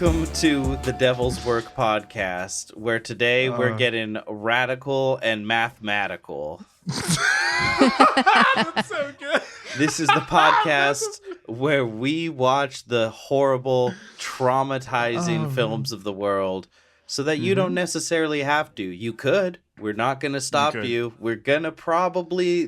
Welcome to the Devil's Work podcast, where today we're getting radical and mathematical. That's so good. This is the podcast where we watch the horrible, traumatizing films of the world so that you don't necessarily have to. You could. We're not going to stop you. We're going to probably,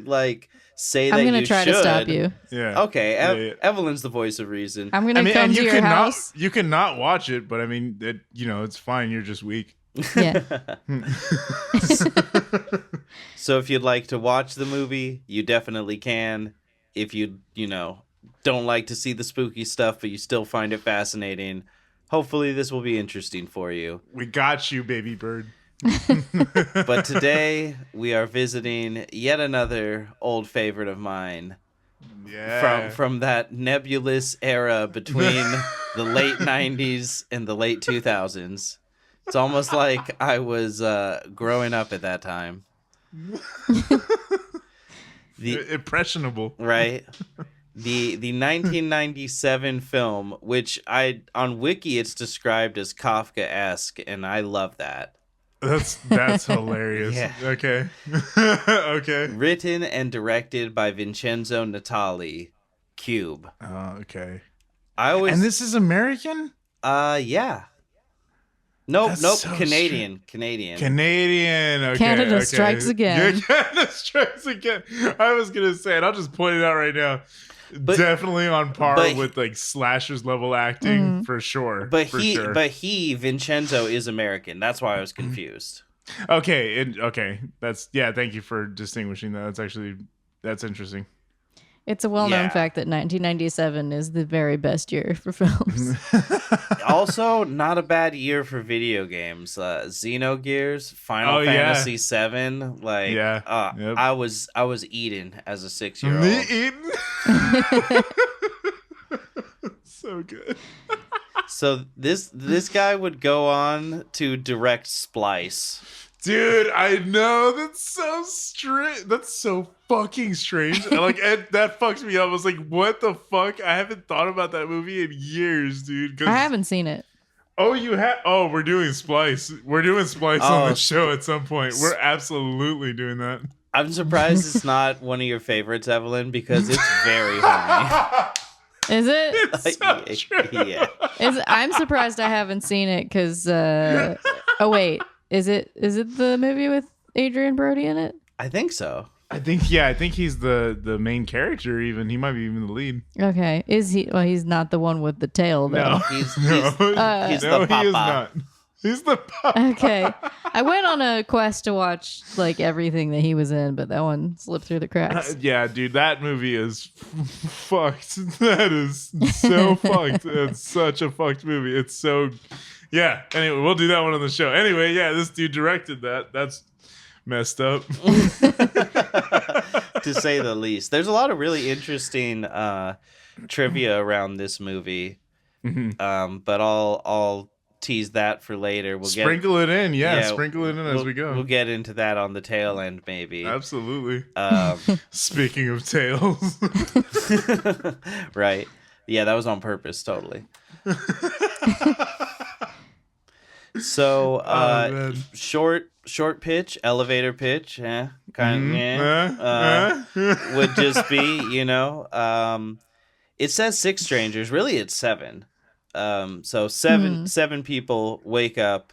say that you should. I'm going to try to stop you. Yeah. Okay, Evelyn's the voice of reason. I'm going to come to your house. You can not watch it, but I mean, it's fine. You're just weak. Yeah. So if you'd like to watch the movie, you definitely can. If you don't like to see the spooky stuff, but you still find it fascinating, hopefully this will be interesting for you. We got you, baby bird. But today we are visiting yet another old favorite of mine. Yeah. From that nebulous era between the late 90s and the late 2000s. It's almost like I was growing up at that time. Impressionable. Right? The 1997 film, which on Wiki it's described as Kafka-esque, and I love that. That's hilarious. Yeah. Okay. Okay. Written and directed by Vincenzo Natali. Cube. Oh, okay. And this is American? Yeah. Nope. So Canadian. Okay. Canada strikes again. Yeah, Canada strikes again. I was gonna say it. I'll just point it out right now. Definitely on par with slashers level acting for sure. But Vincenzo is American. That's why I was confused. Okay. Thank you for distinguishing that. That's interesting. It's a well-known fact that 1997 is the very best year for films. Also, not a bad year for video games. Xenogears, Final Fantasy VII. I was eating as a 6-year-old. Eating? So good. So this guy would go on to direct Splice. Dude, I know. That's so strange. That's so fucking strange. That fucks me up. I was like, what the fuck? I haven't thought about that movie in years, dude. I haven't seen it. Oh, you have? Oh, we're doing Splice. We're doing Splice on the show at some point. We're absolutely doing that. I'm surprised it's not one of your favorites, Evelyn, because it's very horny. Is it? It's so true. Yeah. I'm surprised I haven't seen it because... oh, wait. Is it the movie with Adrian Brody in it? I think so. I think he's the main character. Even he might be even the lead. Okay, is he? Well, he's not the one with the tail though. No, he's the papa. He is not. He's the papa. Okay, I went on a quest to watch everything that he was in, but that one slipped through the cracks. Yeah, dude, that movie is fucked. That is so fucked. It's such a fucked movie. It's so. Yeah, anyway, we'll do that one on the show. Anyway, yeah, this dude directed that. That's messed up. To say the least. There's a lot of really interesting trivia around this movie. But I'll tease that for later. Sprinkle it in as we go. We'll get into that on the tail end, maybe. Absolutely. Speaking of tails. Right. Yeah, that was on purpose, totally. So, short pitch, elevator pitch, would just be, it says 6 strangers. Really, it's 7. So seven people wake up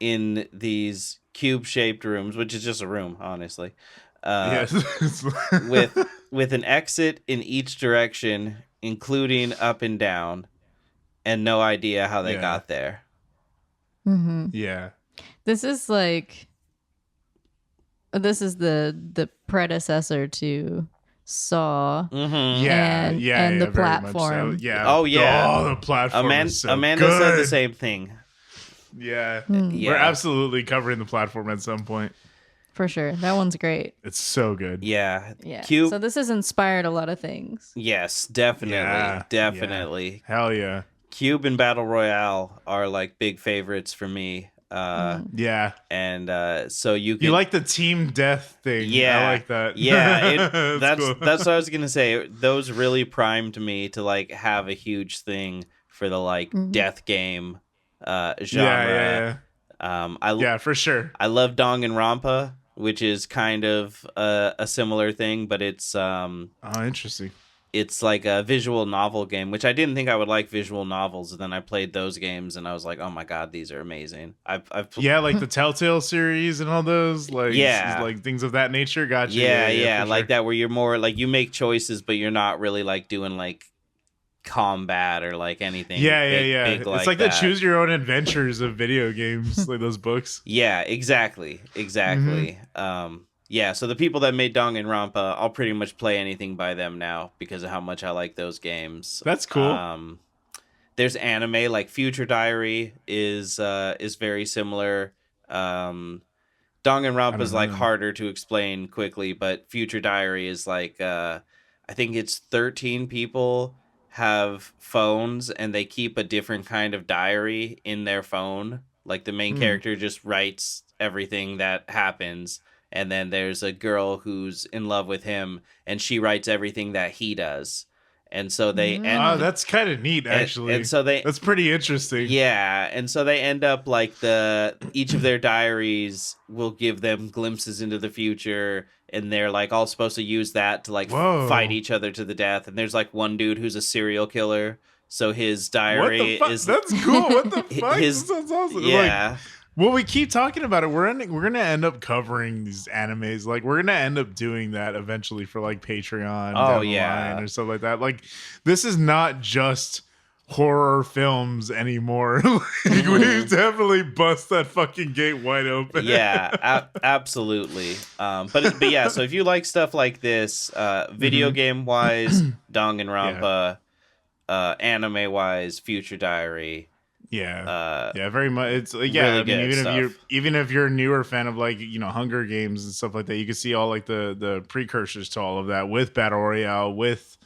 in these cube-shaped rooms, which is just a room, honestly. Yes. with an exit in each direction, including up and down, and no idea how they got there. Mm-hmm. Yeah. This is the predecessor to Saw. Mm-hmm. And the platform. So. Yeah. Oh yeah. Oh, the platform. Is so Amanda good. said the same thing. Yeah. Yeah. We're absolutely covering the platform at some point. For sure. That one's great. It's so good. Yeah. Yeah. Cube. So this has inspired a lot of things. Yes, definitely. Yeah. Definitely. Yeah. Hell yeah. Cube and Battle Royale are big favorites for me. Yeah. And so you like the team death thing. Yeah. I like that. Yeah. That's cool. That's what I was going to say. Those really primed me to have a huge thing for the like death game genre. Yeah. Yeah, for sure. I love Danganronpa, which is kind of a similar thing, but it's interesting. It's like a visual novel game, which I didn't think I would like visual novels, and then I played those games and I was like, oh my god, these are amazing. Yeah, like the Telltale series and all those, like like things of that nature. Gotcha. Yeah, like that, where you're more like you make choices, but you're not really like doing like combat or like anything. Big it's like the choose your own adventures of video games, like those books. Yeah, exactly. Yeah, so the people that made Danganronpa, I'll pretty much play anything by them now because of how much I like those games. That's cool. There's anime like Future Diary is very similar. Danganronpa is like harder to explain quickly, but Future Diary is like I think it's 13 people have phones and they keep a different kind of diary in their phone. Like the main character just writes everything that happens. And then there's a girl who's in love with him, and she writes everything that he does. And so they end. That's kind of neat, actually. And so that's pretty interesting. Yeah, and so they end up like each of their diaries will give them glimpses into the future, and they're like all supposed to use that to like fight each other to the death. And there's like one dude who's a serial killer, so his diary is that's cool. What the fuck? This sounds awesome. Yeah. Like, well, we keep talking about it. We're gonna end up covering these animes. Like we're gonna end up doing that eventually for like Patreon. Down the line or stuff like that. Like this is not just horror films anymore. Like, we definitely bust that fucking gate wide open. Yeah, absolutely. But yeah. So if you like stuff like this, video game wise, Danganronpa, anime wise, Future Diary. Yeah, very much. It's like, really I mean, even if you're a newer fan of like Hunger Games and stuff like that, you can see all like the precursors to all of that with Battle Royale, with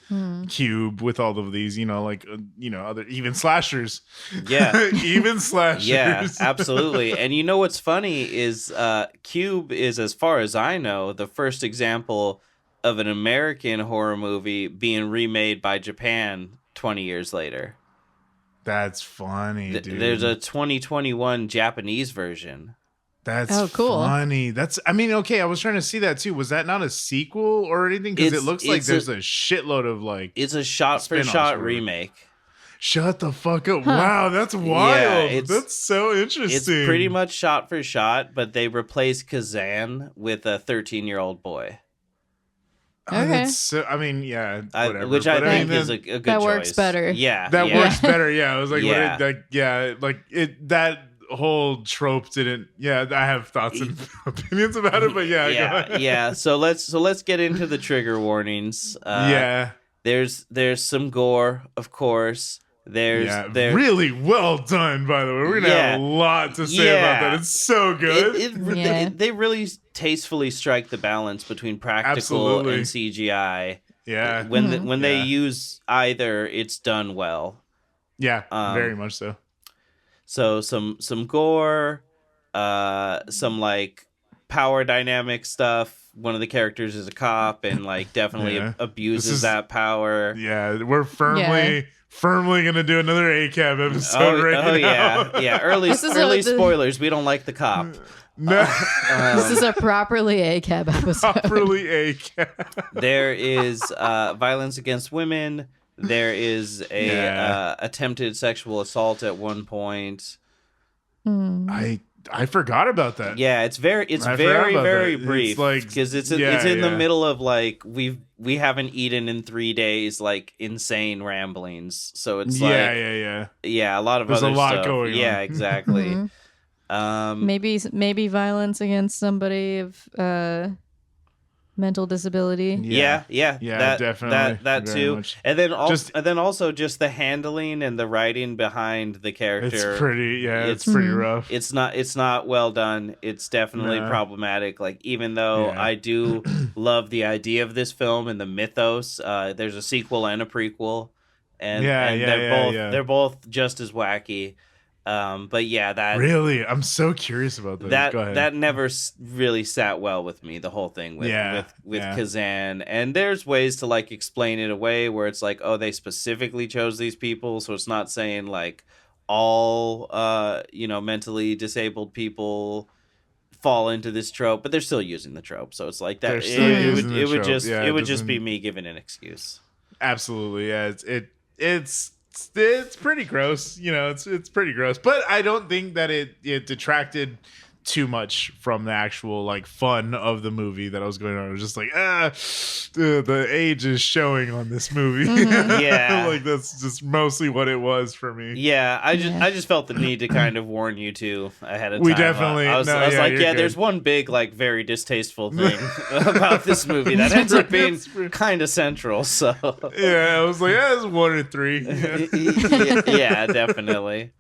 Cube, with all of these, other even slashers. Yeah, even slashers. Yeah, absolutely. And you know what's funny is Cube is, as far as I know, the first example of an American horror movie being remade by Japan 20 years later. That's funny, dude. There's a 2021 Japanese version. That's cool. Funny. Okay, I was trying to see that too. Was that not a sequel or anything? Because it looks like there's a shitload of like... It's a shot-for-shot remake. Shut the fuck up. Huh. Wow, that's wild. Yeah, that's so interesting. It's pretty much shot-for-shot, but they replaced Kazan with a 13-year-old boy. Okay. That's so, whatever. Which I think is a good choice. That works better. Yeah. That works better. Yeah. I was like, that whole trope didn't. Yeah. I have thoughts and opinions about it, but yeah. So let's get into the trigger warnings. There's some gore, of course. There's really well done, by the way. We're gonna have a lot to say about that. It's so good. They really tastefully strike the balance between practical and CGI. Yeah, when they use either, it's done well. Yeah, very much so. So some gore, some like power dynamic stuff. One of the characters is a cop and like definitely abuses that power. Yeah, we're firmly gonna do another ACAB episode now. Yeah. Early spoilers. We don't like the cop. No. This is a properly ACAB episode. Properly ACAB. There is violence against women. There is a attempted sexual assault at one point. I forgot about that. Yeah, it's very brief, because it's in the middle of like we haven't eaten in 3 days, like insane ramblings. So it's a lot of there's other a lot stuff. going on. Yeah, exactly. Maybe violence against somebody of mental disability. Yeah, definitely that too. Much. And then also just the handling and the writing behind the character. It's pretty rough. It's not well done. It's definitely problematic. Like, even though I do love the idea of this film and the mythos, there's a sequel and a prequel, and they're both just as wacky. But yeah, that Really, I'm so curious about that. Go ahead. that never really sat well with me. The whole thing with Kazan, and there's ways to like explain it away where it's like, oh, they specifically chose these people, so it's not saying like all mentally disabled people fall into this trope, but they're still using the trope, so it's like that. It would just be me giving an excuse. Absolutely, yeah. It's pretty gross, it's pretty gross, but I don't think that it detracted too much from the actual like fun of the movie that I was going on. It was just like, the age is showing on this movie. Yeah. Like that's just mostly what it was for me. Yeah, I just felt the need to kind of warn you two ahead of time. We definitely. I was like, good. There's one big, like, very distasteful thing about this movie that ends up being kind of central. So yeah, I was like, it's 1 or 3. Yeah, definitely.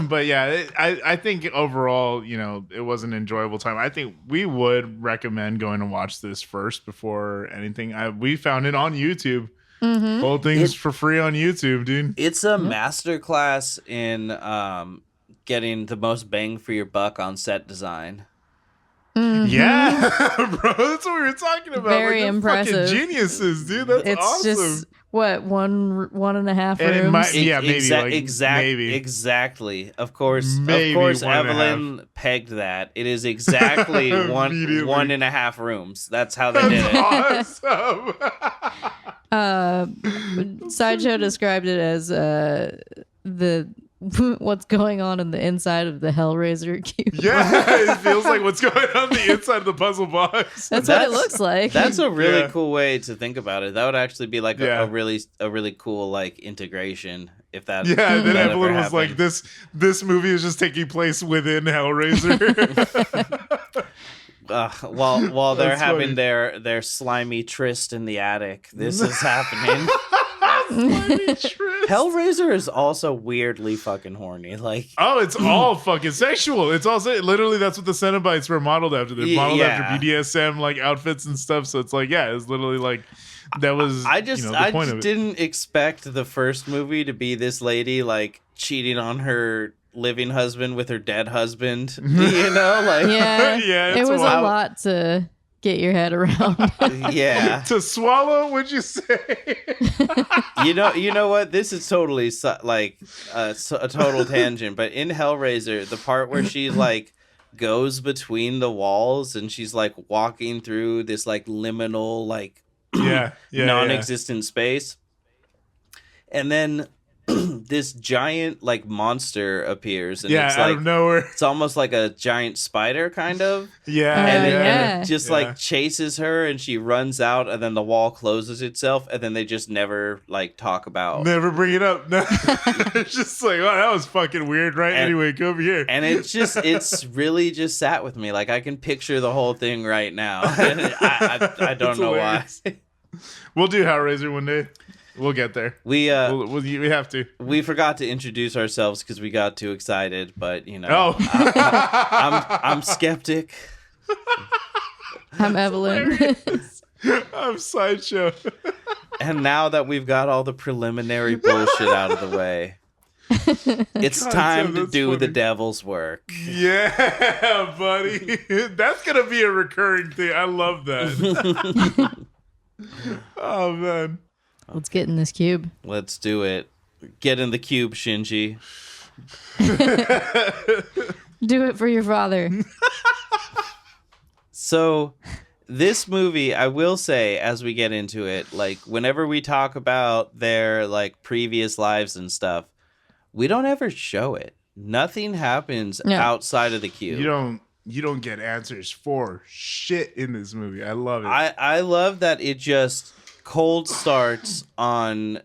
But yeah, I think overall, it was an enjoyable time. I think we would recommend going to watch this first before anything. We found it on YouTube. Whole thing's for free on YouTube, dude. It's a masterclass in getting the most bang for your buck on set design. Yeah, bro, that's what we were talking about. Very impressive. Fucking geniuses, dude. That's awesome. Just what, 1.5 rooms? Maybe. Exactly. Of course, maybe Evelyn pegged that. It is exactly 1.5 rooms. That's how they did it. Awesome. Sideshow described it as the what's going on in the inside of the Hellraiser cube. Yeah, it feels like what's going on the inside of the puzzle box. That's what it looks like. That's a really cool way to think about it. That would actually be like a really cool like integration. If that then Evelyn was like, this movie is just taking place within Hellraiser. While they're having their slimy tryst in the attic, this is happening. Hellraiser is also weirdly fucking horny. Like, it's all fucking sexual. It's also literally that's what the Cenobites were modeled after. They're modeled after BDSM like outfits and stuff. So it's like, it's literally like that was. I just didn't expect the first movie to be this lady like cheating on her living husband with her dead husband. It was a lot to get your head around. To swallow, would you say? You know what? This is totally like a total tangent. But in Hellraiser, the part where she like goes between the walls and she's like walking through this like liminal like non-existent space, and then this giant like monster appears, and it's out like of nowhere. It's almost like a giant spider kind of. And it just like chases her, and she runs out, and then the wall closes itself, and then they just never like talk about. Never bring it up. No. It's just like, oh, that was fucking weird, right? Anyway, go over here. And it's really just sat with me. Like I can picture the whole thing right now. I don't know hilarious. Why. We'll do Hellraiser one day. We'll get there. We have to. We forgot to introduce ourselves because we got too excited, but I'm Skeptik. I'm Evelyn. I'm Sideshow. And now that we've got all the preliminary bullshit out of the way, it's time to do the devil's work. Yeah, buddy. That's gonna be a recurring thing. I love that. Oh man. Let's get in this cube. Let's do it. Get in the cube, Shinji. Do it for your father. So, this movie, I will say, as we get into it, like, whenever we talk about their, like, previous lives and stuff, we don't ever show it. Nothing happens outside of the cube. You don't get answers for shit in this movie. I love it. I love that it just cold starts on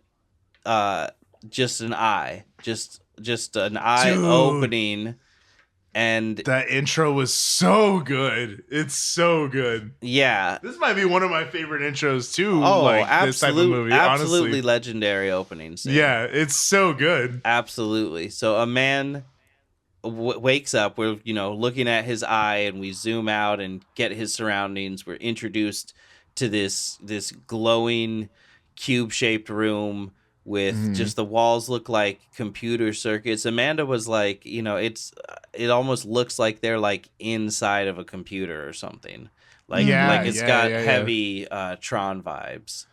just an eye. Just an eye opening. And that intro was so good. It's so good. Yeah. This might be one of my favorite intros too. Oh, this type of movie. Absolutely honestly. Legendary opening scene. Yeah, it's so good. Absolutely. So a man wakes up. We're looking at his eye, and we zoom out and get his surroundings. We're introduced to this glowing cube-shaped room with just the walls look like computer circuits. Amanda was like, it almost looks like they're like inside of a computer or something. Like it's got heavy Tron vibes.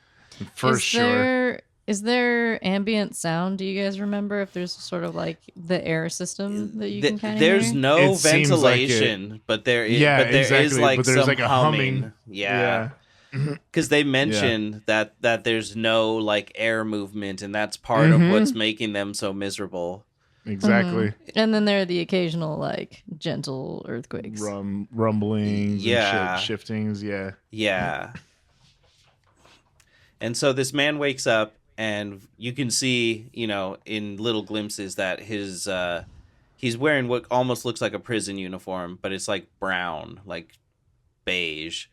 For sure. Is there ambient sound? Do you guys remember if there's sort of like the air system that you can kind of hear? There's no ventilation, but there is. Yeah, but there exactly. is like but there's some like a humming. Yeah. Because they mention that there's no like air movement, and that's part of what's making them so miserable. Exactly. And then there are the occasional like gentle earthquakes, rumblings, and shiftings. Yeah. And so this man wakes up, and you can see, in little glimpses that he's wearing what almost looks like a prison uniform, but it's like brown, like beige.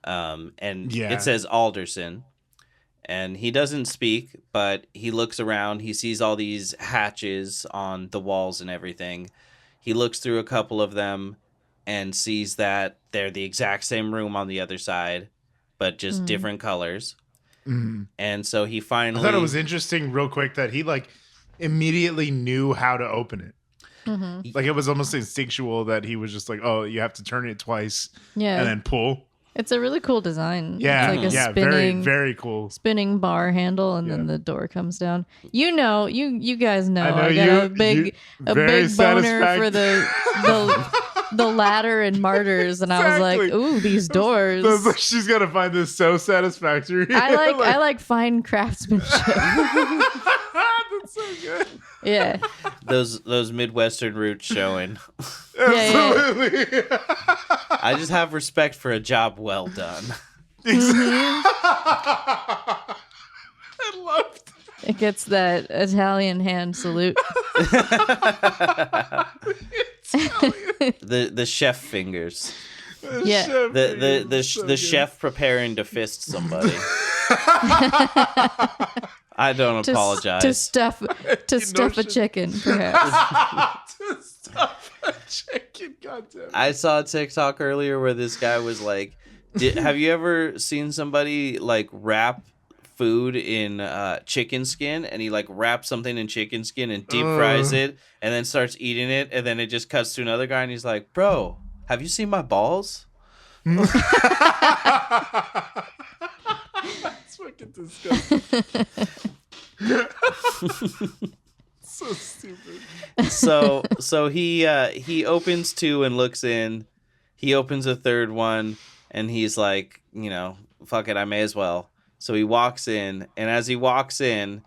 It says Alderson. And he doesn't speak, but he looks around. He sees all these hatches on the walls and everything. He looks through a couple of them and sees that they're the exact same room on the other side, but just different colors. And so he finally... I thought it was interesting real quick that he like immediately knew how to open it. Like it was almost instinctual that he was just like, oh, you have to turn it twice and then pull. It's a really cool design. Yeah, it's like a spinning, very cool. Spinning bar handle, and then the door comes down. You guys know. I got a big boner for the ladder and martyrs, and I was like, ooh, these doors. She's gonna find this so satisfactory. I like fine craftsmanship. That's so good. Yeah. Those Midwestern roots showing. Absolutely. Yeah. I just have respect for a job well done. I loved it. It gets that Italian hand salute. the chef fingers. The chef preparing to fist somebody. I don't apologize. To stuff a chicken, perhaps. To stuff a chicken, goddamn. I saw a TikTok earlier where this guy was like, have you ever seen somebody like wrap food in chicken skin, and he like wraps something in chicken skin and deep fries it and then starts eating it, and then it just cuts to another guy and he's like, bro, have you seen my balls? That's fucking disgusting. So stupid. So he opens two and looks in. He opens a third one and he's like, fuck it, I may as well. So he walks in, and as he walks in,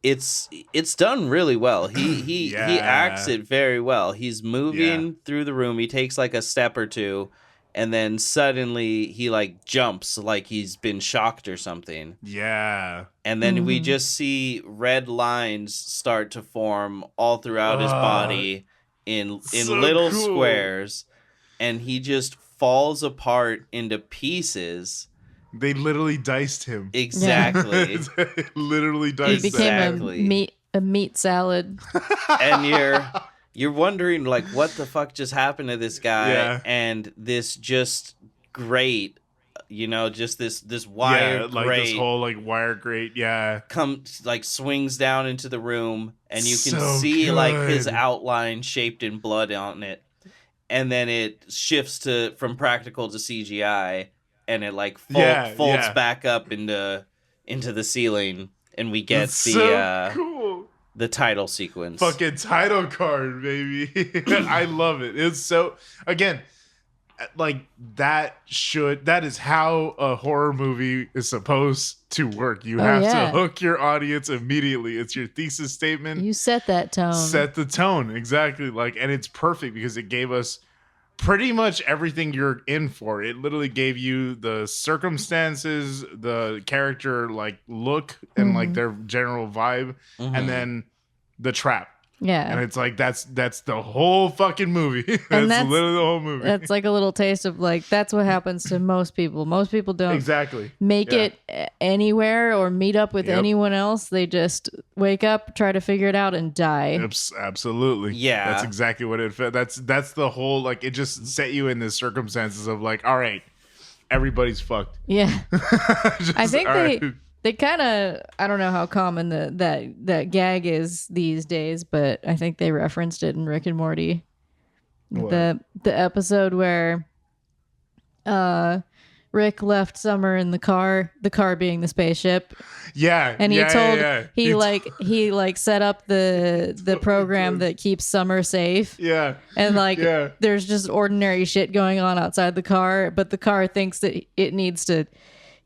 it's done really well. He acts it very well. He's moving through the room. He takes like a step or two, and then suddenly he like jumps like he's been shocked or something. Yeah. And then we just see red lines start to form all throughout his body in so little cool. squares, and he just falls apart into pieces. They literally diced him. Exactly. Literally diced him. He became a meat salad. And you're wondering, like, what the fuck just happened to this guy? Yeah. And this just grate, just this wire like grate. This whole like wire grate, comes like swings down into the room, and you can So see like good. his outline shaped in blood on it. And then it shifts from practical to CGI, and it like folds back up into the ceiling, and we get cool. the title sequence. Fucking title card, baby. I love it. It's so, again, like that is how a horror movie is supposed to work. You have to hook your audience immediately. It's your thesis statement. You set that tone. Set the tone. Exactly. Like, and it's perfect because it gave us pretty much everything you're in for. It literally gave you the circumstances, the character like look, and like their general vibe, and then the trap. Yeah. And it's like that's the whole fucking movie. that's literally the whole movie. That's like a little taste of like that's what happens to most people. Most people don't make it anywhere or meet up with anyone else. They just wake up, try to figure it out, and die. Absolutely. Yeah. That's exactly what it felt. That's the whole, like, it just set you in the circumstances of like, all right, everybody's fucked. Yeah. I think They kind of, I don't know how common that gag is these days, but I think they referenced it in Rick and Morty. What? The episode where Rick left Summer in the car being the spaceship. Yeah. And he he set up the program that keeps Summer safe. Yeah. And there's just ordinary shit going on outside the car, but the car thinks that it needs to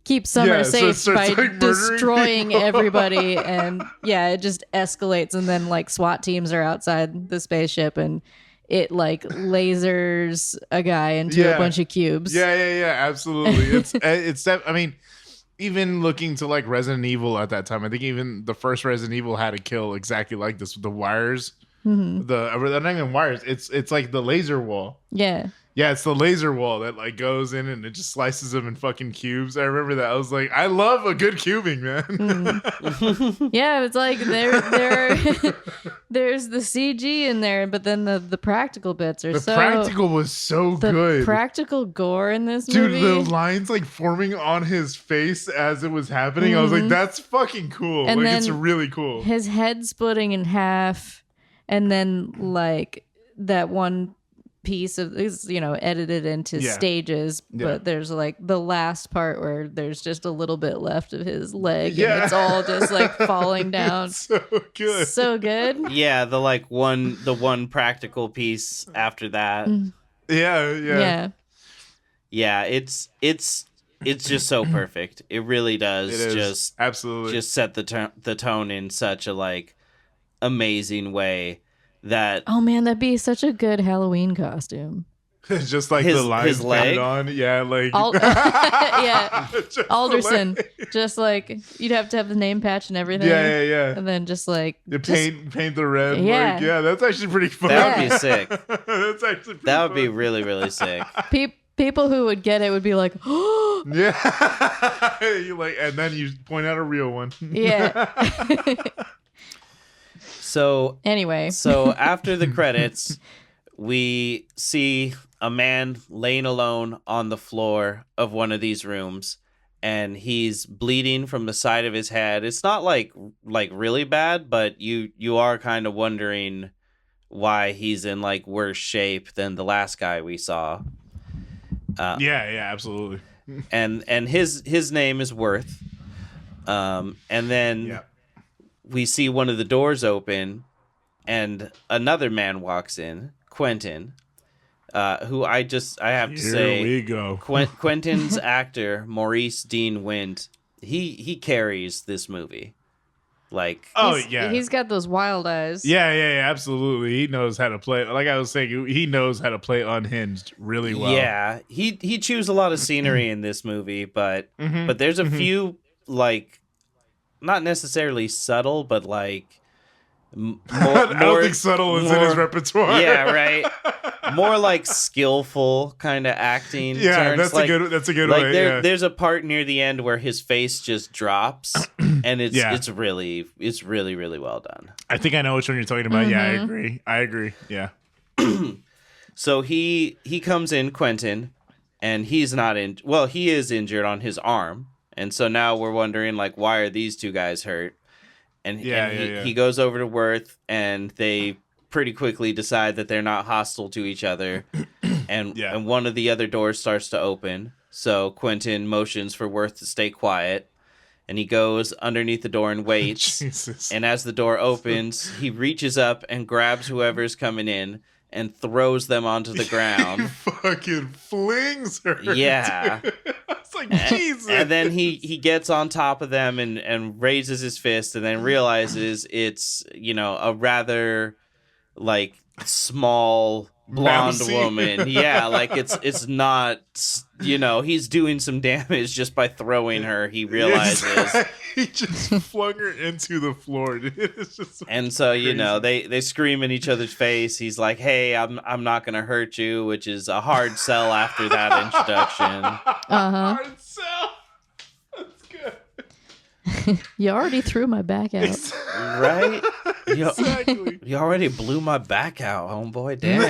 keep Summer safe by destroying everybody. And it just escalates, and then SWAT teams are outside the spaceship, and it lasers a guy into a bunch of cubes. Yeah, absolutely. It's I mean, even looking to Resident Evil at that time, I think even the first Resident Evil had a kill exactly like this with the wires. Mm-hmm. They're not even wires. It's like the laser wall. Yeah. Yeah, it's the laser wall that goes in and it just slices them in fucking cubes. I remember that. I was like, I love a good cubing, man. Mm. Yeah, it's there's the CG in there, but then the practical bits are the practical was so good. The practical gore in this movie. Dude, the lines forming on his face as it was happening. Mm-hmm. I was like, that's fucking cool. And it's really cool. His head splitting in half, and then that one piece of is edited into stages, but there's the last part where there's just a little bit left of his leg, and it's all just falling down. So good. Yeah, the one practical piece after that. Yeah. It's just so perfect. It really does. Just absolutely just set the tone in such a amazing way. That man, that'd be such a good Halloween costume. Just the lines his leg on, Alderson. Just you'd have to have the name patch and everything. Yeah. And then just paint the red. Yeah, that's actually pretty fun. That would be sick. That's actually pretty that would fun. be really, really sick. People who would get it would be like, oh yeah. And then you point out a real one. Yeah. So anyway, after the credits, we see a man laying alone on the floor of one of these rooms, and he's bleeding from the side of his head. It's not like really bad, but you are kind of wondering why he's in worse shape than the last guy we saw. Yeah, absolutely. and his name is Worth. And then we see one of the doors open, and another man walks in, Quentin, who I have to say, here we go. Quentin's actor, Maurice Dean Wint, he carries this movie. He's got those wild eyes. Yeah, absolutely. He knows how to play. Like I was saying, he knows how to play unhinged really well. Yeah, he chews a lot of scenery in this movie, but there's a few not necessarily subtle, but I don't think subtle is in his repertoire. Yeah, right. More skillful kind of acting. Yeah, turns. that's a good way. There's a part near the end where his face just drops, and it's really really well done. I think I know which one you're talking about. Mm-hmm. Yeah, I agree. Yeah. So he comes in, Quentin, and he's not in. Well, he is injured on his arm. And so now we're wondering, why are these two guys hurt? And he goes over to Worth, and they pretty quickly decide that they're not hostile to each other. And one of the other doors starts to open. So Quentin motions for Worth to stay quiet. And he goes underneath the door and waits. Jesus. And as the door opens, he reaches up and grabs whoever's coming in and throws them onto the ground. He fucking flings her. Yeah. It's Jesus. And then he gets on top of them and raises his fist, and then realizes it's, a rather small blonde Mousy. woman. Yeah, it's not, he's doing some damage just by throwing her. He realizes. He just flung her into the floor, dude. It's just and so, crazy. they scream in each other's face. He's like, hey, I'm not going to hurt you, which is a hard sell after that introduction. Hard sell. That's good. You already threw my back out. Right? Exactly. You already blew my back out, homeboy. Damn.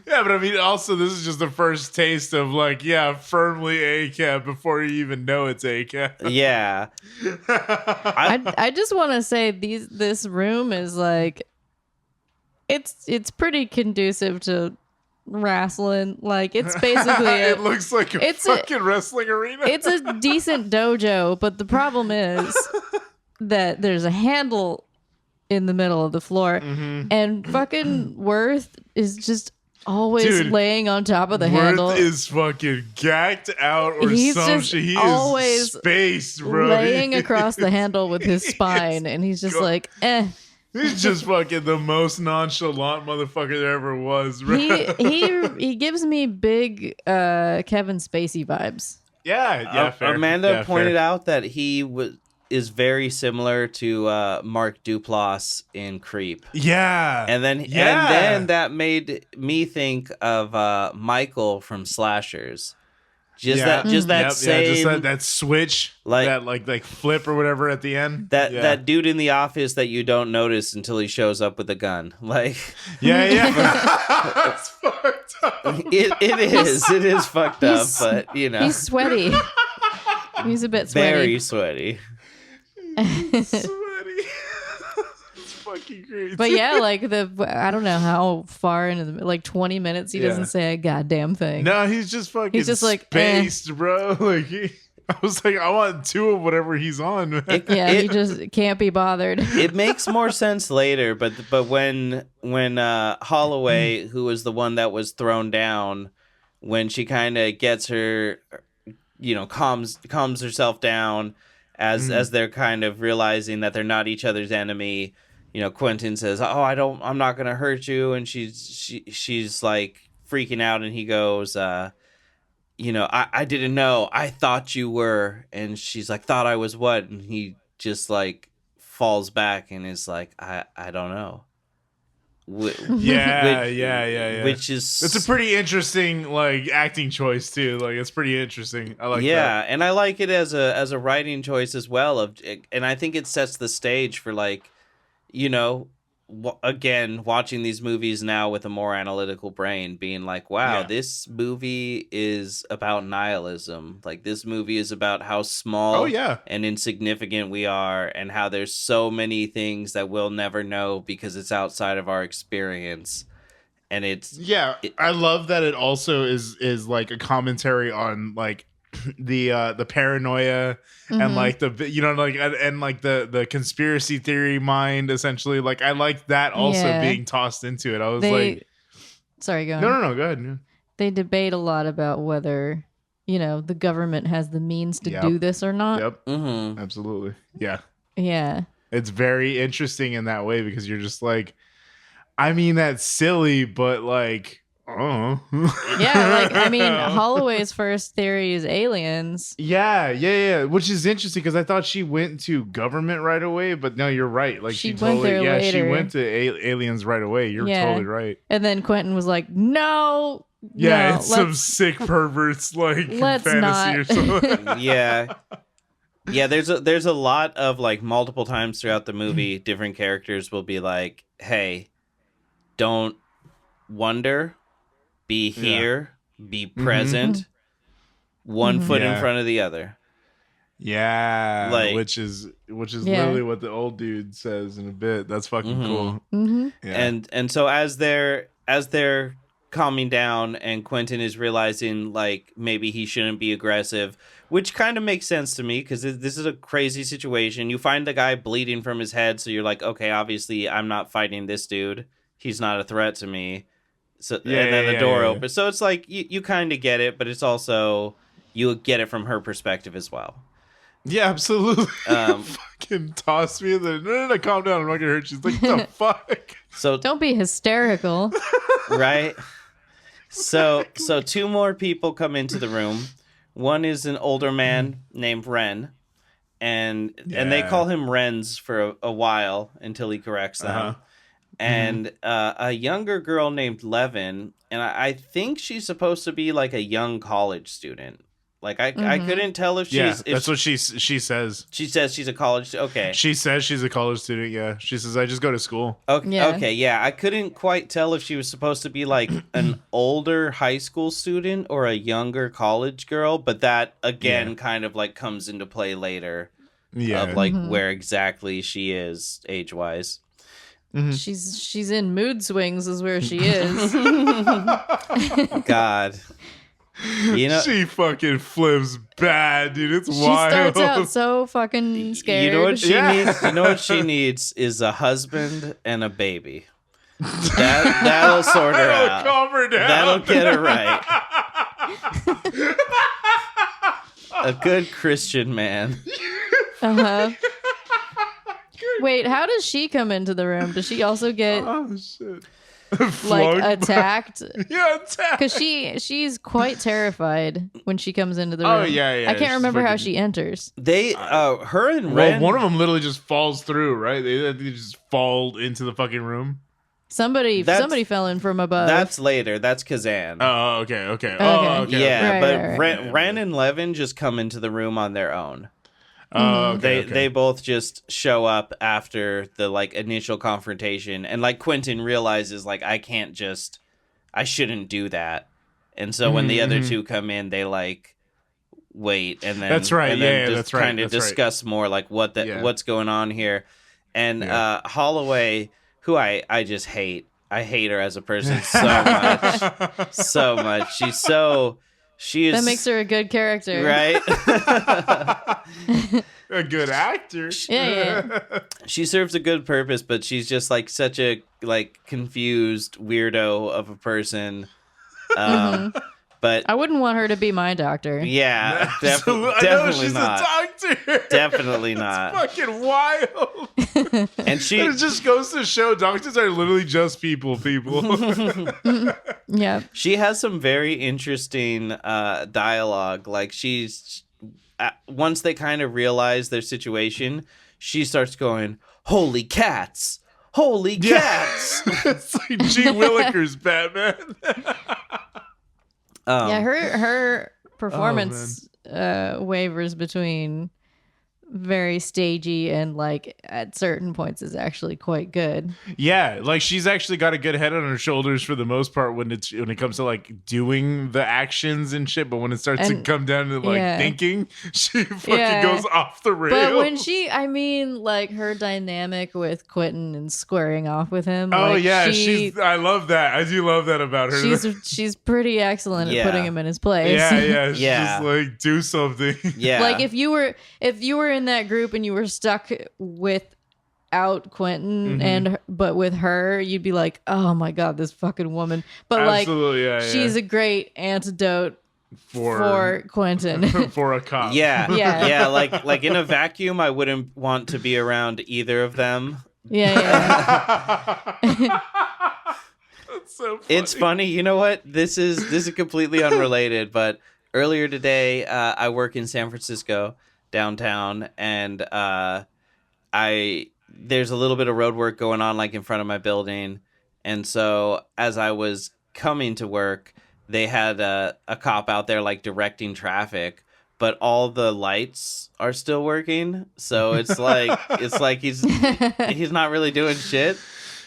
Yeah, but I mean, also, this is just the first taste of like, yeah, firmly ACAB before you even know it's ACAB. Yeah. I just want to say this room is like, it's pretty conducive to wrestling. Like, it's basically it looks like a fucking wrestling arena. It's a decent dojo, but the problem is that there's a handle in the middle of the floor, and fucking Worth is just always laying on top of the handle. Worth is fucking gacked out or he's some just shit. He always is spaced, bro. Laying across the handle with his spine, and he's just like, eh. He's just fucking the most nonchalant motherfucker there ever was. Bro. He gives me big Kevin Spacey vibes. Yeah, fair. Amanda pointed out that he is very similar to Mark Duplass in Creep. Yeah. And then that made me think of Michael from Slashers. That switch, that like flip or whatever at the end. That dude in the office that you don't notice until he shows up with a gun. Like, it's fucked up. It is fucked up, but you know, he's sweaty. He's a bit sweaty. Very sweaty. It's fucking crazy. But yeah, like I don't know how far into like 20 minutes he doesn't say a goddamn thing. No, he's just fucking. He's just like spaced, bro. Like I was like, I want 2 of whatever he's on. He just can't be bothered. It makes more sense later, but when Holloway, who was the one that was thrown down, when she kind of gets her, calms herself down as they're kind of realizing that they're not each other's enemy. Quentin says, "Oh, I'm not gonna hurt you," and she's like freaking out, and he goes, "I didn't know. I thought you were," and she's like, "Thought I was what?" And he just like falls back and is like, "I don't know." Yeah. Which is it's a pretty interesting like acting choice too. Like it's pretty interesting. I like that. Yeah, and I like it as a writing choice as well. And I think it sets the stage for like, again, watching these movies now with a more analytical brain, being like, wow, this movie is about nihilism. Like this movie is about how small and insignificant we are, and how there's so many things that we'll never know because it's outside of our experience. And I love that it also is like a commentary on like the paranoia and like the and like the conspiracy theory mind essentially. Like I like that also being tossed into it. I was sorry, go on. No, go ahead. Yeah. They debate a lot about whether the government has the means to do this or not. Yep. Mm-hmm. Absolutely. Yeah. It's very interesting in that way because you're just like, I mean, that's silly, but like, oh. Yeah, like, I mean, Holloway's first theory is aliens. Yeah. Which is interesting because I thought she went to government right away, but no, you're right. Like she went there later. She went to aliens right away. You're totally right. And then Quentin was like, no. Yeah, it's some sick perverts like fantasy not. or something. Yeah, there's a lot of like multiple times throughout the movie, different characters will be like, hey, don't wonder, be here, be present, one foot in front of the other. Yeah, like, which is literally what the old dude says in a bit. That's fucking cool. Mm-hmm. Yeah. And so as they're calming down and Quentin is realizing like maybe he shouldn't be aggressive, which kind of makes sense to me because this is a crazy situation. You find the guy bleeding from his head, so you're like, okay, obviously I'm not fighting this dude. He's not a threat to me. So and then the door opens. So it's like you kind of get it, but it's also you get it from her perspective as well. Yeah, absolutely. Fucking toss me in the no, calm down. I'm not gonna hurt you. She's like, what the fuck? So don't be hysterical. Right? So 2 more people come into the room. One is an older man named Ren, and they call him Renz for a while until he corrects them. And a younger girl named Levin, and I think she's supposed to be like a young college student. Like I couldn't tell if she's that's what she says. She says she's a college. Okay. She says she's a college student. Yeah. She says I just go to school. Okay. Yeah. I couldn't quite tell if she was supposed to be like an older high school student or a younger college girl, but that again kind of like comes into play later. Yeah. Of like where exactly she is age wise. Mm-hmm. She's in mood swings is where she is. God. You know, she fucking flips bad, dude. It's she wild. She starts out so fucking scared. You know what she needs? You know what she needs is a husband and a baby. That'll sort her out. Calm her down. That'll get her right. A good Christian man. Uh-huh. Wait, how does she come into the room? Does she also get like attacked? Yeah, attacked. Because she's quite terrified when she comes into the room. Oh yeah. I can't remember how she enters. They, her and Ren. One of them literally just falls through, right? They just fall into the fucking room. Somebody fell in from above. That's later. That's Kazan. Oh, okay. Yeah, right, but right. Ren and Levin just come into the room on their own. They both just show up after the like initial confrontation, and like Quentin realizes like I shouldn't do that, and so when the other two come in, they like wait and then that's right, and then just kind of discuss more like what's going on here, and Holloway, who I just hate. I hate her as a person so much. She is. That makes her a good character, right? A good actor. Yeah. She serves a good purpose, but she's just like such a like confused weirdo of a person. But I wouldn't want her to be my doctor. Yeah, definitely not. A doctor. Definitely not. It's fucking wild. And it just goes to show doctors are literally just people. Yeah. She has some very interesting dialogue. Like she's once they kind of realize their situation, she starts going, "Holy cats! Holy cats!" It's like G. Willikers Batman. Her performance wavers between very stagey and like at certain points is actually quite good. Yeah, like she's actually got a good head on her shoulders for the most part when it comes to like doing the actions and shit, but when it starts to come down to like thinking, she fucking goes off the rails. But when like her dynamic with Quentin and squaring off with him. Oh like I love that. I do love that about her. She's pretty excellent at putting him in his place. She's just like do something. Yeah. Like if you were in that group and you were stuck without Quentin but with her, you'd be like, oh my god, this fucking woman. But absolutely, she's a great antidote for Quentin. For a cop. Yeah. Like in a vacuum, I wouldn't want to be around either of them. Yeah. That's so funny. It's funny. You know what? This is completely unrelated, but earlier today, I work in San Francisco downtown, and there's a little bit of road work going on like in front of my building, and so as I was coming to work, they had a cop out there like directing traffic, but all the lights are still working, so it's like he's not really doing shit.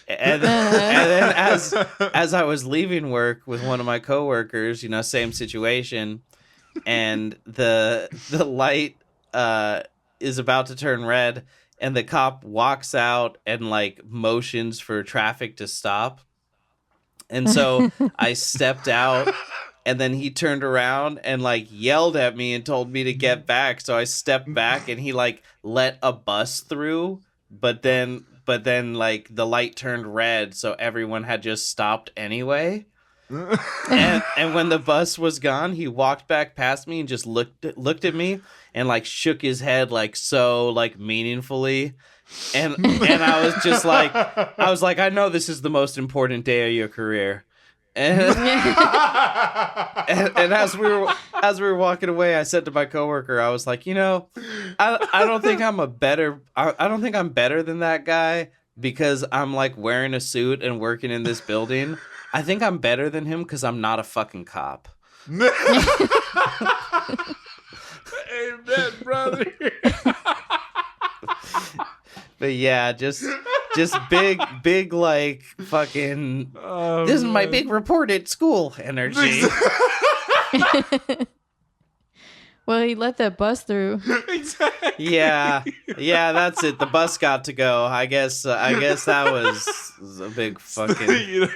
And then as I was leaving work with one of my coworkers, same situation, and the light is about to turn red, and the cop walks out and like motions for traffic to stop, and so I stepped out, and then he turned around and like yelled at me and told me to get back, so I stepped back, and he like let a bus through, but then like the light turned red, so everyone had just stopped anyway. and when the bus was gone, he walked back past me and just looked at me and like shook his head like so like meaningfully, and I was like I know this is the most important day of your career, and and as we were walking away, I said to my coworker, I was like, I don't think I'm better than that guy because I'm like wearing a suit and working in this building. I think I'm better than him because I'm not a fucking cop. Amen, brother. But yeah, just big like fucking. Oh, this is my man. big report at school energy. Well, he let that bus through. Exactly. Yeah, that's it. The bus got to go. I guess that was a big fucking.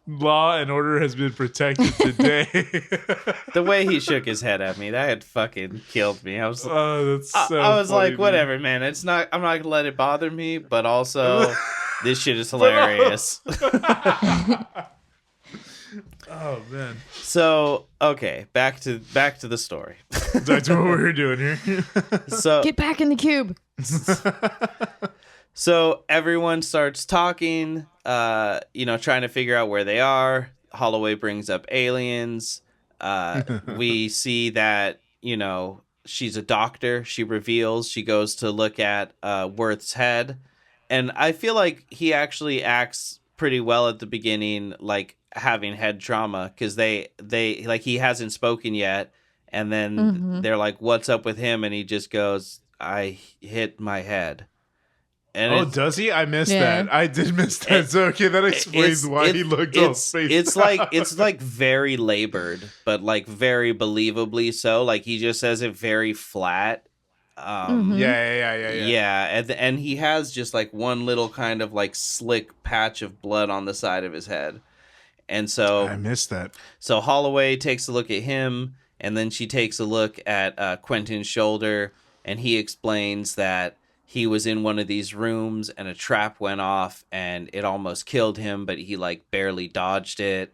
Law and order has been protected today. The way he shook his head at me, that had fucking killed me. I was, that's so I was funny, like, whatever, man. It's not. I'm not gonna let it bother me, but also, this shit is hilarious. Oh man. So okay, back to the story. That's what we're doing here. So Get back in the cube. So everyone starts talking, trying to figure out where they are. Holloway brings up aliens. We see that, she's a doctor. She reveals, she goes to look at Worth's head. And I feel like he actually acts pretty well at the beginning, like having head trauma, because they like he hasn't spoken yet. And then they're like, what's up with him? And he just goes, I hit my head. And does he? I missed that. I did miss that. So okay, that explains why he looked all spaced it's like very labored, but like very believably so. Like he just says it very flat. Yeah, and he has just like one little kind of like slick patch of blood on the side of his head. And so I missed that. So Holloway takes a look at him, and then she takes a look at Quentin's shoulder, and he explains that he was in one of these rooms and a trap went off and it almost killed him, but he like barely dodged it.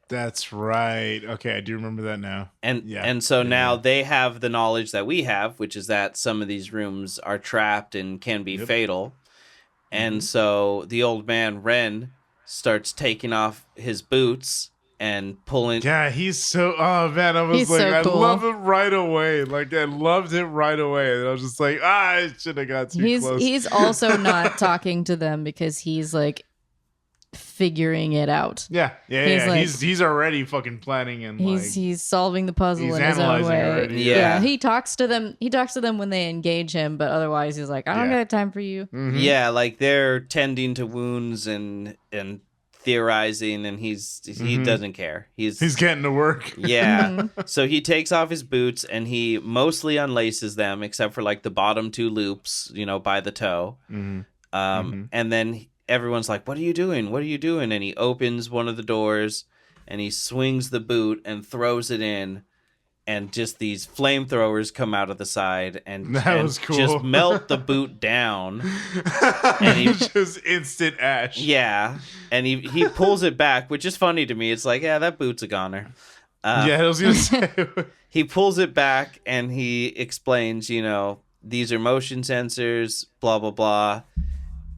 That's right. Okay, I do remember that now. And so now they have the knowledge that we have, which is that some of these rooms are trapped and can be fatal. And so the old man, Ren, starts taking off his boots and pulling. Yeah, he's so. Oh man, I was like, I love him right away. Like I loved him right away, and I was just like, I should have got too close. He's also not talking to them because he's like figuring it out. Yeah. He's already fucking planning and he's solving the puzzle in his own way. Already. Yeah, he talks to them. He talks to them when they engage him, but otherwise he's like, I don't got time for you. Mm-hmm. Yeah, like they're tending to wounds and theorizing, and he doesn't care. He's getting to work. Yeah. So he takes off his boots and he mostly unlaces them except for like the bottom two loops, by the toe. And then everyone's like, what are you doing? And he opens one of the doors and he swings the boot and throws it in, and just these flamethrowers come out of the side and was cool. Just melt the boot down. And he just instant ash. Yeah. And he pulls it back, which is funny to me. It's like, yeah, that boot's a goner. I was gonna say. He pulls it back and he explains, these are motion sensors, blah blah blah.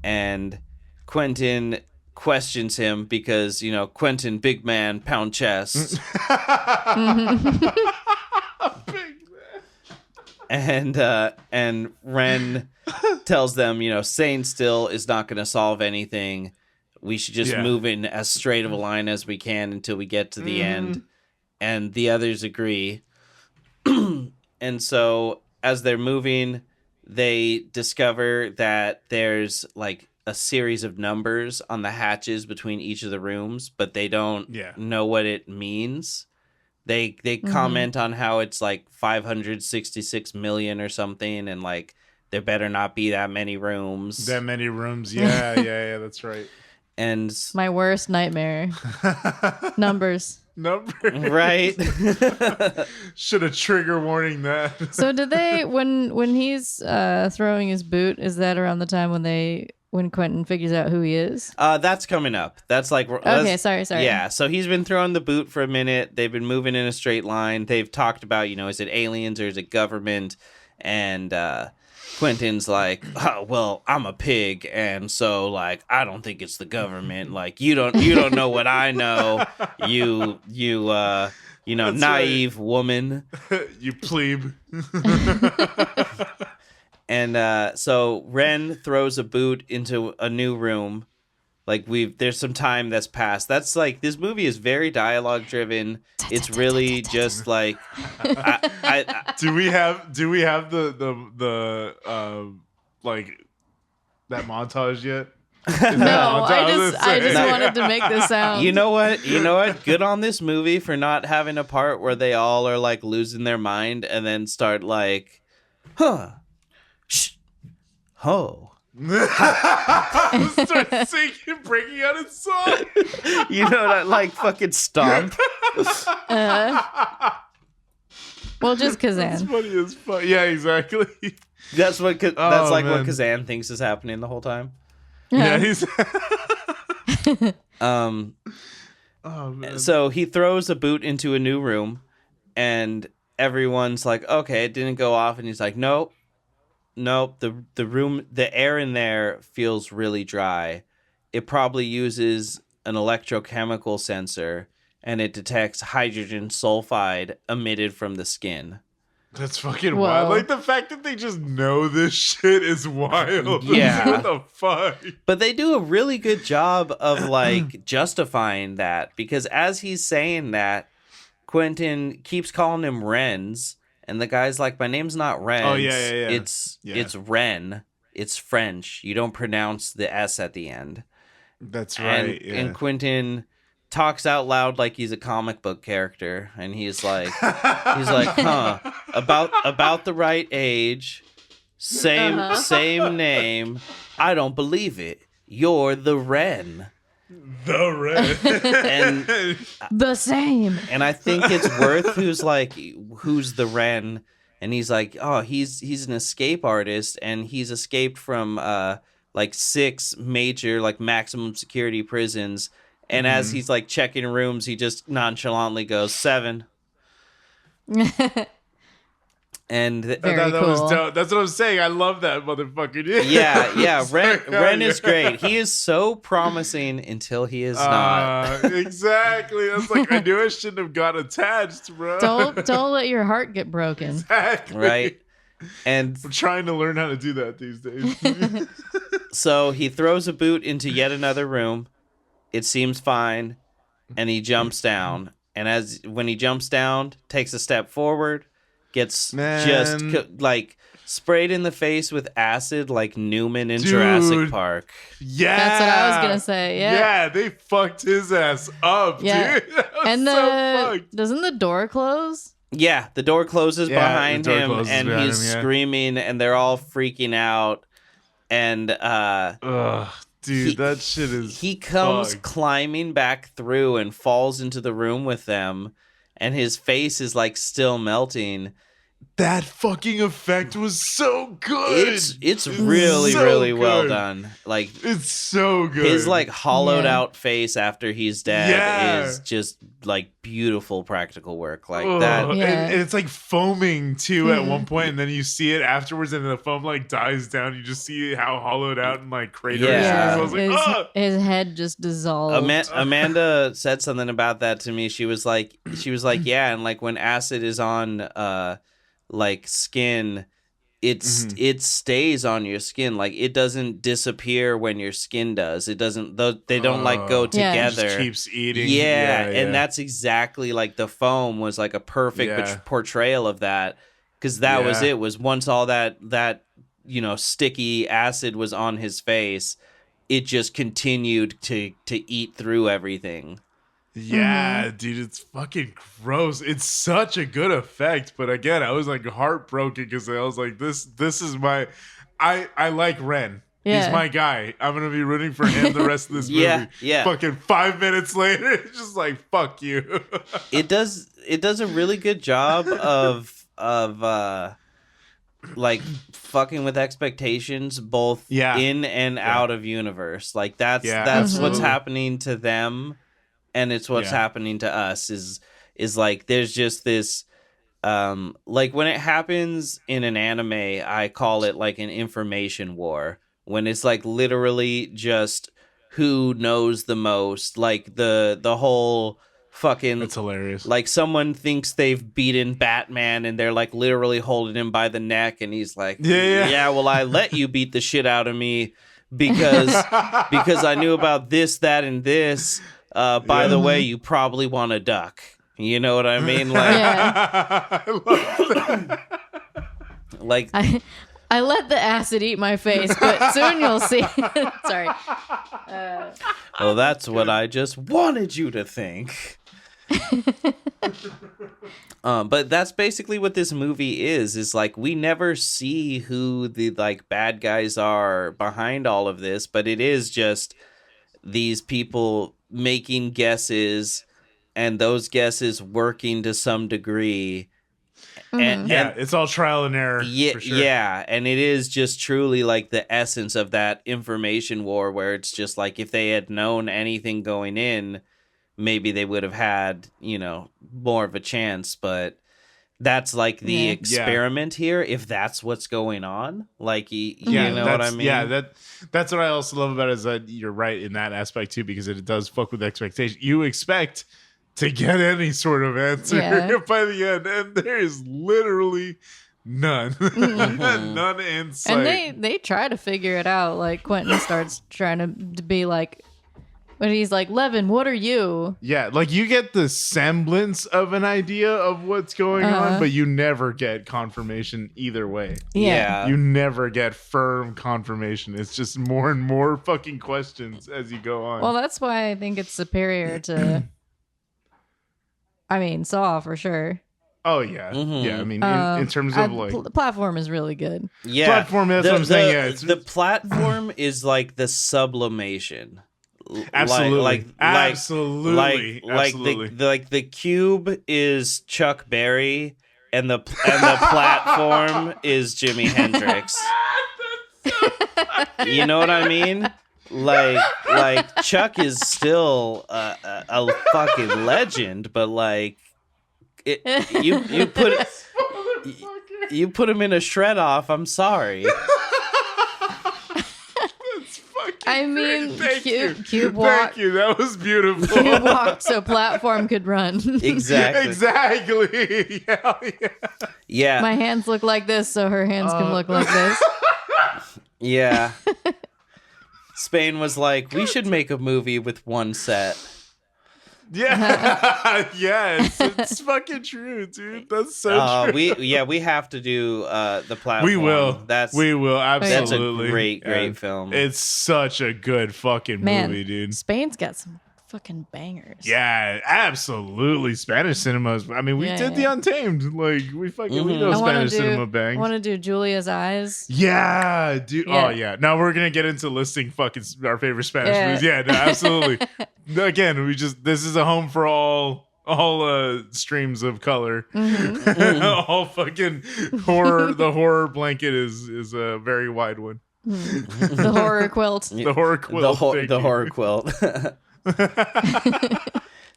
And Quentin questions him because, Quentin, big man, pound chest. And Ren tells them, staying still is not going to solve anything. We should just move in as straight of a line as we can until we get to the end. And the others agree. And so as they're moving, they discover that there's like a series of numbers on the hatches between each of the rooms, but they don't know what it means. They comment on how it's like 566 million or something, and like there better not be that many rooms. Yeah, that's right. And my worst nightmare. Numbers. Right. Should have trigger warning that. So did they when he's throwing his boot, is that around the time when Quentin figures out who he is? That's coming up. That's like okay. Sorry. Yeah, so he's been throwing the boot for a minute. They've been moving in a straight line. They've talked about, is it aliens or is it government? And Quentin's like, oh, well, I'm a pig, and so like I don't think it's the government. Like you don't know what I know. You That's naive woman. You plebe. And so Ren throws a boot into a new room, Like there's some time that's passed. That's like, this movie is very dialogue driven. It's really just like, do we have the like that montage yet? No, I just wanted to make this sound. You know what? Good on this movie for not having a part where they all are like losing their mind and then start like, start singing, breaking out in song. You know, that like fucking stomp. Well, just Kazan. It's funny as fuck. Yeah, exactly. That's what Kazan thinks is happening the whole time. Yeah, he's. Oh, man. So he throws a boot into a new room, and everyone's like, "Okay, it didn't go off," and he's like, "Nope. The room, the air in there feels really dry. It probably uses an electrochemical sensor, and it detects hydrogen sulfide emitted from the skin." That's fucking wild. Like, the fact that they just know this shit is wild. Yeah. What the fuck? But they do a really good job of, like, justifying that. Because as he's saying that, Quentin keeps calling him Renz. And the guy's like, my name's not Renz. Oh, yeah. It's Ren. It's French. You don't pronounce the S at the end. That's right, And Quentin talks out loud like he's a comic book character, and he's like about the right age, same name. I don't believe it. You're the Ren. The Ren. And the same. And I think it's Worth who's like, who's the Ren? And he's like, oh, he's an escape artist, and he's escaped from like 6 major like maximum security prisons. And as he's like checking rooms, he just nonchalantly goes 7. And Very that cool. was dope. That's what I'm saying. I love that motherfucker. Yeah. Ren is great. He is so promising until he is not. Exactly. That's like, I knew I shouldn't have got attached, bro. Don't let your heart get broken. Exactly. Right. And I'm trying to learn how to do that these days. So he throws a boot into yet another room. It seems fine, and he jumps down. And when he jumps down, takes a step forward, gets just like sprayed in the face with acid like Newman in Jurassic Park. Yeah, that's what I was gonna say. Yeah, they fucked his ass up, dude. And doesn't the door close? Yeah, the door closes behind him, and he's screaming, and they're all freaking out. And dude, that shit is. He comes climbing back through and falls into the room with them, and his face is like still melting. That fucking effect was so good. It's really well done. Like, it's so good. His like hollowed out face after he's dead is just like beautiful practical work like that. And it's like foaming too at one point, and then you see it afterwards, and the foam like dies down. You just see how hollowed out and like cratered. Yeah, so I was like, his head just dissolved. Amanda said something about that to me. She was like, yeah, and like when acid is on like skin, it stays on your skin. Like, it doesn't disappear when your skin does. It doesn't. They don't like go together. It just keeps eating. Yeah, and that's exactly like the foam was like a perfect portrayal of that, because that was it. Was once all that sticky acid was on his face, it just continued to eat through everything. Yeah, dude, it's fucking gross. It's such a good effect, but again, I was like heartbroken because I was like, this is my. I like Ren. Yeah. He's my guy. I'm gonna be rooting for him the rest of this movie. Yeah. Fucking 5 minutes later, it's just like, fuck you. It does a really good job of like fucking with expectations both in and out of universe. Like that's what's happening to them. And it's what's happening to us is like, there's just this, like when it happens in an anime, I call it like an information war, when it's like literally just who knows the most, like the whole fucking, it's hilarious. Like someone thinks they've beaten Batman and they're like literally holding him by the neck, and he's like, well, I let you beat the shit out of me, because I knew about this, that, and this. By the way, you probably want a duck. You know what I mean? Like, I love that. like I let the acid eat my face, but soon you'll see. Sorry. well, that's what I just wanted you to think. But that's basically what this movie is like we never see who the like bad guys are behind all of this, but it is just these people making guesses and those guesses working to some degree. And it's all trial and error. Yeah, for sure. yeah, and it is just truly like the essence of that information war, where it's just like if they had known anything going in, maybe they would have had, more of a chance. But that's like the experiment here, if that's what's going on. Like, you know what I mean? Yeah, that's what I also love about it, is that you're right in that aspect too, because it does fuck with expectation. You expect to get any sort of answer by the end, and there is literally none. None in sight. And they try to figure it out. Like, Quentin starts trying to be like, when he's like, Levin, what are you? Yeah, like you get the semblance of an idea of what's going on, but you never get confirmation either way. Yeah. You never get firm confirmation. It's just more and more fucking questions as you go on. Well, that's why I think it's superior to... Saw for sure. Oh yeah, yeah. I mean, in terms of like the platform is really good. Yeah, platform. That's what I'm saying. Yeah, the platform is like the sublimation. Absolutely, absolutely. Like the cube is Chuck Berry, and the platform is Jimi Hendrix. You know what I mean? Like Chuck is still a fucking legend, but like you put him in a shred off. I'm sorry. That's fucking great. Cube walk. Thank you. That was beautiful. Cube walk so platform could run. Exactly. Yeah. My hands look like this, so her hands can look like this. Yeah. Spain was like, we should make a movie with one set. Yeah. Yes, it's fucking true, dude. That's so true. We have to do the platform. We will. We will, absolutely. That's a great film. It's such a good fucking movie, dude. Spain's got some fucking bangers. Yeah, absolutely. Spanish cinemas. I mean, we did The Untamed. Like, we know Spanish cinema bangs. I want to do Julia's Eyes. Yeah, dude. Yeah. Oh, yeah. Now we're going to get into listing fucking our favorite Spanish movies. Yeah, no, absolutely. Again, this is a home for all streams of color. All fucking horror. The horror blanket is a very wide one. The horror quilt. The horror quilt. The horror quilt.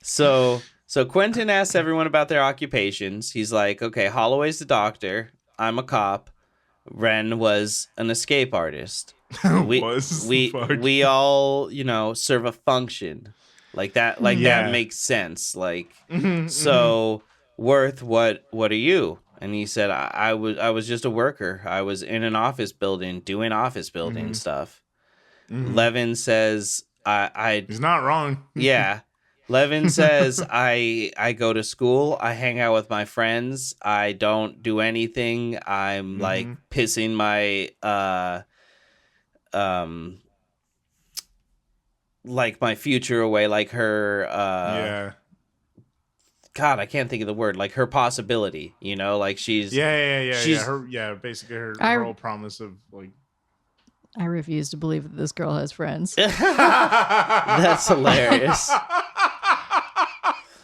So Quentin asks everyone about their occupations. He's like, okay, Holloway's the doctor. I'm a cop. Ren was an escape artist. We all, serve a function. Like that makes sense. Like, so Worth, what are you? And he said, I was just a worker. I was in an office building doing office building stuff. Levin says, he's not wrong. Yeah. Levin says, I go to school. I hang out with my friends. I don't do anything. I'm like pissing my like my future away, like her God, I can't think of the word. Like her possibility, like she's basically her whole promise of like. I refuse to believe that this girl has friends. That's hilarious.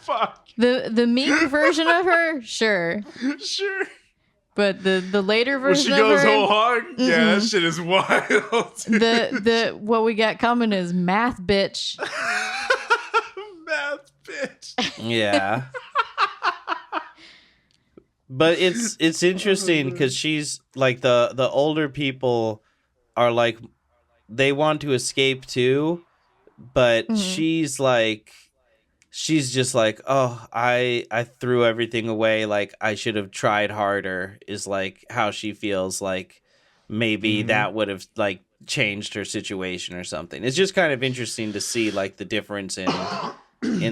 Fuck. The meek version of her, sure. But the later version she of her, goes whole hog. Yeah, that shit is wild. The what we got coming is math bitch. Math bitch. Yeah. But it's interesting because she's like the older people are like they want to escape too, but she's just like, oh, I threw everything away, like I should have tried harder, is like how she feels. Like maybe that would have like changed her situation or something. It's just kind of interesting to see like the difference in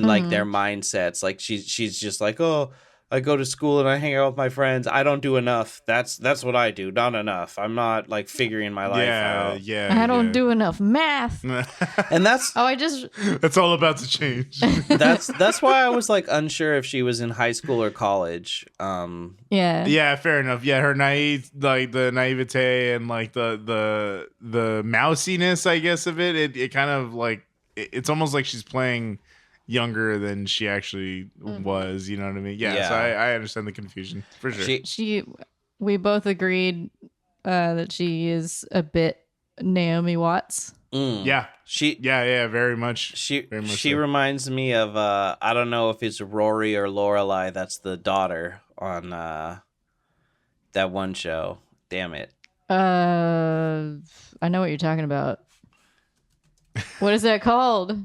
like their mindsets. Like she's just like, oh, I go to school and I hang out with my friends. I don't do enough. That's what I do. Not enough. I'm not like figuring my life out. I don't do enough math. And that's that's all about to change. that's why I was like unsure if she was in high school or college. Yeah, fair enough. Yeah, her the naivete and like the mousiness, I guess, of it. It kind of like it's almost like she's playing younger than she actually was, you know what I mean? Yeah. So I understand the confusion for sure. We both agreed that she is a bit Naomi Watts. Yeah, very much. She so. reminds me of I don't know if it's Rory or Lorelai. That's the daughter on that one show. Damn it. I know what you're talking about. What is that called?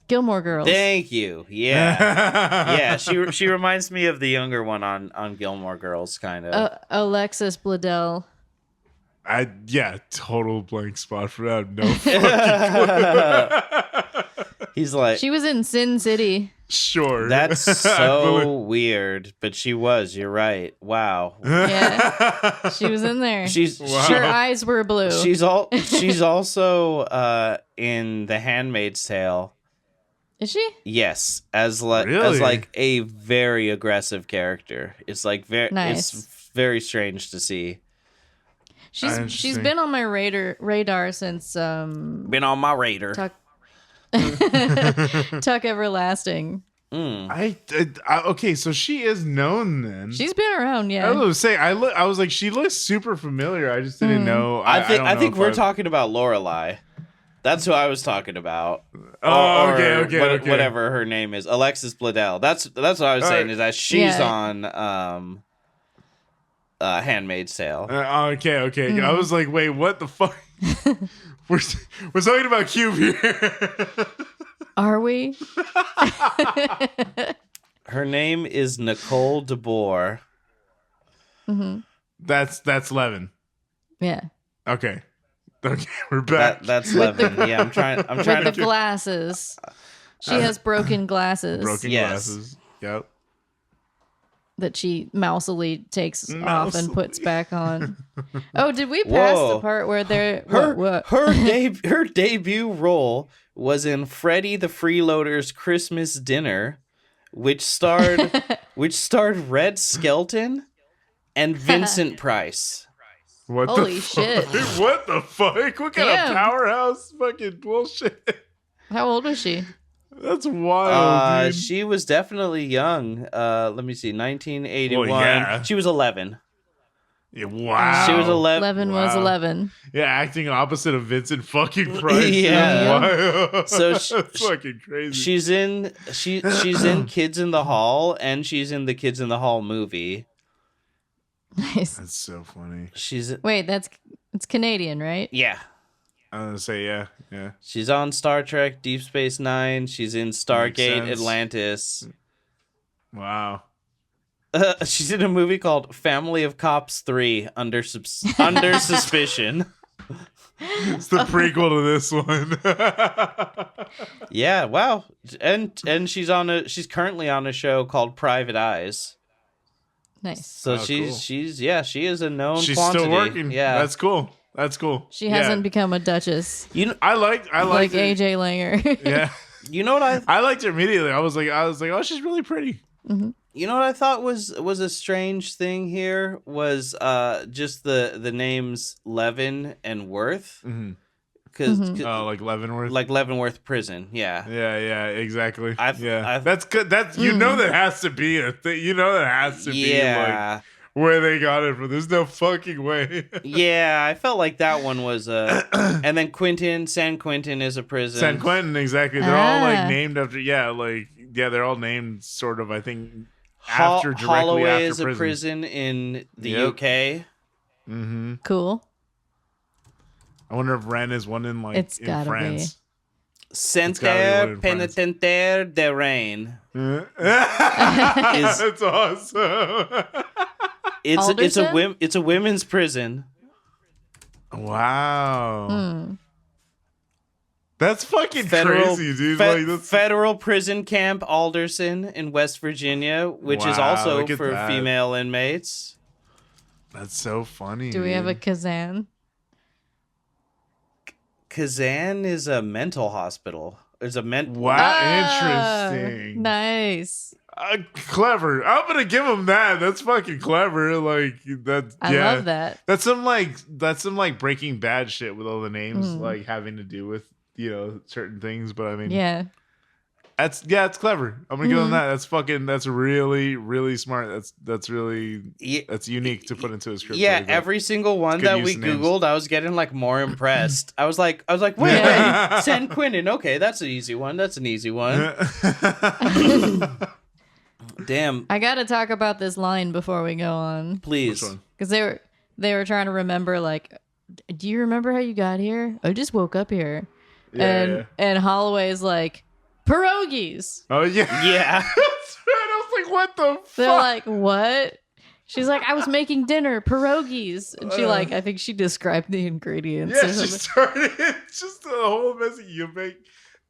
Gilmore Girls. Thank you. Yeah. Yeah, she reminds me of the younger one on Gilmore Girls, kind of. Alexis Bledel. Total blank spot for that. No fucking clue. He's like, she was in Sin City. Sure. That's so weird, but she was. You're right. Wow. Yeah, she was in there. Her eyes were blue. She's also in The Handmaid's Tale. Is she? Yes, as like a very aggressive character. It's like nice. It's very strange to see. She's been on my radar since been on my radar. Tuck Everlasting. Okay, so she is known then. She's been around, yeah. I was saying, I was like, she looks super familiar. I just didn't know. I think we're talking about Lorelai. That's who I was talking about. Okay. Whatever her name is, Alexis Bledel. That's what I was saying. Is that she's on Handmaid's Tale. Okay. I was like, wait, what the fuck? we're talking about Cube here. Are we? Her name is Nicole DeBoer. That's Levin. Yeah. Okay, we're back. That's Levin. Yeah, I'm trying with the glasses. She has broken glasses. Glasses. Yep. That she mousily takes off and puts back on. Oh, did we pass the part where they're her debut role was in Freddy the Freeloader's Christmas Dinner, which starred Red Skelton and Vincent Price. Holy shit. What the fuck? What kind of powerhouse fucking bullshit? How old was she? That's wild, dude. She was definitely young. Let me see, 1981. Well, yeah. She was 11. Yeah, wow. She was 11. 11 was 11. Yeah, acting opposite of Vincent fucking Price. Yeah. So that's fucking crazy. She's in Kids in the Hall, and she's in the Kids in the Hall movie. Nice. That's so funny. Wait, it's Canadian, right? Yeah. I was gonna say yeah. She's on Star Trek, Deep Space Nine. She's in Stargate Atlantis. Wow. She's in a movie called Family of Cops 3 Under Suspicion. It's the prequel to this one. Yeah, wow. And she's currently on a show called Private Eyes. Nice. So she is a known She's quantity. Still working. Yeah. That's cool. She hasn't become a duchess. I liked like AJ Langer. Yeah. You know what I liked her immediately. I was like, oh, she's really pretty. Mm-hmm. You know what I thought was a strange thing here was just the names Levin and Worth. Mm-hmm. Like Leavenworth, like Leavenworth Prison. Yeah. Yeah, exactly. I've that's good. That's that has to be a thing. That has to be like where they got it from. There's no fucking way. Yeah, I felt like that one was and then San Quentin is a prison. San Quentin, exactly. They're all like named after. They're all named sort of. I think directly Holloway after is a prison in the UK. Mm-hmm. Cool. I wonder if Rennes is one in it's in gotta France. Be. Centre Pénitentiaire de Rennes. That's awesome. It's a women's prison. Wow. That's fucking Federal, crazy, dude. Like, that's... Federal prison camp Alderson in West Virginia, which is also for female inmates. That's so funny. Do we have a Kazan? Kazan is a mental hospital. There's a interesting. Nice. Clever. I'm gonna give him that. That's fucking clever. Like that. I love that. That's some like Breaking Bad shit with all the names like having to do with certain things. But I mean, it's clever. I'm gonna give him that. That's really, really smart. That's unique to put into a script. Yeah, every single one that we Googled, I was getting like more impressed. I was like, wait, San Quentin. Okay, that's an easy one. That's an easy one. Damn. I gotta talk about this line before we go on. Please. Because they were trying to remember, like, do you remember how you got here? I just woke up here. And Holloway's like, pierogies. Oh, yeah. Yeah. That's right. I was like, what the fuck? They're like, what? She's like, I was making dinner, pierogies. And she I think she described the ingredients. Yeah, she started just the whole message. You make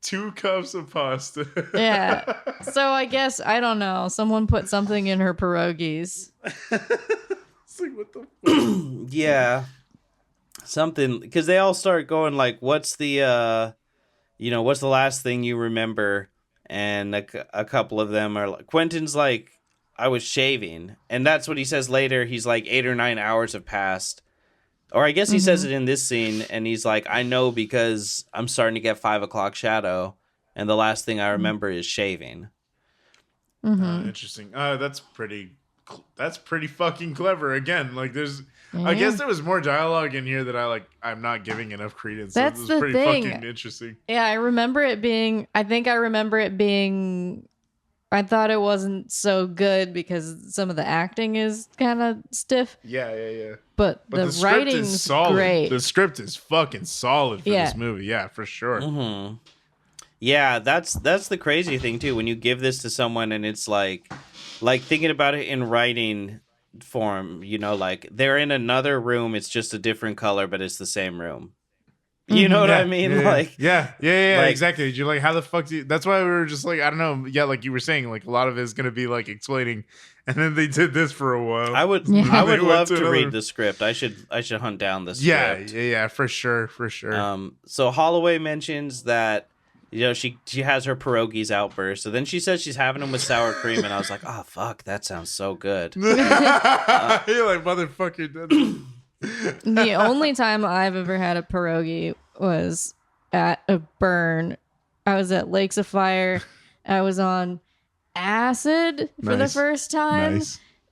2 cups of pasta. Yeah. So I guess, I don't know. Someone put something in her pierogies. It's like, what the fuck? Yeah. Something. Because they all start going like, what's the, what's the last thing you remember? And a couple of them are like, Quentin's like, I was shaving. And that's what he says later. He's like, 8 or 9 hours have passed. Or I guess he says it in this scene, and he's like, I know because I'm starting to get 5 o'clock shadow, and the last thing I remember is shaving. Interesting. That's pretty fucking clever. Again, like I guess there was more dialogue in here that I'm not giving enough credence. That's so the pretty thing. Fucking interesting. Yeah, I remember it being, I thought it wasn't so good because some of the acting is kind of stiff. Yeah. But the writing's great. The script is fucking solid for this movie. Yeah, for sure. Mm-hmm. Yeah, that's the crazy thing too. When you give this to someone and it's like thinking about it in writing form, like they're in another room. It's just a different color, but it's the same room. You know what I mean? Yeah, exactly. You're like, how the fuck do you... That's why we were just like, I don't know. Yeah, like you were saying, like a lot of it is going to be like explaining, and then they did this for a while. I would love to read the script. I should hunt down the script. Yeah, for sure. So Holloway mentions that she has her pierogies outburst. So then she says she's having them with sour cream, and I was like, oh fuck, that sounds so good. You're like, motherfucker. The only time I've ever had a pierogi was at a burn. I was at Lakes of Fire. I was on acid for the first time.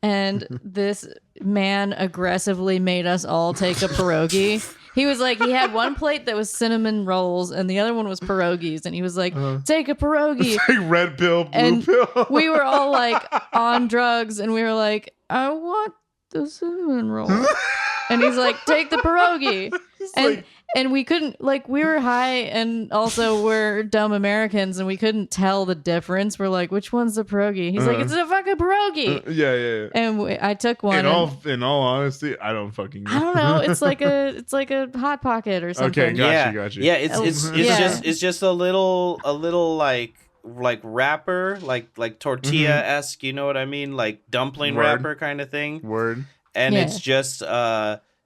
And this man aggressively made us all take a pierogi. He was like, he had one plate that was cinnamon rolls and the other one was pierogies. And he was like, take a pierogi. It's like red pill, blue pill. We were all like on drugs and we were like, I want the cinnamon roll. And he's like, take the pierogi. And we couldn't, like, we were high and also we're dumb Americans and we couldn't tell the difference. We're like, which one's the pierogi? He's like, it's a fucking pierogi. Yeah. And I took one. In all honesty, I don't fucking know. I don't know. It's like a Hot Pocket or something. Okay, got you. Yeah, it's just a little like wrapper, like tortilla-esque, you know what I mean? Like dumpling wrapper kind of thing. Word. And it's just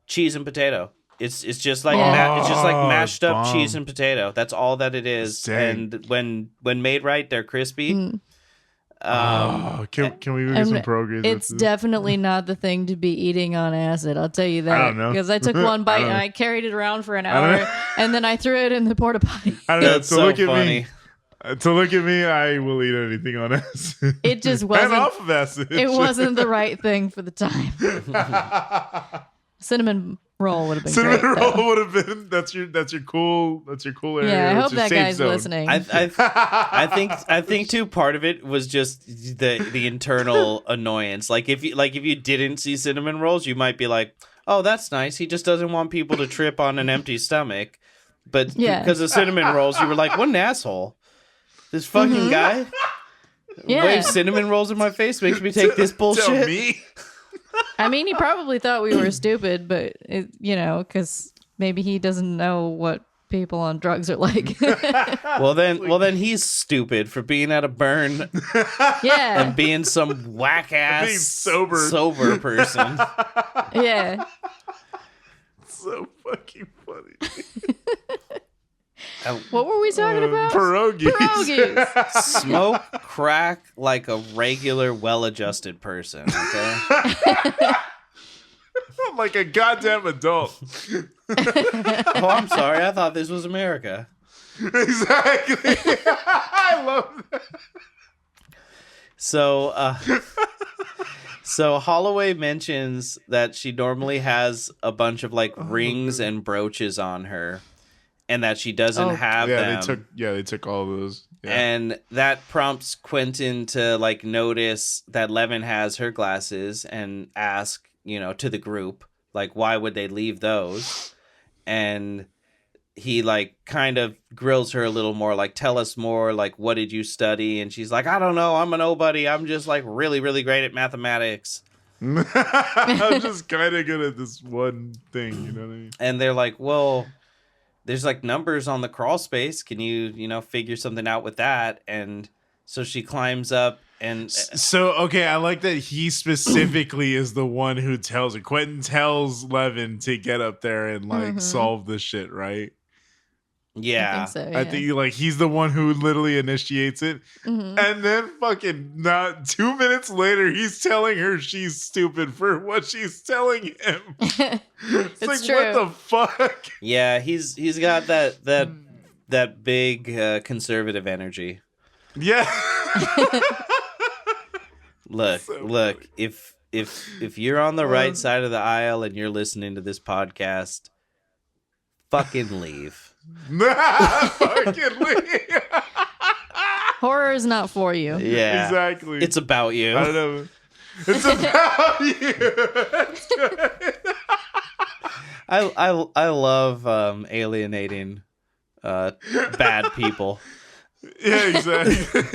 cheese and potato. It's just like mashed up cheese and potato. That's all that it is. Dang. And when made right, they're crispy. Can we get some pierogies? It's definitely not the thing to be eating on acid. I'll tell you that. I don't know. Because I took one bite and I carried it around for an hour, and then I threw it in the porta potty. I don't know. That's so funny. To look at me, I will eat anything on acid. It just wasn't. And off of acid. It wasn't the right thing for the time. Cinnamon roll would have been great. Cinnamon roll would have been. That's your cool area. Yeah, I hope that guy's listening. I think too. Part of it was just the internal annoyance. Like if you didn't see cinnamon rolls, you might be like, oh, that's nice. He just doesn't want people to trip on an empty stomach. But because of cinnamon rolls, you were like, what an asshole. This fucking guy waves cinnamon rolls in my face, makes me take this bullshit. Tell me. I mean, he probably thought we were stupid, but because maybe he doesn't know what people on drugs are like. well then he's stupid for being at a burn Yeah. and being some whack ass being sober person. Yeah. So fucking funny. What were we talking about? Pierogies. Smoke crack like a regular well-adjusted person, okay? Like a goddamn adult. Oh, I'm sorry. I thought this was America. Exactly. I love that. So Holloway mentions that she normally has a bunch of like rings and brooches on her, and that she doesn't have them. They took all of those. Yeah. And that prompts Quentin to like notice that Levin has her glasses and ask, to the group, like, why would they leave those? And he like kind of grills her a little more, like, tell us more, like, what did you study? And she's like, I don't know, I'm a nobody, I'm just like really, really great at mathematics. I'm just kind of good at this one thing, you know what I mean? And they're like, well, there's like numbers on the crawl space, can you figure something out with that? And so she climbs up. And so, okay, I like that he specifically is the one who tells it. Quentin tells Levin to get up there and like solve this shit, right? Yeah. I think so, yeah. I think he's the one who literally initiates it. Mm-hmm. And then fucking not 2 minutes later, he's telling her she's stupid for what she's telling him. It's like, true. what the fuck? Yeah, he's got that big conservative energy. Yeah. Look, So if you're on the right side of the aisle and you're listening to this podcast, fucking leave. Fucking leave. Horror is not for you. Yeah. Exactly. It's about you. I don't know. It's about you. That's good. I love alienating bad people. Yeah, exactly.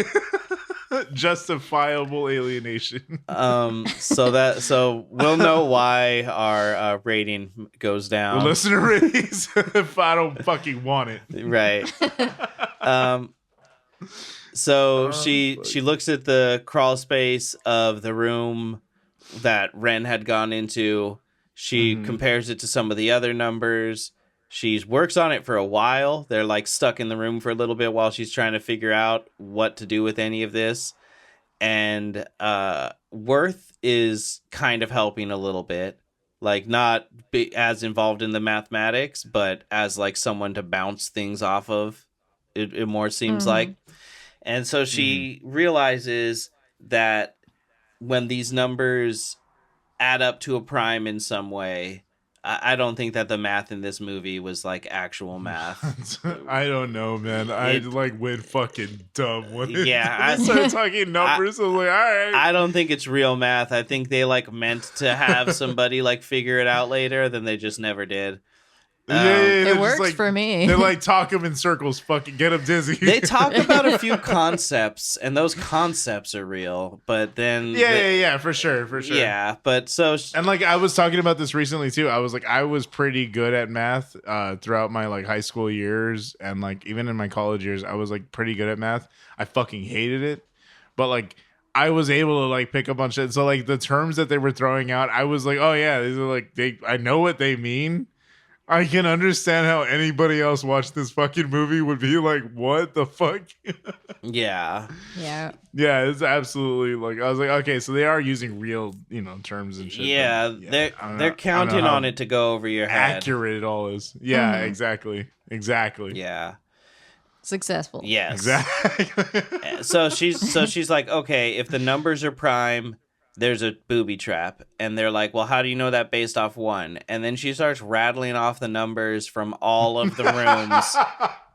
Justifiable alienation. So we'll know why our rating goes down. Listener ratings if I don't fucking want it. Right. So she looks at the crawl space of the room that Ren had gone into. She compares it to some of the other numbers. She works on it for a while. They're like stuck in the room for a little bit while she's trying to figure out what to do with any of this. And Worth is kind of helping a little bit. Like, not as involved in the mathematics, but as like someone to bounce things off of, it more seems like. And so she realizes that when these numbers add up to a prime in some way, I don't think that the math in this movie was like actual math. I don't know, man. I went fucking dumb when I started talking numbers. I was like, all right. I don't think it's real math. I think they like meant to have somebody like figure it out later, then they just never did. It works for me. They like talk them in circles, fucking get them dizzy. They talk about a few concepts, and those concepts are real. But then, yeah, for sure. Yeah, but so and like I was talking about this recently too. I was like, I was pretty good at math throughout my like high school years, and like even in my college years, I was like pretty good at math. I fucking hated it, but like I was able to like pick up on shit. So like the terms that they were throwing out, I was like, oh yeah, these are like I know what they mean. I can understand how anybody else watched this fucking movie would be like, what the fuck? Yeah. Yeah. Yeah, it's absolutely like, I was like, okay, so they are using real, terms and shit. Yeah, they're counting on it to go over your head. Accurate it all is. Yeah, exactly. Yeah. Successful. Yes. Exactly. So she's like, okay, if the numbers are prime, there's a booby trap. And they're like, well, how do you know that based off one? And then she starts rattling off the numbers from all of the rooms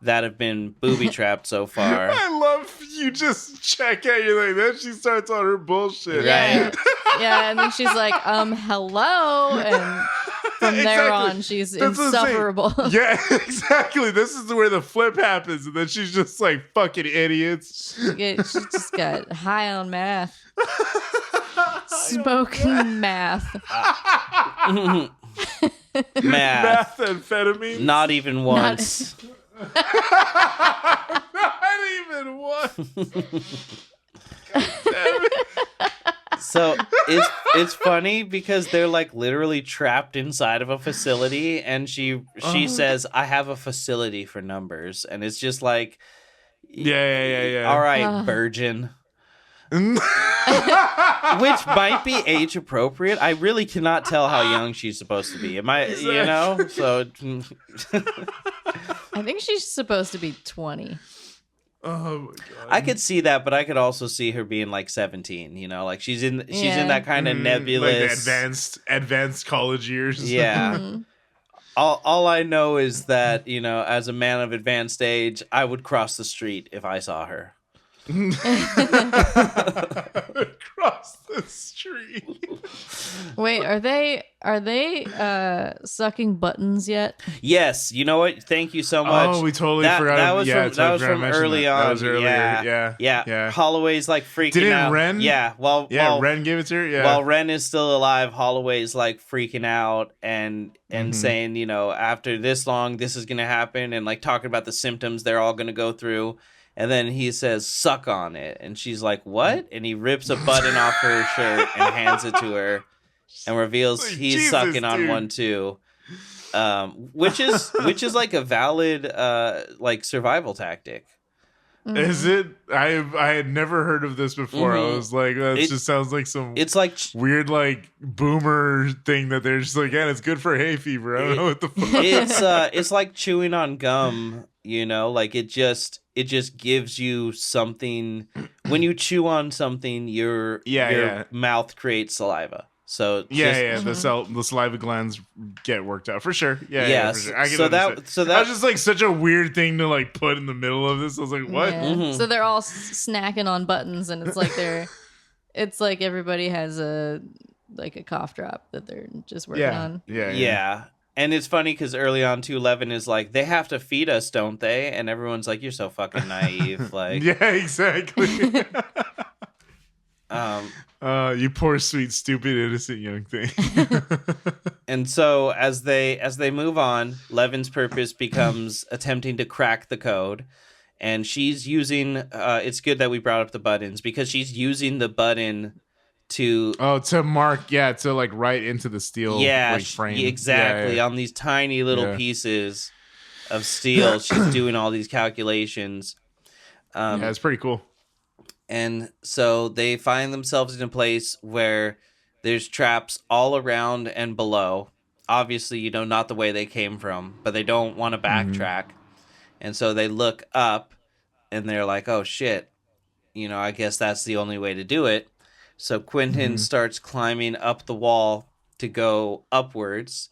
that have been booby trapped so far. I love you just check out. You're like, then she starts on her bullshit. Right. Yeah, and then she's like, hello. And from there on, she's insufferable. Yeah, exactly. This is where the flip happens. And then she's just like, fucking idiots. She just got high on math. Smoking math. Math. Methamphetamines. Not even once. Not even once. God damn it. So it's funny because they're like literally trapped inside of a facility, and she says, "I have a facility for numbers," and it's just like, yeah. All right, virgin. Which might be age appropriate. I really cannot tell how young she's supposed to be. Am I? Exactly. You know, so. I think she's supposed to be 20. Oh my god! I could see that, but I could also see her being like 17. You know, like she's in that kind of nebulous, like the advanced college years. Yeah. Mm-hmm. All I know is that, you know, as a man of advanced age, I would cross the street if I saw her. Across the street. Wait, are they sucking buttons yet? Yes, you know what? Thank you so much. Oh, we totally forgot. That was that was from early on. That was earlier. Yeah. Holloway's like freaking Didn't out. Ren? Yeah. Well, Ren gave it to her. Yeah. While Ren is still alive, Holloway's like freaking out and saying, you know, after this long, this is gonna happen, and like talking about the symptoms they're all gonna go through. And then he says, "Suck on it." And she's like, "What?" And he rips a button off her shirt and hands it to her and reveals he's Jesus, sucking on dude. one too. Which is like a valid like survival tactic. Is it? I had never heard of this before. Mhm. I was like, that just sounds like some It's like weird like boomer thing that they're just like, yeah, it's good for hay fever. I don't know what the fuck. it's like chewing on gum, you know, like it just gives you something. When you chew on something, your mouth creates saliva. So the saliva glands get worked out for sure. Yeah, for sure. I can understand. that was just like such a weird thing to like put in the middle of this. I was like, what? Yeah. Mhm. So they're all snacking on buttons, and it's like it's like everybody has a cough drop that they're just working on. Yeah. And it's funny because early on, 211 is like, they have to feed us, don't they? And everyone's like, you're so fucking naive. Like, yeah, exactly. You poor, sweet, stupid, innocent young thing. And so as they move on, Levin's purpose becomes attempting to crack the code. And she's using, it's good that we brought up the buttons, because she's using the button to mark, to like right into the steel frame. Exactly. On these tiny little pieces of steel, she's doing all these calculations. It's pretty cool. And so they find themselves in a place where there's traps all around and below. Obviously, you know, not the way they came from, but they don't want to backtrack. And so they look up and they're like, oh shit, you know, I guess that's the only way to do it. So Quentin starts climbing up the wall to go upwards,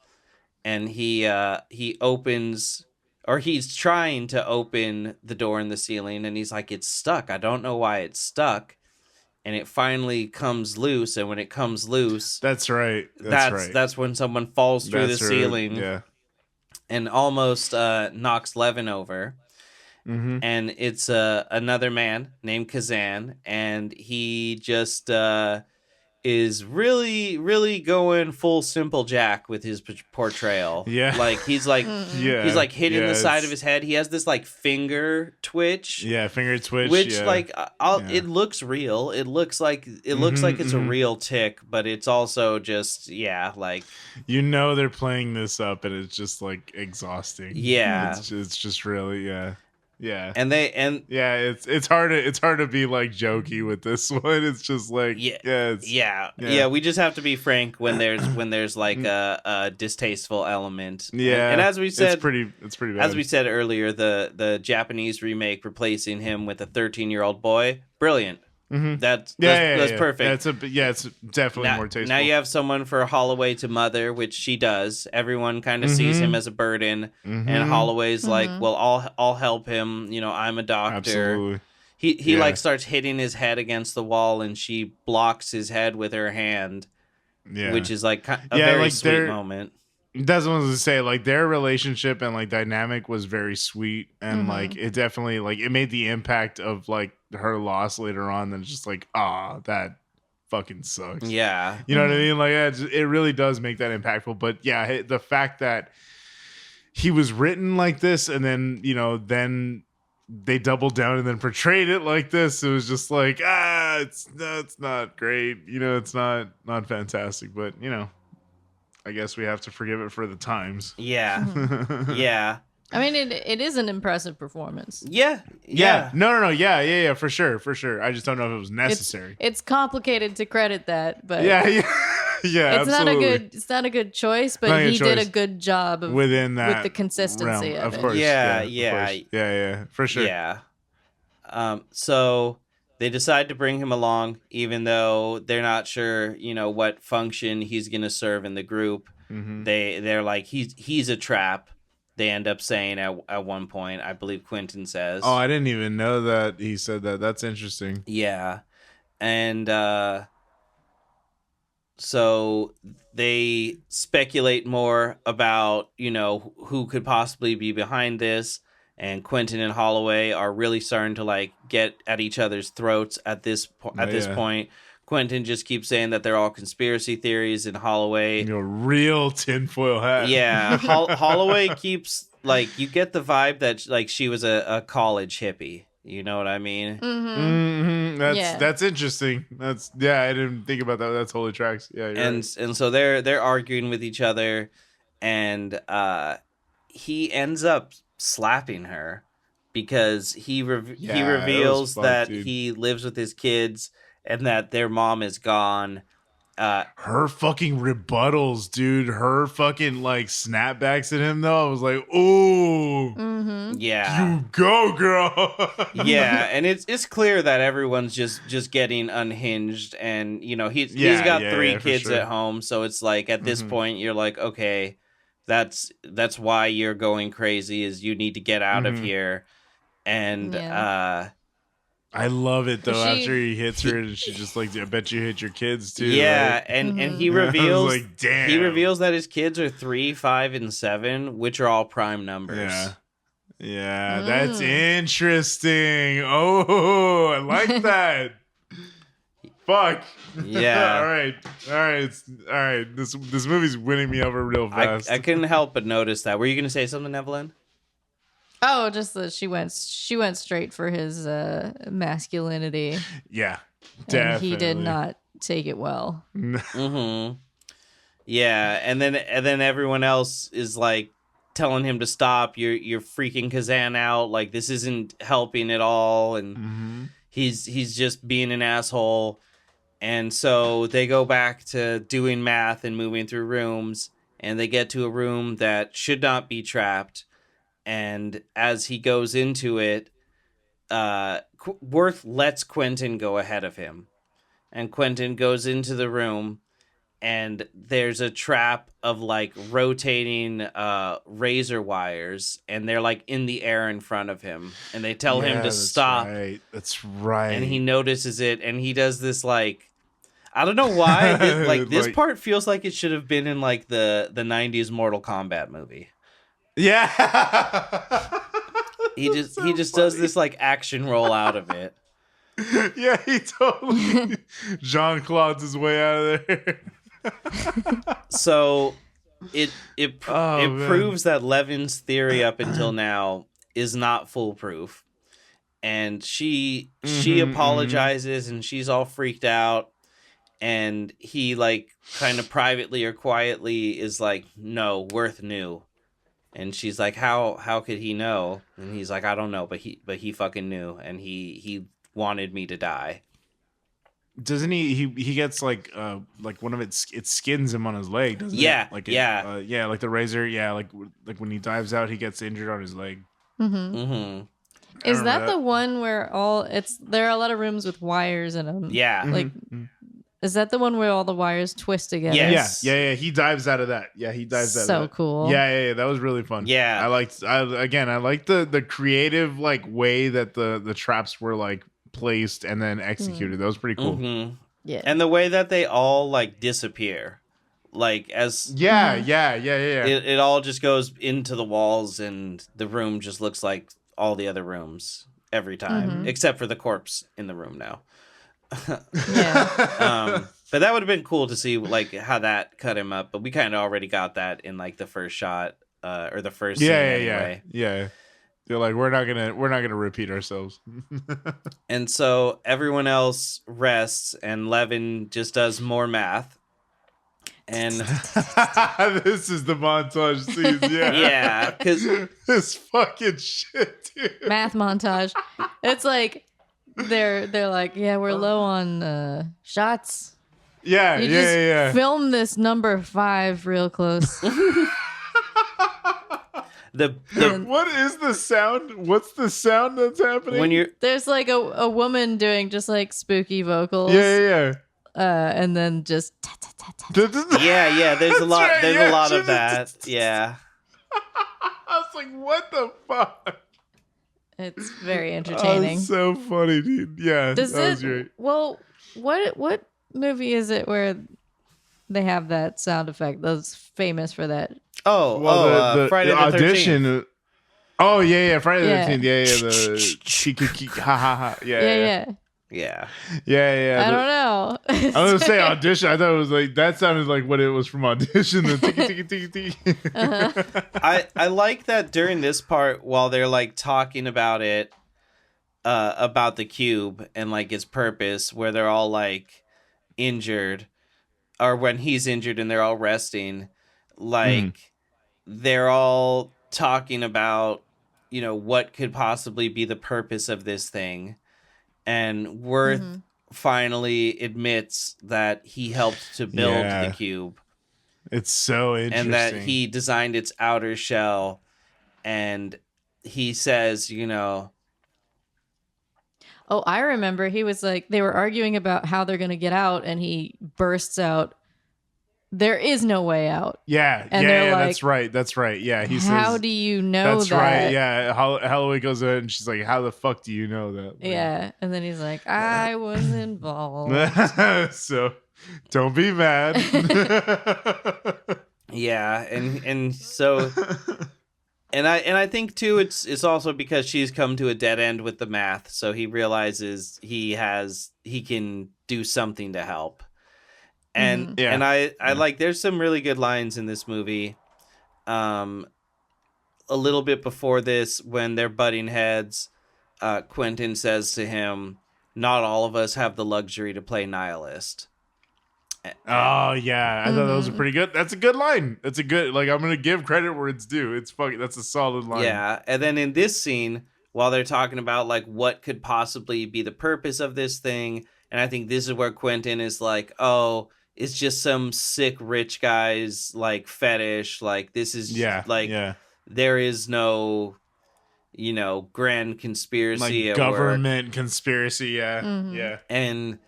and he opens, or he's trying to open the door in the ceiling, and he's like, it's stuck. I don't know why it's stuck. And it finally comes loose, and when it comes loose, that's right. That's when someone falls through the ceiling, and almost knocks Levin over. And it's another man named Kazan, and he just is really, really going full Simple Jack with his portrayal. Yeah, like he's like he's like hitting the side of his head. He has this like finger twitch. Yeah, finger twitch. Which like it looks real. It looks like it's a real tick, but it's also just like, you know, they're playing this up, and it's just like exhausting. Yeah, it's just really Yeah, it's hard to be like jokey with this one. It's just like we just have to be frank when there's like a distasteful element. And as we said, it's pretty bad. As we said earlier, the Japanese remake replacing him with a 13-year-old boy, brilliant. That's perfect. It's definitely more tasteful. Now you have someone for Holloway to mother, which she does. Everyone kind of sees him as a burden, and Holloway's like, well, I'll help him. You know, I'm a doctor. Absolutely. He like starts hitting his head against the wall, and she blocks his head with her hand, which is like a very sweet moment. That's what I was gonna say. Like, their relationship and like dynamic was very sweet, and like it definitely like it made the impact of like her loss later on. Then just like, that fucking sucks. Yeah. You know what I mean? Like, it really does make that impactful. But yeah, the fact that he was written like this, and then, you know, then they doubled down and then portrayed it like this. It was just like, it's not great. You know, it's not fantastic. But, you know, I guess we have to forgive it for the times. Yeah. Yeah. I mean, it is an impressive performance. Yeah. No. Yeah, for sure. I just don't know if it was necessary. It's complicated to credit that, but yeah. It's absolutely. not a good choice, but he did a good job within that with the consistency realm, of it. course. Yeah, Yeah, for sure. Yeah. So they decide to bring him along, even though they're not sure, you know, what function he's going to serve in the group. Mm-hmm. They're like, he's a trap. They end up saying at one point, I believe Quentin says. Oh, I didn't even know that he said that. That's interesting. Yeah. And so they speculate more about, you know, who could possibly be behind this. And Quentin and Holloway are really starting to like get at each other's throats at this point. Quentin just keeps saying that they're all conspiracy theories, and Holloway, real tinfoil hat. Yeah, Holloway keeps like, you get the vibe that like she was a college hippie. You know what I mean? Mm-hmm. That's interesting. I didn't think about that. That totally tracks. Yeah, and so they're arguing with each other, and he ends up slapping her because he reveals that he lives with his kids and that their mom is gone. Her fucking rebuttals, dude. Her fucking like snapbacks at him, though. I was like, "Ooh, yeah, you go, girl." Yeah, and it's clear that everyone's just getting unhinged, and you know he's got three kids at home, so it's like at this point you're like, okay, that's why you're going crazy, is you need to get out of here, and I love it though. After he hits her, and she just like, I bet you hit your kids too. Yeah, right? and he reveals like, damn. He reveals that his kids are 3, 5, and 7, which are all prime numbers. Yeah, that's interesting. Oh, I like that. Fuck. Yeah. All right. This movie's winning me over real fast. I couldn't help but notice that. Were you gonna say something, Evelyn? Oh, just that she went straight for his masculinity. Yeah, definitely. And he did not take it well. Mm-hmm. Yeah, and then everyone else is like telling him to stop. You're freaking Kazan out. Like, this isn't helping at all, and he's just being an asshole. And so they go back to doing math and moving through rooms, and they get to a room that should not be trapped. And as he goes into it, Worth lets Quentin go ahead of him. And Quentin goes into the room, and there's a trap of like rotating razor wires, and they're like in the air in front of him. And they tell him to stop. That's right. And he notices it, and he does this like, I don't know why. This part feels like it should have been in like the 90s Mortal Kombat movie. Yeah. He just does this like action roll out of it. Yeah, he totally Jean-Claude's his way out of there. So it proves that Levin's theory up until now is not foolproof. And she apologizes, and she's all freaked out, and he like kind of privately or quietly is like, no, Worth knew. And she's like, how could he know? And he's like, I don't know, but he fucking knew, and he wanted me to die. Doesn't he gets like one of it skins him on his leg, doesn't it? Yeah, like yeah, like the razor, like when he dives out, he gets injured on his leg. Is that the one where there are a lot of rooms with wires in them? Yeah. Like, is that the one where all the wires twist together? Yes. Yeah. He dives out of that. Yeah, he dives out of that. So cool. Yeah. That was really fun. Yeah. I liked the creative like way that the traps were like placed and then executed. That was pretty cool. Yeah. And the way that they all like disappear. Like as Yeah. It all just goes into the walls, and the room just looks like all the other rooms every time, except for the corpse in the room now. Yeah. But that would have been cool to see like how that cut him up. But we kind of already got that in like the first shot, or the first scene anyway. Yeah. They're like, we're not gonna repeat ourselves. And so everyone else rests, and Levin just does more math. And this is the montage scene. Yeah, yeah, because this fucking shit, dude. Math montage. It's like they're like, yeah, we're low on shots. Yeah, You just film this number 5 real close. What is the sound? What's the sound that's happening? When there's like a woman doing just like spooky vocals. Yeah. And then just yeah. There's a lot. There's a lot of that. Yeah. I was like, what the fuck? It's very entertaining. Oh, so funny, dude. Yeah, that was great. Well, what movie is it where they have that sound effect? That's famous for that. Friday the audition. 13th. Oh yeah, Friday the 13th. Yeah, the ha ha ha. Yeah. I don't know. I was gonna say audition. I thought it was like that sounded like what it was from audition. The tiki tiki tiki. I like that during this part while they're like talking about it, about the cube and like its purpose, where they're all like injured, or when he's injured and they're all resting, like they're all talking about, what could possibly be the purpose of this thing. And Worth finally admits that he helped to build the cube. It's so interesting. And that he designed its outer shell. And he says, Oh, I remember. He was like, they were arguing about how they're going to get out. And he bursts out, there is no way out. Yeah, and yeah, like, that's right. Yeah, he says, how do you know that's that? That's right, yeah. Holloway goes in and she's like, how the fuck do you know that? Like, yeah, and then he's like, I was involved. So, don't be mad. Yeah, and so... And I think too it's also because she's come to a dead end with the math, so he realizes he can do something to help. And I like there's some really good lines in this movie. A little bit before this, when they're butting heads, Quentin says to him, "Not all of us have the luxury to play nihilist." Oh yeah, I thought that was a pretty good. That's a good line. That's a good. Like, I'm gonna give credit where it's due. It's fucking. That's a solid line. Yeah, and then in this scene, while they're talking about like what could possibly be the purpose of this thing, and I think this is where Quentin is like, "Oh, it's just some sick rich guy's like fetish. Like this is there is no, grand conspiracy like at government work. Conspiracy. Yeah, And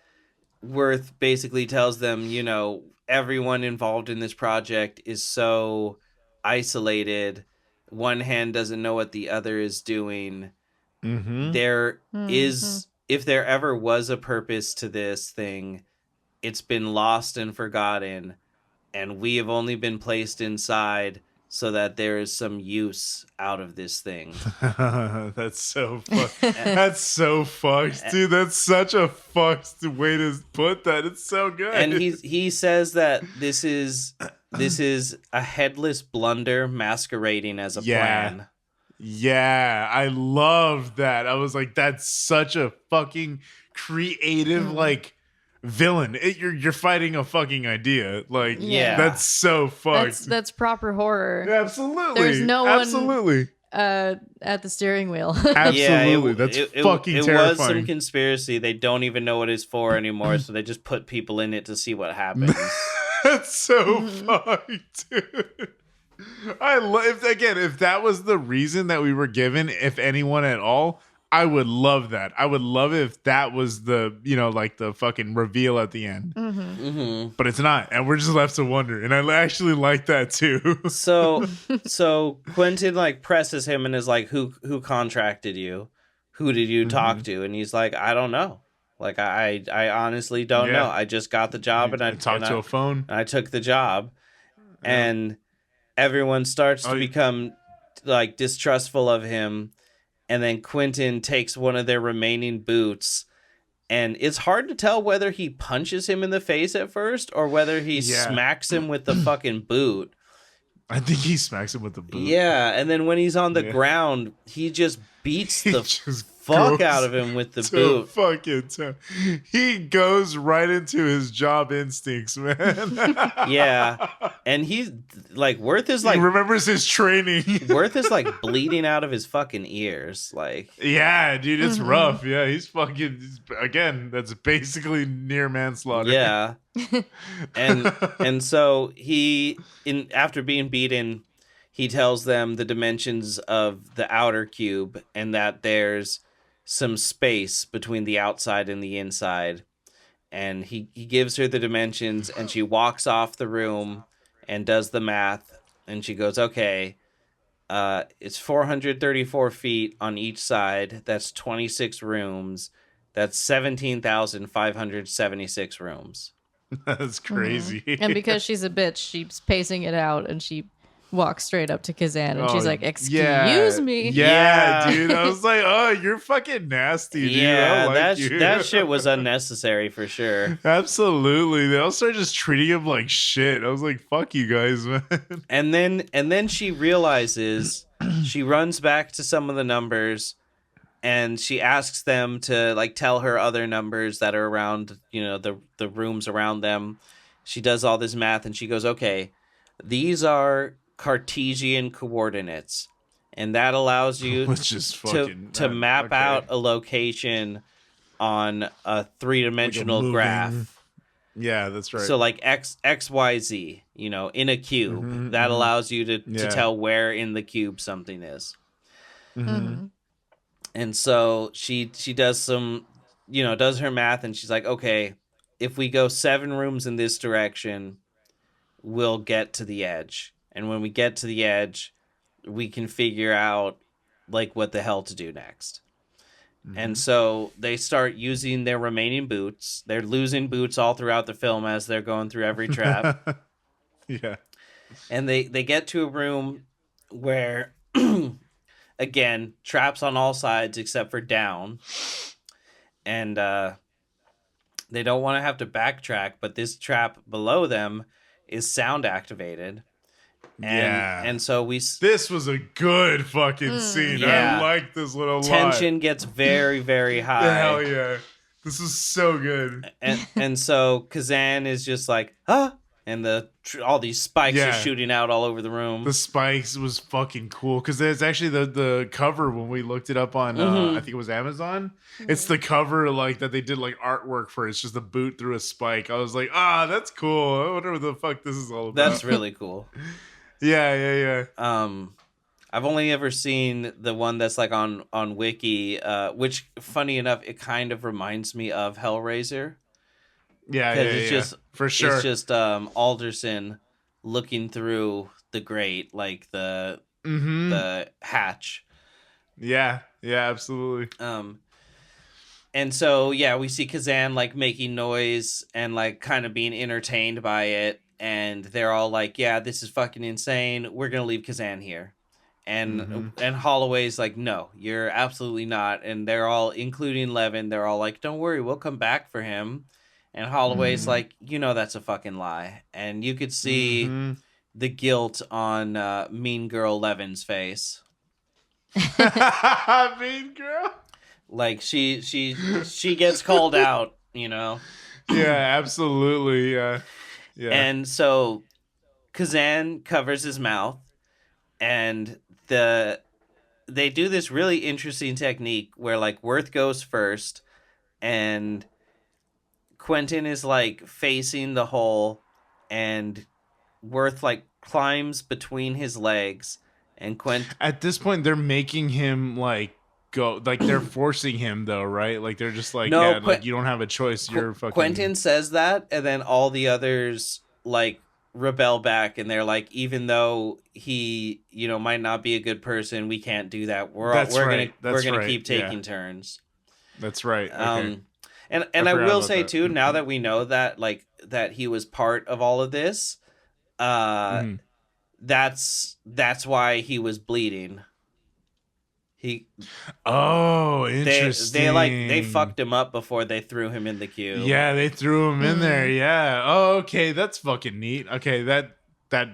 Worth basically tells them, everyone involved in this project is so isolated. One hand doesn't know what the other is doing. There is, if there ever was a purpose to this thing, it's been lost and forgotten, and we have only been placed inside so that there is some use out of this thing." That's so fucked. That's so fucked, dude. That's such a fucked way to put that. It's so good. And he says that this is a headless blunder masquerading as a plan. Yeah, I love that. I was like, that's such a fucking creative, like, villain. You're fighting a fucking idea. Like, that's so fucked. That's proper horror. Absolutely. There's no one at the steering wheel. Absolutely. That's fucking terrifying. It was some conspiracy. They don't even know what it's for anymore, so they just put people in it to see what happens. That's so fucked, dude. I love, again, if that was the reason that we were given, if anyone at all, I would love that. I would love if that was the, like the fucking reveal at the end. But it's not, and we're just left to wonder. And I actually like that too. So Quentin like presses him and is like, "Who contracted you? Who did you talk to?" And he's like, "I don't know. Like I honestly don't know. I just got the job and I talked to a phone. And I took the job, and everyone starts to become like distrustful of him." And then Quentin takes one of their remaining boots And it's hard to tell whether he punches him in the face at first or whether he smacks him with the fucking boot. I think he smacks him with the boot. Yeah, and then when he's on the ground, he just beats the fuck out of him with the boot. He goes right into his job instincts, man. Yeah, and he's like, Worth is like, he remembers his training. Worth is like bleeding out of his fucking ears, like. Yeah, dude, it's rough. Yeah, he's fucking, again, that's basically near manslaughter. Yeah, and so after being beaten, he tells them the dimensions of the outer cube and that there's some space between the outside and the inside. And he gives her the dimensions, and she walks off the room and does the math. And she goes, okay, it's 434 feet on each side. That's 26 rooms. That's 17,576 rooms. That's crazy. And because she's a bitch, she's pacing it out, and she walks straight up to Kazan, and she's like, excuse me. Yeah, dude. I was like, oh, you're fucking nasty, dude. Yeah, that shit was unnecessary for sure. Absolutely. They all started just treating him like shit. I was like, fuck you guys, man. And then she realizes, she runs back to some of the numbers, and she asks them to like tell her other numbers that are around, the rooms around them. She does all this math, and she goes, okay, these are Cartesian coordinates, and that allows you to map out a location on a three-dimensional graph. Yeah, that's right. So like X, Y, Z, in a cube, that allows you to tell where in the cube something is. And so she does some, does her math, and she's like, okay, if we go 7 rooms in this direction, we'll get to the edge. And when we get to the edge, we can figure out like what the hell to do next. And so they start using their remaining boots. They're losing boots all throughout the film as they're going through every trap. Yeah. And they get to a room where, again, traps on all sides except for down. And they don't want to have to backtrack, but this trap below them is sound activated. And so this was a good fucking scene. Yeah. I like this little tension gets very, very high. Hell yeah. This is so good. And so Kazan is just like, huh? And all these spikes are shooting out all over the room. The spikes was fucking cool because there's actually the cover when we looked it up on I think it was Amazon. It's the cover like that they did like artwork for. It's just a boot through a spike. I was like, that's cool. I wonder what the fuck this is all about. That's really cool. Yeah. I've only ever seen the one that's like on Wiki, which funny enough, it kind of reminds me of Hellraiser. Yeah, just for sure. It's just Alderson looking through the grate, like the hatch. Yeah, absolutely. And so we see Kazan like making noise and like kind of being entertained by it, and they're all like, "Yeah, this is fucking insane. We're gonna leave Kazan here." And Holloway's like, "No, you're absolutely not." And they're all, including Levin, they're all like, "Don't worry, we'll come back for him." And Holloway's like, that's a fucking lie. And you could see the guilt on Mean Girl Levin's face. Mean Girl? Like she gets called out, Yeah, absolutely. Yeah. And so Kazan covers his mouth, and they do this really interesting technique where like Worth goes first, and Quentin is like facing the hole, and Worth like climbs between his legs, and at this point they're making him like go, like they're forcing him though, right? Like they're just like, like you don't have a choice. You're fucking. Quentin says that, and then all the others like rebel back, and they're like, even though he might not be a good person, we can't do that. We're gonna keep taking turns. That's right. Okay. And I will say too, now that we know that like that he was part of all of this, that's why he was bleeding. Oh, interesting. They fucked him up before they threw him in the cube. Yeah, they threw him in there. Yeah. Oh, okay, that's fucking neat. Okay, that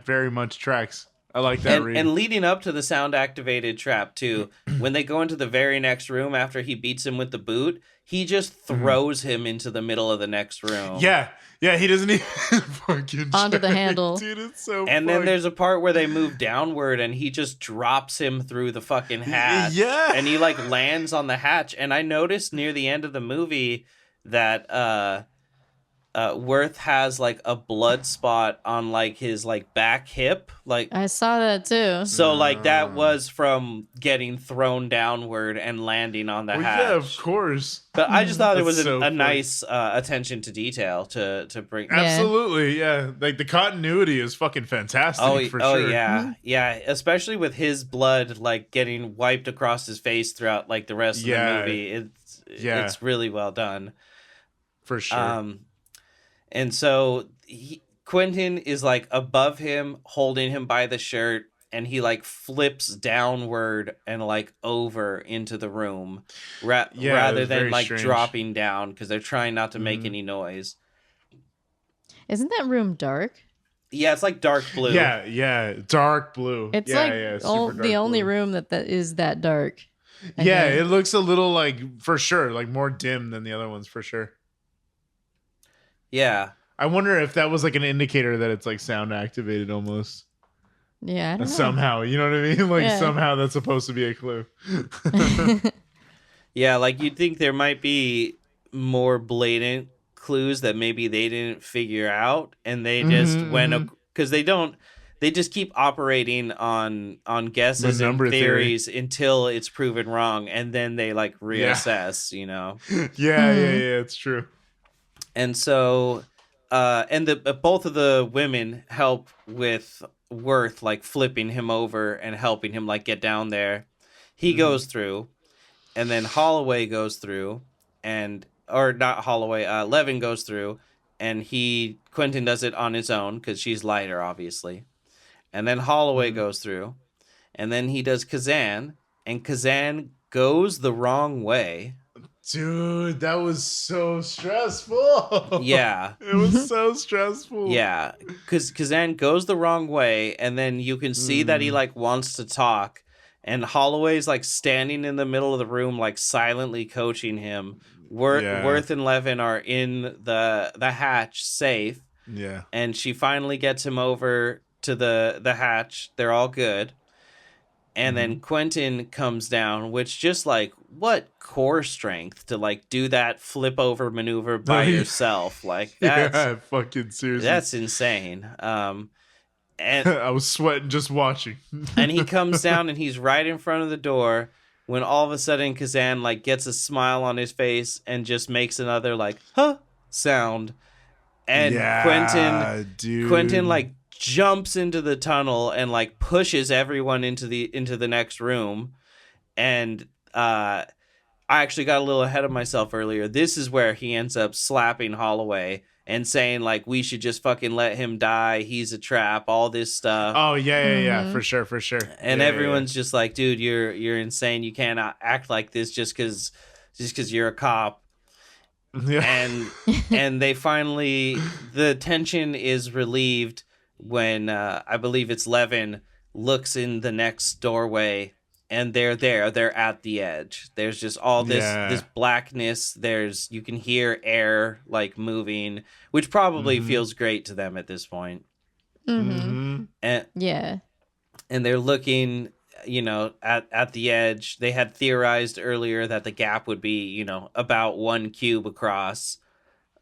very much tracks. I like that read. And leading up to the sound activated trap too, when they go into the very next room after he beats him with the boot, he just throws him into the middle of the next room. Yeah, he doesn't even fucking onto the handle. Dude, it's so and then there's a part where they move downward and he just drops him through the fucking hatch. Yeah. And he like lands on the hatch. And I noticed near the end of the movie that Worth has like a blood spot on like his like back hip. Like I saw that too. So like that was from getting thrown downward and landing on the hatch. Yeah, of course. But I just thought it was so a nice attention to detail to bring. Absolutely, yeah. Like the continuity is fucking fantastic for sure. Oh yeah, yeah. Especially with his blood like getting wiped across his face throughout like the rest of the movie. It's really well done. For sure. And so Quentin is like above him, holding him by the shirt, and he like flips downward and like over into the room rather than like dropping down because they're trying not to make any noise. Isn't that room dark? Yeah, it's like dark blue. Yeah, dark blue. It's the only room that is that dark. Yeah, it looks a little like, for sure, like more dim than the other ones for sure. Yeah. I wonder if that was like an indicator that it's like sound activated almost. Yeah, I don't know. Somehow, you know what I mean? Like somehow that's supposed to be a clue. Yeah, like you'd think there might be more blatant clues that maybe they didn't figure out and they just went because they just keep operating on guesses and theories until it's proven wrong and then they like reassess, you know. Yeah, it's true. And so and both of the women help with Worth like flipping him over and helping him like get down there. He goes through, and then Holloway goes through, or not Holloway, Levin goes through, and Quentin does it on his own because she's lighter, obviously. And then Holloway goes through, and then he does Kazan, and Kazan goes the wrong way. Dude, that was so stressful. Yeah. It was so stressful. Yeah, because Kazan goes the wrong way, and then you can see that he, like, wants to talk, and Holloway's, like, standing in the middle of the room, like, silently coaching him. Worth and Levin are in the hatch safe. Yeah. And she finally gets him over to the hatch. They're all good. And then Quentin comes down, which just like, what core strength to like do that flip over maneuver by yourself. Like that's fucking seriously. That's insane. And I was sweating just watching. And he comes down and he's right in front of the door when all of a sudden Kazan like gets a smile on his face and just makes another like huh sound. And Quentin like jumps into the tunnel and like pushes everyone into the next room. And I actually got a little ahead of myself earlier. This is where he ends up slapping Holloway and saying like we should just fucking let him die, he's a trap, all this stuff. Oh yeah, for sure. And everyone's just like, dude, you're insane, you can't act like this just because you're a cop. Yeah. And they finally, the tension is relieved when I believe it's Levin looks in the next doorway and they're at the edge. There's just all this blackness. You can hear air like moving, which probably feels great to them at this point. And they're looking, you know, at the edge. They had theorized earlier that the gap would be, you know, about 1 cube across.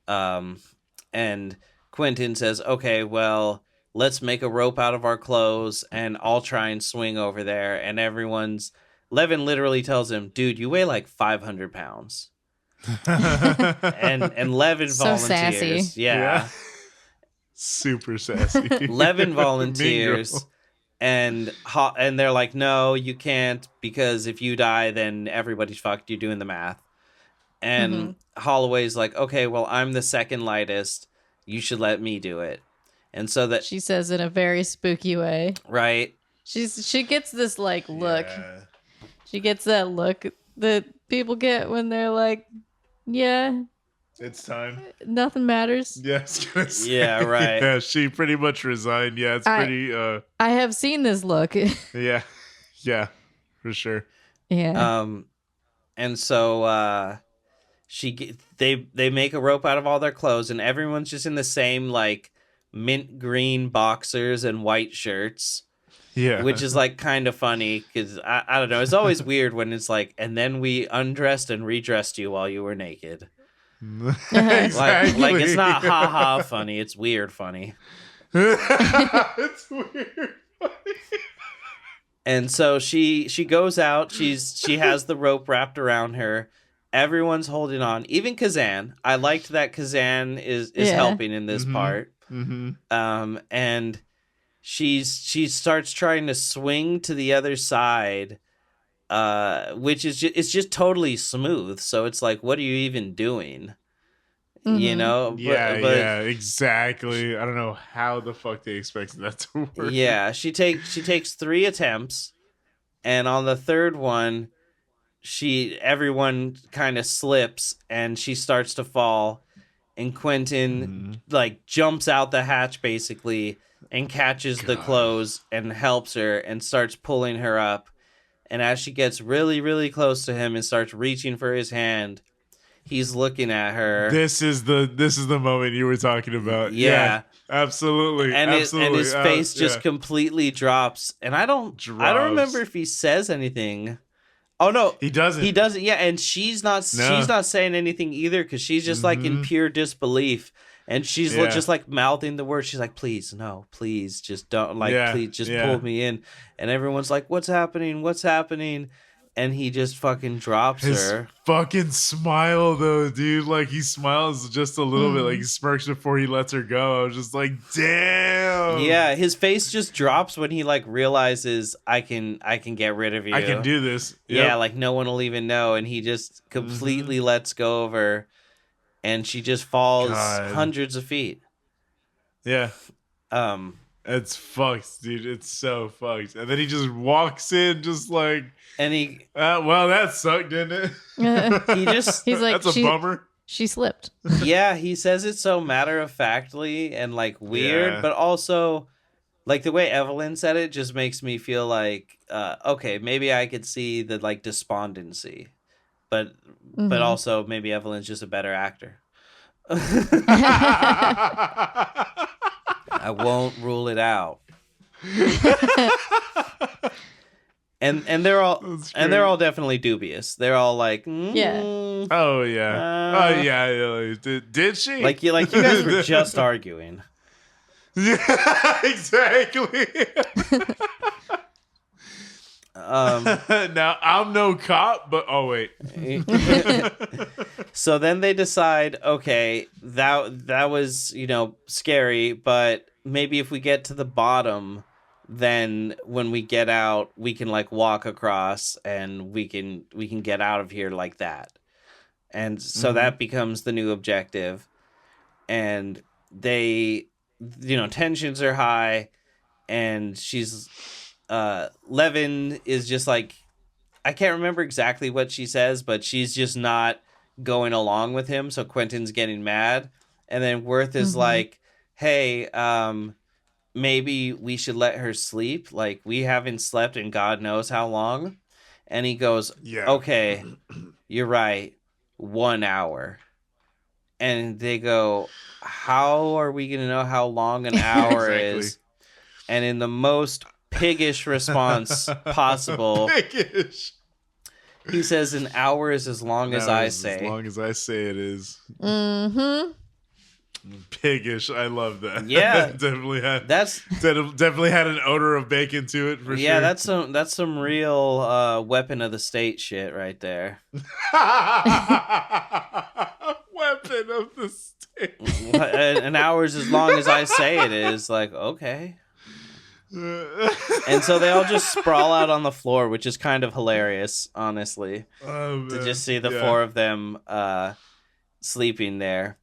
And Quentin says, okay, well, let's make a rope out of our clothes and I'll try and swing over there. And Levin literally tells him, dude, you weigh like 500 pounds. and Levin so volunteers. Sassy. Yeah. Super sassy. Levin volunteers. And they're like, no, you can't, because if you die, then everybody's fucked. You're doing the math. And Holloway's like, okay, well, I'm the second lightest. You should let me do it. And so that she says in a very spooky way, right? She gets this like look. She gets that look that people get when they're like, yeah, it's time. Nothing matters. Yeah, I was gonna say, yeah, right. Yeah, she pretty much resigned. Yeah, it's pretty. I have seen this look. Yeah, for sure. Yeah. And so they make a rope out of all their clothes, and everyone's just in the same like mint green boxers and white shirts. Yeah, which is like kind of funny because I don't know. It's always weird when it's like, and then we undressed and redressed you while you were naked. Exactly. Like it's not ha funny. It's weird funny. It's weird funny. And so she goes out. She has the rope wrapped around her. Everyone's holding on, even Kazan. I liked that Kazan is helping in this part. Mm-hmm. And she starts trying to swing to the other side, which is it's just totally smooth. So it's like, what are you even doing? You know? Yeah, exactly. I don't know how the fuck they expected that to work. Yeah, she takes 3 attempts, and on the third one, everyone kind of slips and she starts to fall, and Quentin like jumps out the hatch basically and catches the clothes and helps her and starts pulling her up. And as she gets really, really close to him and starts reaching for his hand, he's looking at her. This is the moment you were talking about. Yeah, absolutely. And absolutely. His face just completely drops. And I don't remember if he says anything. Oh no, he doesn't. He doesn't. Yeah, and she's not saying anything either because she's just like in pure disbelief. And she's just like mouthing the words. She's like, please, no, please, just don't, please, just pull me in. And everyone's like, what's happening? What's happening? And he just fucking drops her. Fucking smile, though, dude. Like, he smiles just a little bit. Like, he smirks before he lets her go. I was just like, damn. Yeah, his face just drops when he, like, realizes I can get rid of you. I can do this. Yep. Yeah, like, no one will even know. And he just completely lets go of her. And she just falls hundreds of feet. Yeah. It's fucked, dude. It's so fucked. And then he just walks in just like... And he... well, that sucked, didn't it? He's like... That's a bummer. She slipped. Yeah, he says it so matter-of-factly and, like, weird. But also, like, the way Evelyn said it just makes me feel like, okay, maybe I could see the, like, despondency. But also maybe Evelyn's just a better actor. I won't rule it out. and they're all definitely dubious. They're all like, yeah. Oh yeah. Did she? Like you guys were just arguing. Yeah, exactly. Now I'm no cop, but oh wait. So then they decide, okay, that was, scary, but maybe if we get to the bottom, then when we get out, we can like walk across and we can get out of here like that. And so that becomes the new objective. And they, tensions are high, and she's Levin is just like, I can't remember exactly what she says, but she's just not going along with him. So Quentin's getting mad. And then Worth is like, hey, maybe we should let her sleep. Like, we haven't slept in God knows how long. And he goes, okay, you're right. 1 hour. And they go, how are we going to know how long an hour is? And in the most piggish response possible, he says an hour is as long as I say. As long as I say it is. Mm-hmm. Piggish. I love that. Yeah. Definitely had an odor of bacon to it for sure. Yeah, that's some real weapon of the state shit right there. Weapon of the state. An hour is as long as I say it is. Like, okay. And so they all just sprawl out on the floor, which is kind of hilarious, honestly, to just see the four of them sleeping there.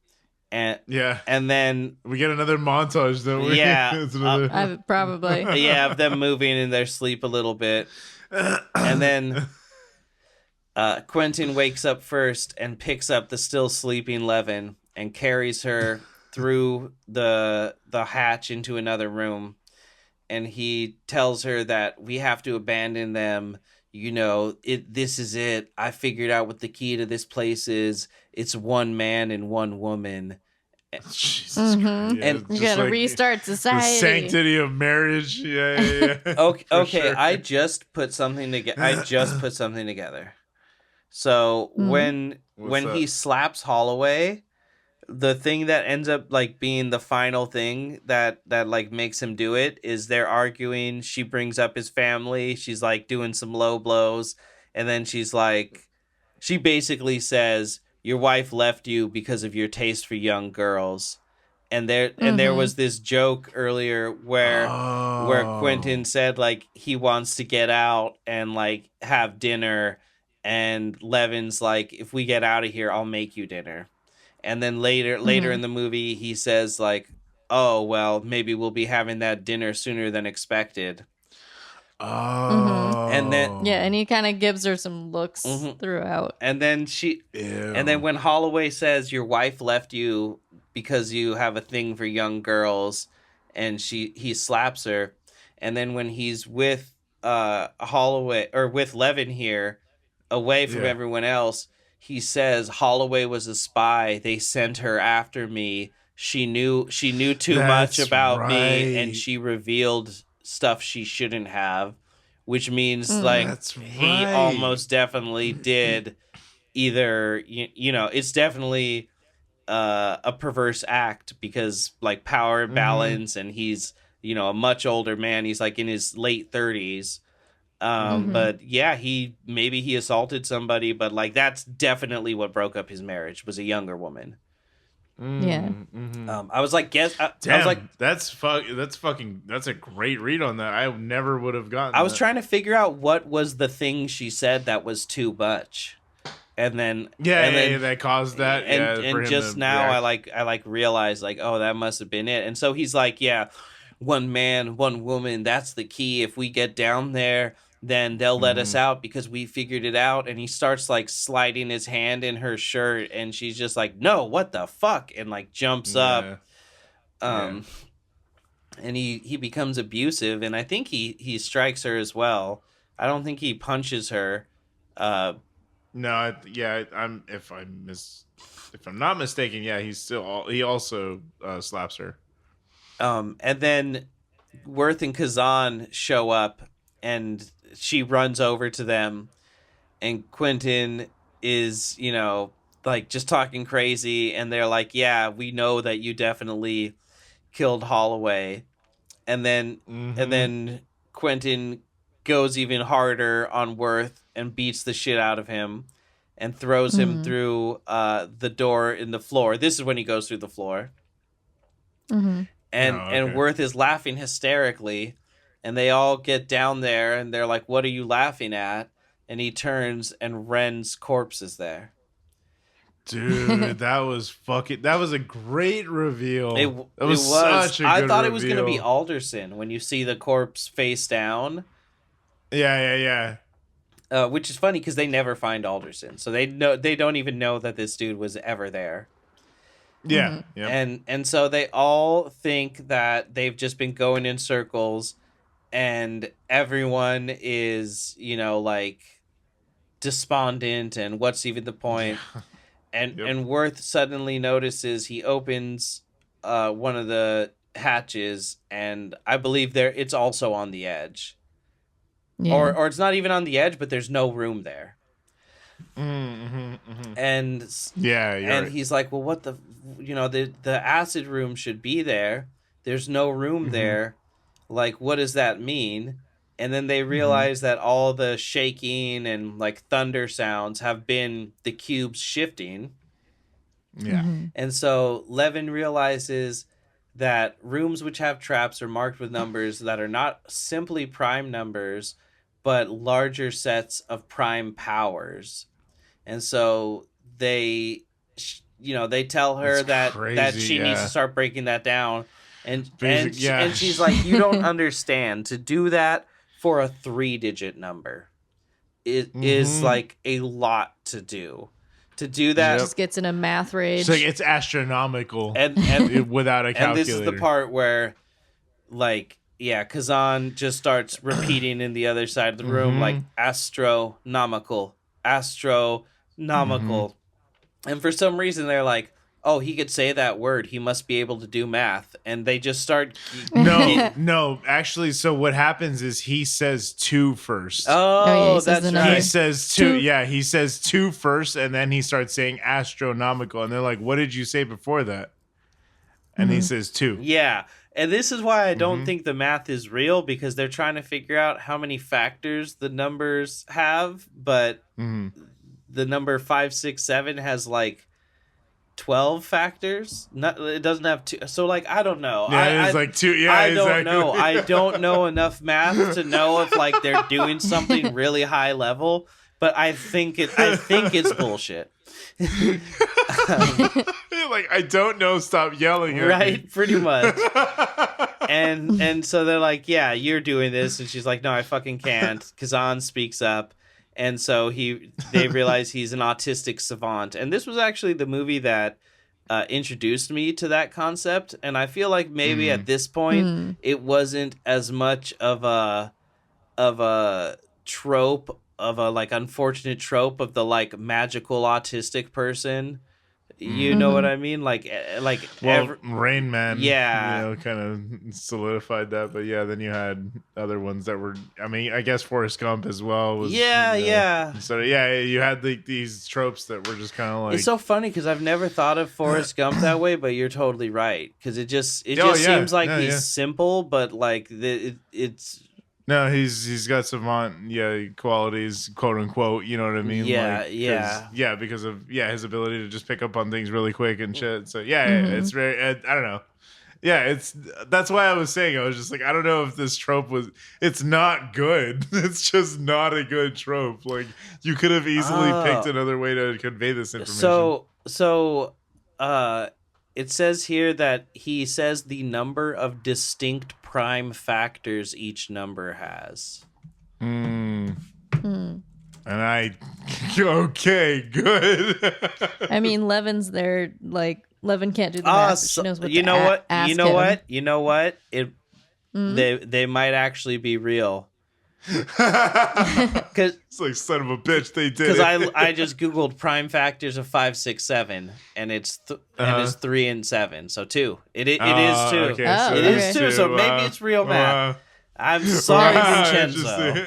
And then we get another montage, don't we? Yeah, probably. Yeah, of them moving in their sleep a little bit, and then Quentin wakes up first and picks up the still sleeping Levin and carries her through the hatch into another room. And he tells her that we have to abandon them. You know, this is it. I figured out what the key to this place is. It's one man and one woman. Jesus Christ. Yeah, and you gotta restart society. The sanctity of marriage. Yeah. Okay, sure. I just put something together. So when he slaps Holloway, the thing that ends up like being the final thing that like makes him do it is they're arguing. She brings up his family. She's like doing some low blows, and then she basically says, "Your wife left you because of your taste for young girls." And there was this joke earlier where Quentin said like he wants to get out and like have dinner, and Levin's like, "If we get out of here, I'll make you dinner." And then later in the movie, he says like, "Oh, well, maybe we'll be having that dinner sooner than expected." Oh. And then and he kind of gives her some looks throughout. And then and then when Holloway says your wife left you because you have a thing for young girls, and he slaps her, and then when he's with Holloway or with Levin here, away from everyone else, he says Holloway was a spy. They sent her after me. She knew too much about me, and she revealed stuff she shouldn't have, which means he almost definitely did either. You know, it's definitely a perverse act because like power balance, and he's a much older man. He's like in his late 30s. But yeah, he assaulted somebody, but like that's definitely what broke up his marriage was a younger woman. I was like, I was like, that's a great read on that. I never would have gotten. I was trying to figure out what was the thing she said that was too much, and then that caused that. And just now react. I realized like, oh, that must have been it. And so he's like, yeah, one man, one woman. That's the key. If we get down there, then they'll let us out because we figured it out. And he starts like sliding his hand in her shirt, and she's just like, no, what the fuck? And like jumps up. And he becomes abusive, and I think he strikes her as well. I don't think he punches her. No, if I'm not mistaken, he also slaps her. And then Worth and Kazan show up, and she runs over to them, and Quentin is, like just talking crazy, and they're like, yeah, we know that you definitely killed Holloway. And then Quentin goes even harder on Worth and beats the shit out of him and throws him through the door in the floor. This is when he goes through the floor. And Worth is laughing hysterically, and they all get down there, and they're like, what are you laughing at? And he turns, and Ren's corpse is there. Dude, that was a great reveal. It was such a good I thought it was going to be Alderson when you see the corpse face down. Yeah. Which is funny because they never find Alderson, so they don't even know that this dude was ever there. Yeah. And so they all think that they've just been going in circles, and everyone is, like despondent, and what's even the point? And Worth suddenly notices, he opens one of the hatches, and I believe it's also on the edge. Yeah. Or it's not even on the edge, but there's no room there. And he's like, well, what the acid room should be there. There's no room there. Like, what does that mean? And then they realize that all the shaking and like thunder sounds have been the cubes shifting. Yeah. And so Levin realizes that rooms which have traps are marked with numbers that are not simply prime numbers, but larger sets of prime powers. And so they tell her that she needs to start breaking that down. And she's like, you don't understand. To do that for a 3-digit number, is like a lot to do. To do that, just gets in a math rage. It's astronomical, and without a calculator. And this is the part where, like, Kazan just starts repeating in the other side of the room, like astronomical. And for some reason, they're like, oh, he could say that word. He must be able to do math. And they just start. No. Actually, so what happens is he says two first. Oh, that's right. He says two. Yeah, he says two first, and then he starts saying astronomical. And they're like, what did you say before that? And he says two. Yeah. And this is why I don't think the math is real, because they're trying to figure out how many factors the numbers have. But the number 567 has like 12 factors. It doesn't have two. So like, I don't know. Yeah, it's like two. Yeah, I exactly. don't know. I don't know enough math to know if like they're doing something really high level. But I think it's bullshit. Like, I don't know. Stop yelling at right, me. pretty much. And so they're like, yeah, you're doing this, and she's like, no, I fucking can't. Kazan speaks up. And so they realize he's an autistic savant. And this was actually the movie that introduced me to that concept. And I feel like maybe at this point, it wasn't as much of a trope, of a like unfortunate trope of the like magical autistic person. You know what I mean? Like Rain Man, yeah, kind of solidified that. But yeah, then you had other ones that were. I mean, I guess Forrest Gump as well was. Yeah. So yeah, you had these tropes that were just kind of like. It's so funny because I've never thought of Forrest Gump that way, but you're totally right, because it just seems like he's simple, but like it's. No, he's got savant qualities, quote unquote. You know what I mean? Because of his ability to just pick up on things really quick and shit. So it's very. I don't know. Yeah, that's why I was saying, I was just like, I don't know if this trope it's not good. It's just not a good trope. Like, you could have easily picked another way to convey this information. So it says here that he says the number of distinct prime factors each number has. And okay, good. I mean, Levin's there, like, Levin can't do the math. So, she knows what you know what? They might actually be real. Cause it's like, son of a bitch, they did. Because I just googled prime factors of 5, 6, 7, and it's 3 and 7, so 2. It is 2. Okay, it is 2. So maybe it's real math. I'm sorry, Vincenzo.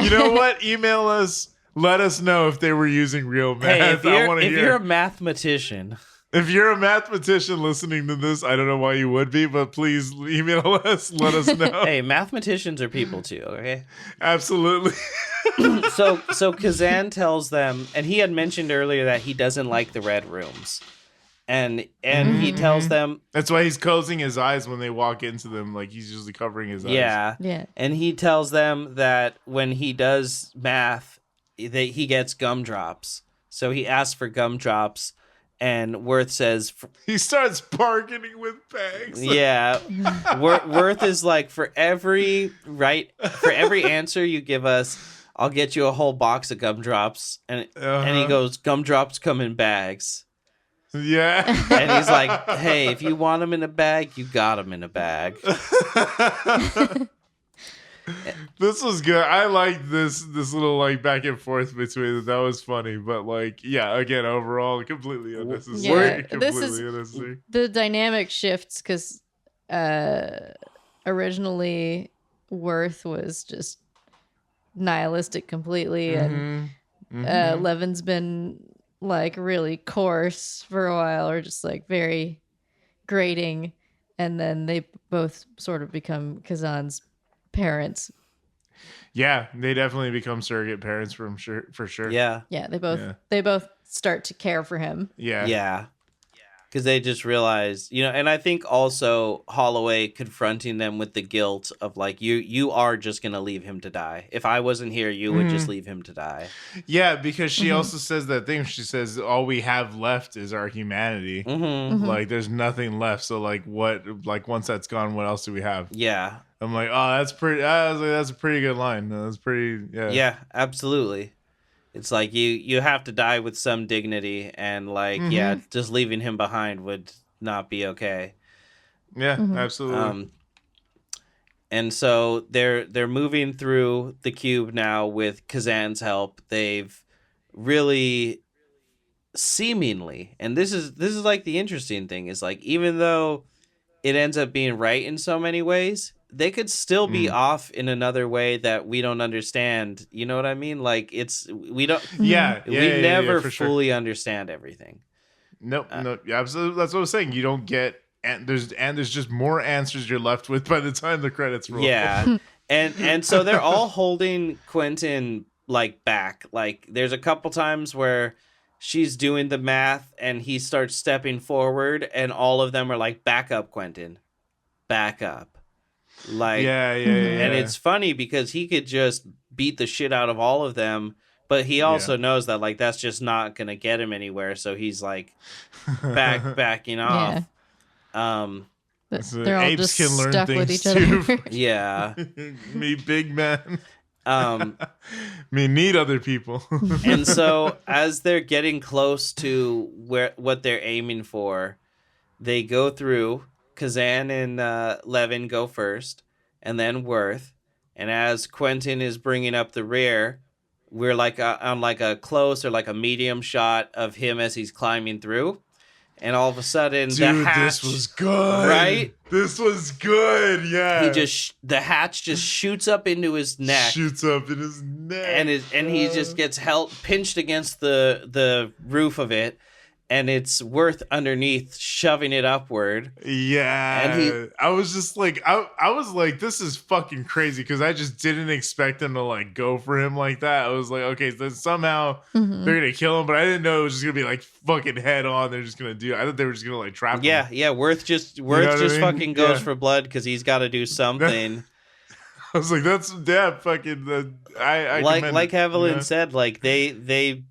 You know what? Email us. Let us know if they were using real math. Hey, if you're a mathematician. If you're a mathematician listening to this, I don't know why you would be, but please email us. Let us know. Hey, mathematicians are people too, okay? Absolutely. So Kazan tells them, and he had mentioned earlier that he doesn't like the red rooms. And he tells them... That's why he's closing his eyes when they walk into them. Like, he's usually covering his eyes. Yeah. And he tells them that when he does math, he gets gumdrops. So he asks for gumdrops. And Worth says... He starts bargaining with bags. Yeah. Worth is like, for every answer you give us, I'll get you a whole box of gumdrops. And he goes, gumdrops come in bags. Yeah. And he's like, hey, if you want them in a bag, you got them in a bag. This was good. I liked this little like back and forth between them. That was funny, but like, yeah, again, overall, completely unnecessary. Unnecessary. The dynamic shifts because originally Worth was just nihilistic completely, and Levin's been like really coarse for a while, or just like very grating, and then they both sort of become Kazan's parents. Yeah, they definitely become surrogate parents for sure. Yeah, they both start to care for him. Yeah. because they just realized, and I think also Holloway confronting them with the guilt of like, you are just going to leave him to die. If I wasn't here, you would just leave him to die. Yeah, because she also says that thing. She says, all we have left is our humanity. Like, there's nothing left. So, like, what? Like, once that's gone, what else do we have? Yeah. I'm like, oh, that's pretty. I was like, that's a pretty good line. That's pretty. Yeah. Yeah, absolutely. It's like you have to die with some dignity, and like just leaving him behind would not be okay. Yeah, absolutely. And so they're moving through the cube now with Kazan's help. They've really seemingly, and this is like the interesting thing is like, even though it ends up being right in so many ways, they could still be off in another way that we don't understand. You know what I mean? Like we don't. We never fully understand everything. Nope. Yeah, absolutely. That's what I was saying. You don't get, and there's just more answers you're left with by the time the credits roll. Yeah, and so they're all holding Quentin like back. Like there's a couple times where she's doing the math and he starts stepping forward, and all of them are like, "Back up, Quentin, back up." Like, and it's funny because he could just beat the shit out of all of them, but he also knows that like that's just not gonna get him anywhere, so he's like backing off. They're all just stuck with each other. Yeah. Me big man. Me need other people. And so as they're getting close to what they're aiming for, they go through. Kazan and Levin go first, and then Worth. And as Quentin is bringing up the rear, we're like on like a close or like a medium shot of him as he's climbing through. And all of a sudden, dude, the hatch, this was good, right? This was good, yeah. The hatch just shoots up into his neck, and he just gets pinched against the roof of it. And it's Worth underneath shoving it upward. Yeah. And I was just like, I was like, this is fucking crazy because I just didn't expect him to like go for him like that. I was like, okay, so somehow they're going to kill him, but I didn't know it was just going to be like fucking head on. They're just going to do it. I thought they were just going to like trap him. Yeah. Worth just fucking goes for blood because he's got to do something. I was like, that's fucking. I like Evelyn said, like they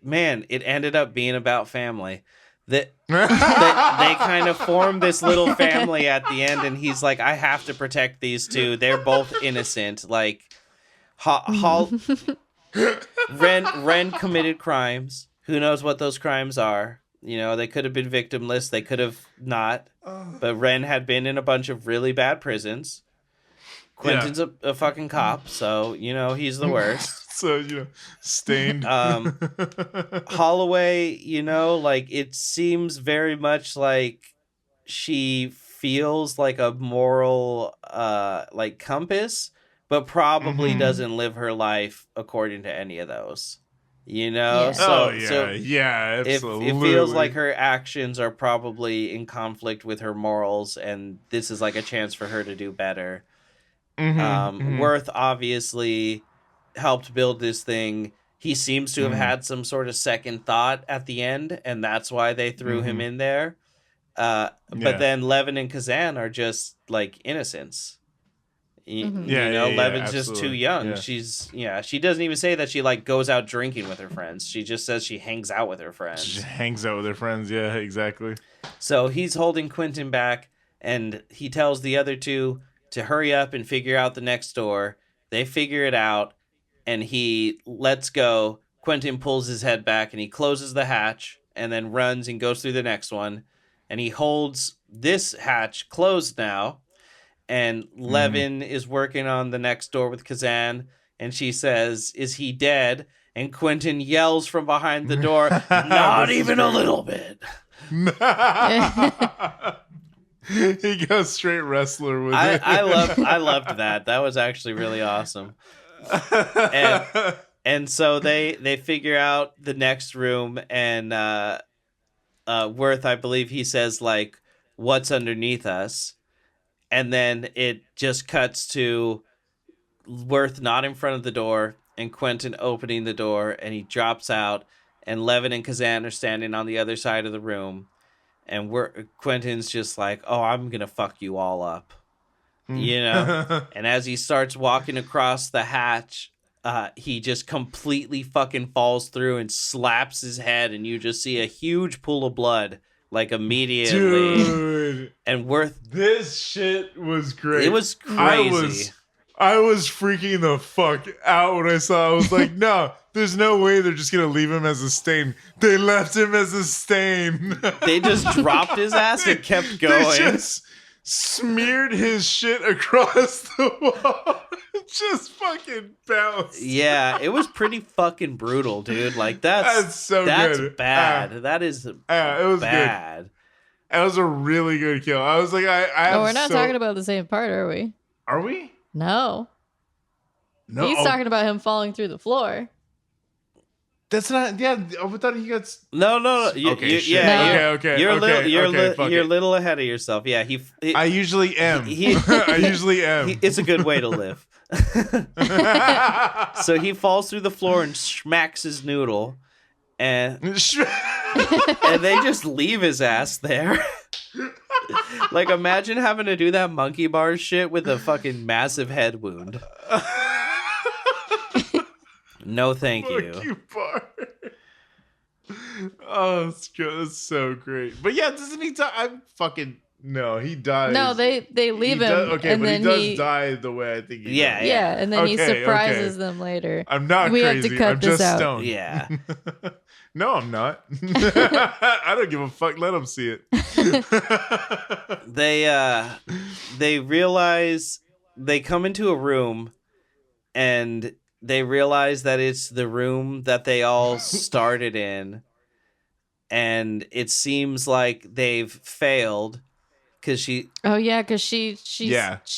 man, it ended up being about family. That they kind of formed this little family at the end, and he's like, I have to protect these two. They're both innocent. Like, Ren committed crimes. Who knows what those crimes are? They could have been victimless. They could have not. But Ren had been in a bunch of really bad prisons. Quentin's a fucking cop, so, he's the worst. So, stained. Holloway, like, it seems very much like she feels like a moral, like, compass, but probably doesn't live her life according to any of those. Yeah. So yeah, absolutely. It feels like her actions are probably in conflict with her morals, and this is like a chance for her to do better. Worth obviously helped build this thing. He seems to have had some sort of second thought at the end, and that's why they threw him in there. But then Levin and Kazan are just like innocents. Levin's just too young. Yeah. She doesn't even say that she like goes out drinking with her friends. She just says she hangs out with her friends. She hangs out with her friends. Yeah, exactly. So he's holding Quentin back, and he tells the other two to hurry up and figure out the next door. They figure it out, and he lets go. Quentin pulls his head back, and he closes the hatch, and then runs and goes through the next one. And he holds this hatch closed now, and Levin is working on the next door with Kazan, and she says, "Is he dead?" And Quentin yells from behind the door, "Not even a little bit." He goes straight wrestler with it. I loved that. That was actually really awesome. And so they figure out the next room, and Worth, I believe he says like, "What's underneath us?" And then it just cuts to Worth not in front of the door and Quentin opening the door, and he drops out, and Levin and Kazan are standing on the other side of the room. and Quentin's just like, oh, I'm gonna fuck you all up, you know. And as he starts walking across the hatch, he just completely fucking falls through and slaps his head, and you just see a huge pool of blood like immediately. Dude, and this shit was great. It was crazy. I was freaking the fuck out when I saw it. I was like, no, there's no way they're just going to leave him as a stain. They left him as a stain. They just dropped his ass and kept going. They just smeared his shit across the wall. Just fucking bounced. Yeah, it was pretty fucking brutal, dude. Like, that's so that's good. bad. That is it was bad. Good. That was a really good kill. I was like, we're not talking about the same part, are we? Are we? No. He's talking about him falling through the floor. That's not. Yeah, I thought he got. No. Okay. You're a little ahead of yourself. Yeah, I usually am. I usually am. It's a good way to live. So he falls through the floor and smacks his noodle, and they just leave his ass there. Like, imagine having to do that monkey bars shit with a fucking massive head wound. No, thank you. Monkey bar. Oh, it's good. It's so great. But yeah, doesn't he die? I'm fucking. No, he dies. No, they leave him. Okay, and but then he does die the way I think he does. Yeah, and then he surprises them later. I'm not we crazy. Have to cut I'm this just out. stoned. Yeah. No, I'm not. I don't give a fuck. Let them see it. They realize they come into a room and they realize that it's the room that they all started in, and it seems like they've failed because she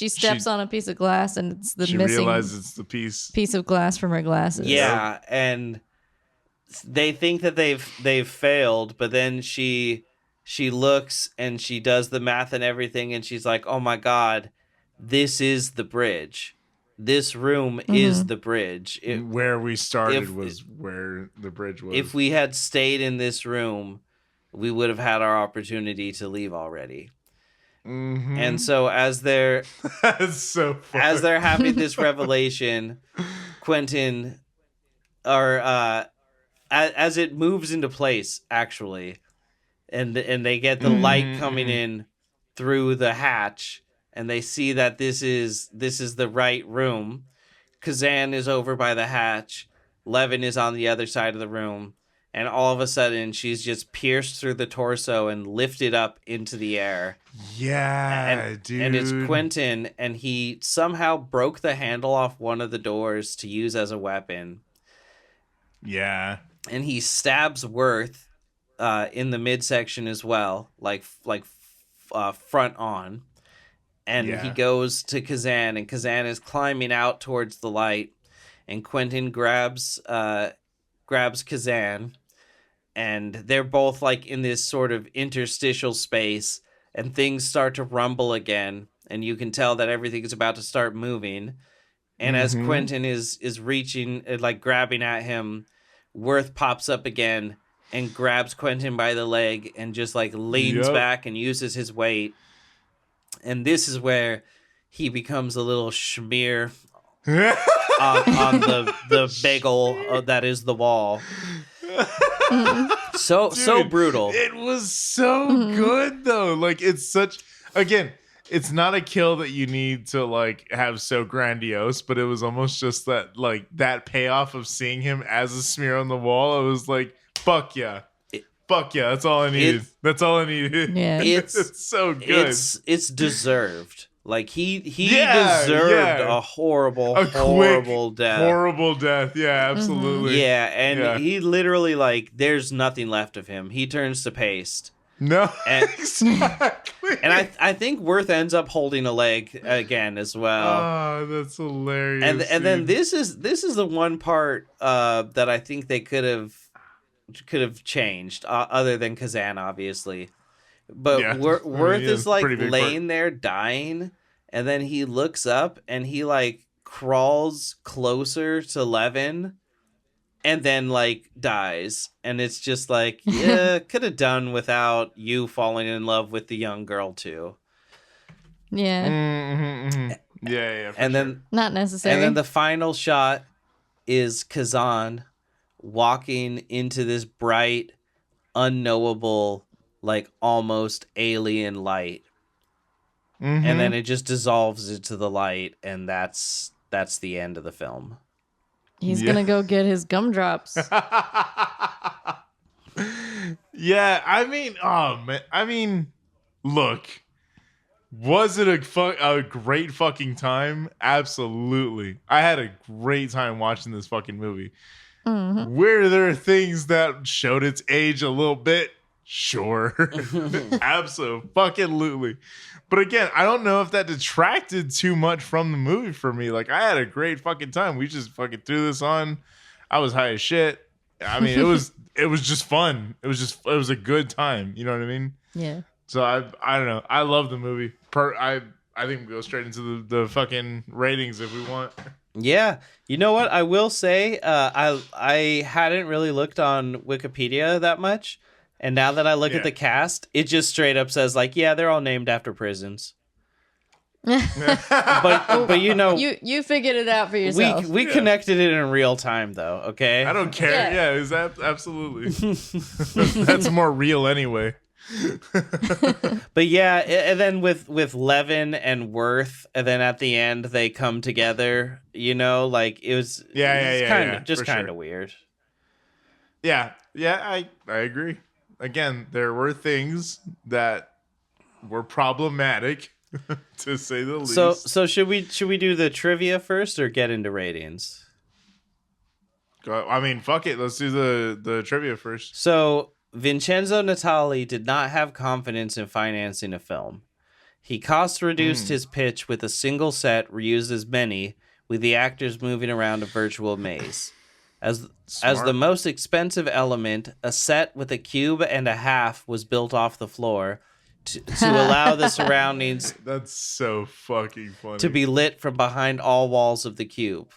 steps on a piece of glass and it's the missing realizes it's the piece of glass from her glasses. Yeah, and they think that they've failed, but then she looks and she does the math and everything, and she's like, oh my god, this is the bridge. This room is the bridge. Where we started was where the bridge was. If we had stayed in this room, we would have had our opportunity to leave already. Mm-hmm. And so as they're as they're having this revelation, Quentin, as it moves into place, actually, and they get the light coming in through the hatch. And they see that this is the right room. Kazan is over by the hatch. Levin is on the other side of the room. And all of a sudden, she's just pierced through the torso and lifted up into the air. Yeah, dude. And it's Quentin, and he somehow broke the handle off one of the doors to use as a weapon. Yeah. And he stabs Worth in the midsection as well, like front on. And he goes to Kazan, and Kazan is climbing out towards the light, and Quentin grabs Kazan, and they're both like in this sort of interstitial space, and things start to rumble again, and you can tell that everything is about to start moving. And as Quentin is reaching, like grabbing at him, Worth pops up again and grabs Quentin by the leg and just like leans back and uses his weight. And this is where he becomes a little schmear on the bagel that is the wall. So brutal. It was so good though. Like, it's such, again, it's not a kill that you need to like have so grandiose, but it was almost just that, like, that payoff of seeing him as a smear on the wall. I was like, fuck yeah. Fuck yeah, that's all I needed. That's all I needed. Yeah. It's so good. It's deserved. Like, he deserved a horrible death. Horrible death. Yeah, absolutely. Yeah, and he literally, like, there's nothing left of him. He turns to paste. No, exactly. And I think Worth ends up holding a leg again as well. Oh, that's hilarious. And then this is the one part that I think they could have changed, other than Kazan, obviously. But Worth is like laying there dying, and then he looks up and he like crawls closer to Levin, and then like dies, and it's just like, yeah, could have done without you falling in love with the young girl too. Yeah. Yeah, and sure. then not necessary. And then the final shot is Kazan walking into this bright, unknowable, like almost alien light. And then it just dissolves into the light, and that's the end of the film. He's gonna go get his gumdrops. Yeah, I mean, oh man, I mean, look, was it a great fucking time? Absolutely, I had a great time watching this fucking movie. Mm-hmm. Were there things that showed its age a little bit? Sure, absolutely. But again, I don't know if that detracted too much from the movie for me. Like, I had a great fucking time. We just fucking threw this on. I was high as shit. I mean, it was just fun. It was a good time. You know what I mean? Yeah. So I don't know. I love the movie. I think we go straight into the fucking ratings if we want. Yeah. You know what? I will say, I hadn't really looked on Wikipedia that much. And now that I look at the cast, it just straight up says like, yeah, they're all named after prisons. but you know, you figured it out for yourself. We connected it in real time though. Okay, I don't care. Yeah, is that absolutely? That's more real anyway. But yeah, and then with Levin and Worth, and then at the end they come together. You know, like it was kind of weird. Yeah, I agree. Again, there were things that were problematic, to say the least. So should we do the trivia first or get into ratings? I mean, fuck it. Let's do the trivia first. So Vincenzo Natali did not have confidence in financing a film. He cost reduced his pitch with a single set, reused as many, with the actors moving around a virtual maze. As the most expensive element, a set with a cube and a half was built off the floor to allow the surroundings That's so fucking funny. to be lit from behind all walls of the cube.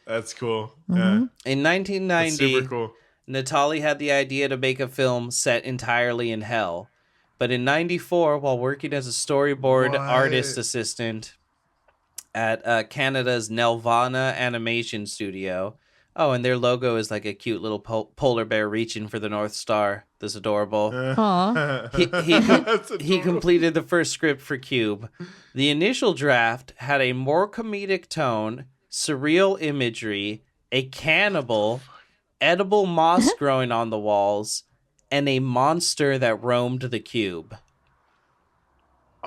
That's cool. Mm-hmm. Yeah. In 1990, That's super cool. Natali had the idea to make a film set entirely in hell. But in 94, while working as a storyboard artist assistant at Canada's Nelvana Animation Studio. Oh, and their logo is like a cute little polar bear reaching for the North Star. This adorable. He completed the first script for Cube. The initial draft had a more comedic tone, surreal imagery, a cannibal, edible moss growing on the walls, and a monster that roamed the cube.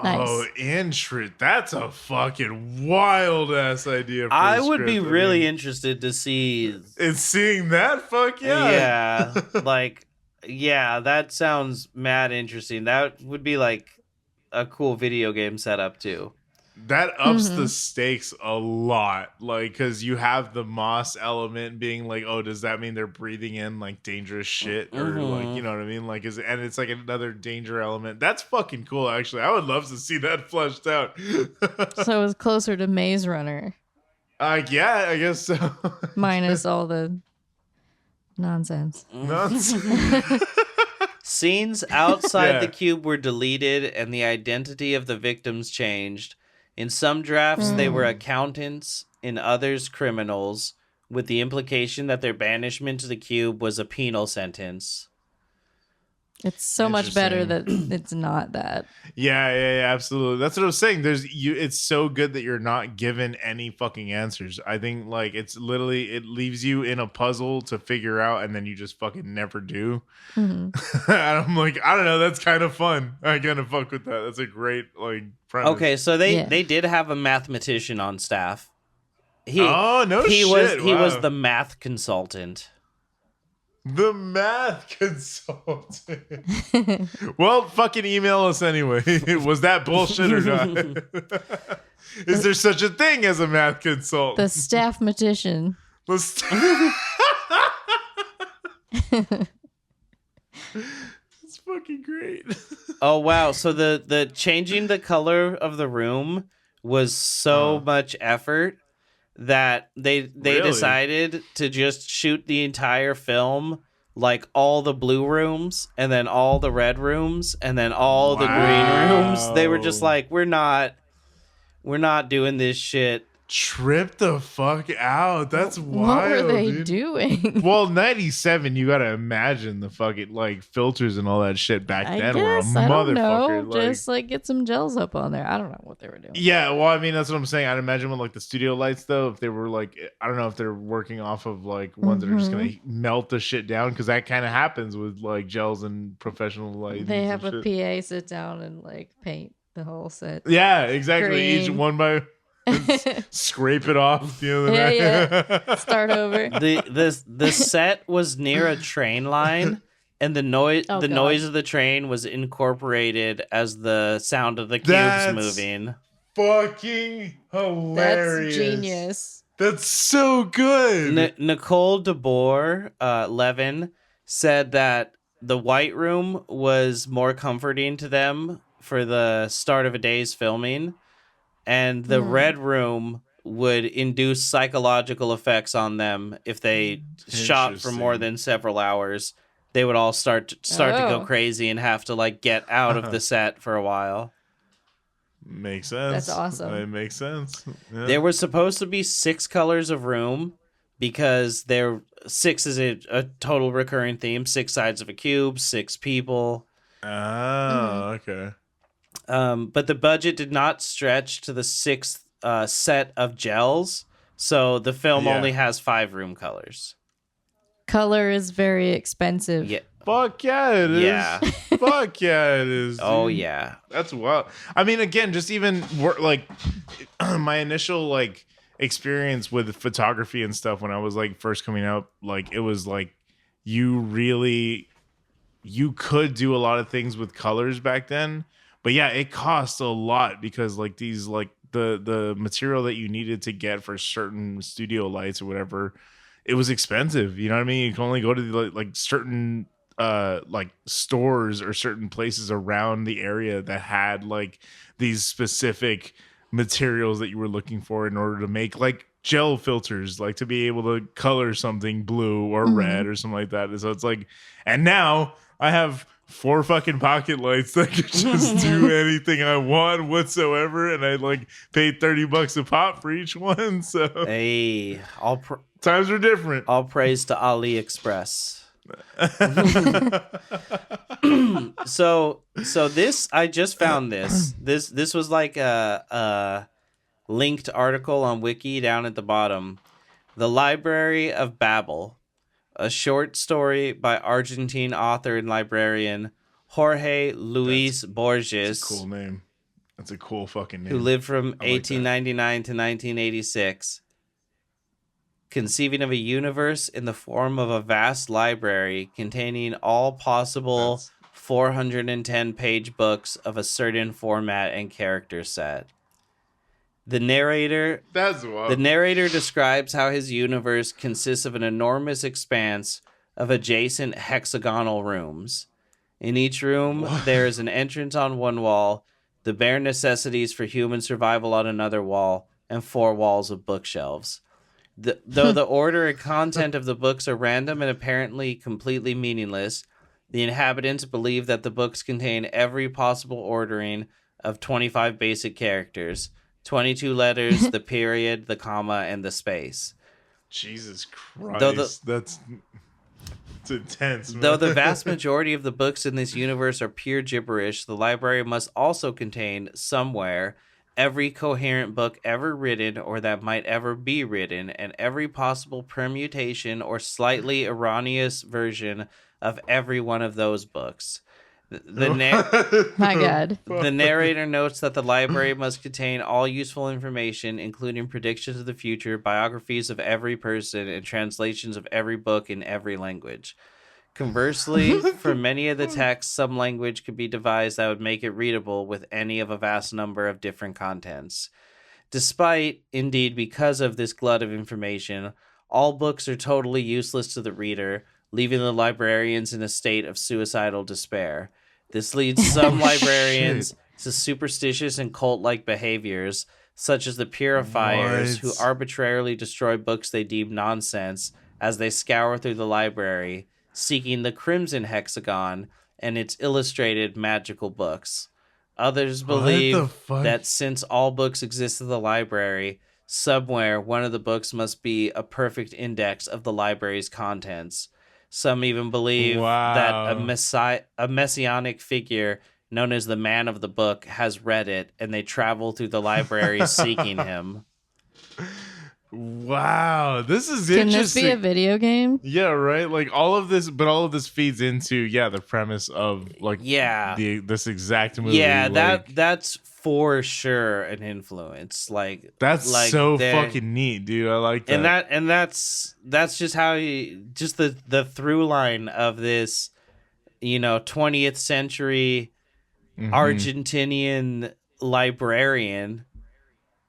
Nice. Oh, interesting. That's a fucking wild ass idea. For I would be really interested to see. And seeing that, fuck yeah. Yeah, that sounds mad interesting. That would be like a cool video game setup too. That ups the stakes a lot, like, because you have the moss element being like, oh, does that mean they're breathing in like dangerous shit, or like, you know what I mean? Like, and it's like another danger element. That's fucking cool. Actually, I would love to see that fleshed out. So it was closer to Maze Runner. Yeah, I guess so. Minus all the nonsense. Scenes outside the cube were deleted, and the identity of the victims changed. In some drafts, they were accountants. In others, criminals, with the implication that their banishment to the cube was a penal sentence. It's so much better that it's not that. Yeah, absolutely. That's what I was saying. It's so good that you're not given any fucking answers. I think like it's literally, it leaves you in a puzzle to figure out, and then you just fucking never do. And I'm like, I don't know. That's kind of fun. I kind of fuck with that. That's a great like premise. Okay, so they did have a mathematician on staff. He was the math consultant. The math consultant. Well, fucking email us anyway. Was that bullshit or not? Is there such a thing as a math consultant? The staff-matician. It's fucking great. Oh wow! So the changing the color of the room was so much effort that they Really? decided to just shoot the entire film, like all the blue rooms and then all the red rooms and then all the green rooms. They were just like, we're not doing this shit. Trip the fuck out. That's wild. What were they dude. doing? Well, 97, you gotta imagine the fucking like filters and all that shit back I then were a guess, I don't know. motherfucker. Like, Just like get some gels up on there. I don't know what they were doing. yeah, well, I mean, that's what I'm saying. I'd imagine with like the studio lights, though, if they were like, I don't know if they're working off of like ones that are just gonna melt the shit down, because that kind of happens with like gels and professional lights. They have a PA sit down and like paint the whole set. Yeah, exactly. Green. Each one by scrape it off. Yeah. Start over. The set was near a train line, and the noise of the train was incorporated as the sound of the cubes moving. Fucking hilarious. That's genius. That's so good. Nicole DeBoer, Levin, said that the White Room was more comforting to them for the start of a day's filming, and the Red Room would induce psychological effects on them if they shot for more than several hours. They would all start to go crazy and have to like get out of the set for a while. Makes sense. That's awesome. It makes sense. Yeah. There was supposed to be 6 colors of room, because 6 is a total recurring theme. 6 sides of a cube, 6 people. Oh, okay. But the budget did not stretch to the 6th set of gels, so the film only has 5 room colors. Color is very expensive. Yeah. Fuck yeah, it is. Yeah. Fuck yeah, it is. Dude. Oh yeah. That's wild. I mean, again, just even like my initial like experience with photography and stuff when I was like first coming out, like it was like you could do a lot of things with colors back then. But yeah, it costs a lot, because like these like the material that you needed to get for certain studio lights or whatever, it was expensive. You know what I mean? You can only go to the, like certain like stores or certain places around the area that had like these specific materials that you were looking for in order to make like gel filters, like to be able to color something blue or red or something like that. And so it's like, and now I have 4 fucking pocket lights that can just do anything I want whatsoever, and I like paid $30 a pop for each one. So hey, times are different. All praise to AliExpress. So this, I just found this was like a linked article on Wiki down at the bottom. The Library of Babel, a short story by Argentine author and librarian Jorge Luis Borges. That's a cool name. That's a cool fucking name. Who lived from 1899 to 1986. Conceiving of a universe in the form of a vast library containing all possible 410-page books of a certain format and character set. The narrator describes how his universe consists of an enormous expanse of adjacent hexagonal rooms. In each room, there is an entrance on one wall, the bare necessities for human survival on another wall, and 4 walls of bookshelves. Though the order and content of the books are random and apparently completely meaningless, the inhabitants believe that the books contain every possible ordering of 25 basic characters, 22 letters, the period, the comma, and the space. Jesus Christ. It's intense, man. Though the vast majority of the books in this universe are pure gibberish, the library must also contain, somewhere, every coherent book ever written or that might ever be written, and every possible permutation or slightly erroneous version of every one of those books. My God. The narrator notes that the library must contain all useful information, including predictions of the future, biographies of every person, and translations of every book in every language. Conversely, for many of the texts, some language could be devised that would make it readable with any of a vast number of different contents. Despite, indeed because of this glut of information, all books are totally useless to the reader, leaving the librarians in a state of suicidal despair. This leads some librarians to superstitious and cult-like behaviors, such as the purifiers, What? who arbitrarily destroy books they deem nonsense as they scour through the library, seeking the Crimson Hexagon and its illustrated magical books. Others believe that since all books exist in the library, somewhere one of the books must be a perfect index of the library's contents. Some even believe that a messianic figure known as the Man of the Book has read it, and they travel through the library seeking him. Wow, this is Can interesting. this be a video game? Yeah, right. Like all of this feeds into the premise of this exact movie. Yeah, that's for sure an influence. That's so fucking neat, dude. I like that. And that's just how the through line of this, 20th century Argentinian librarian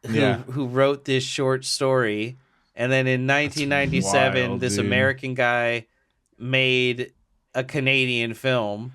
who wrote this short story, and then in 1997 this American guy made a Canadian film.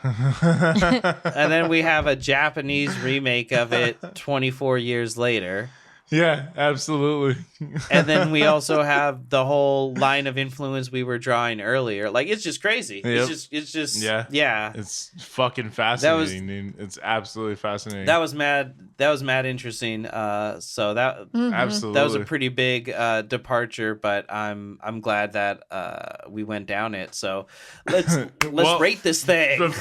And then we have a Japanese remake of it 24 years later. Yeah, absolutely. And then we also have the whole line of influence we were drawing earlier. It's just crazy. Yep. It's just It's fucking fascinating, dude. It's absolutely fascinating. That was mad interesting. So that absolutely, that was a pretty big departure, but I'm glad that we went down it. So let's rate this thing.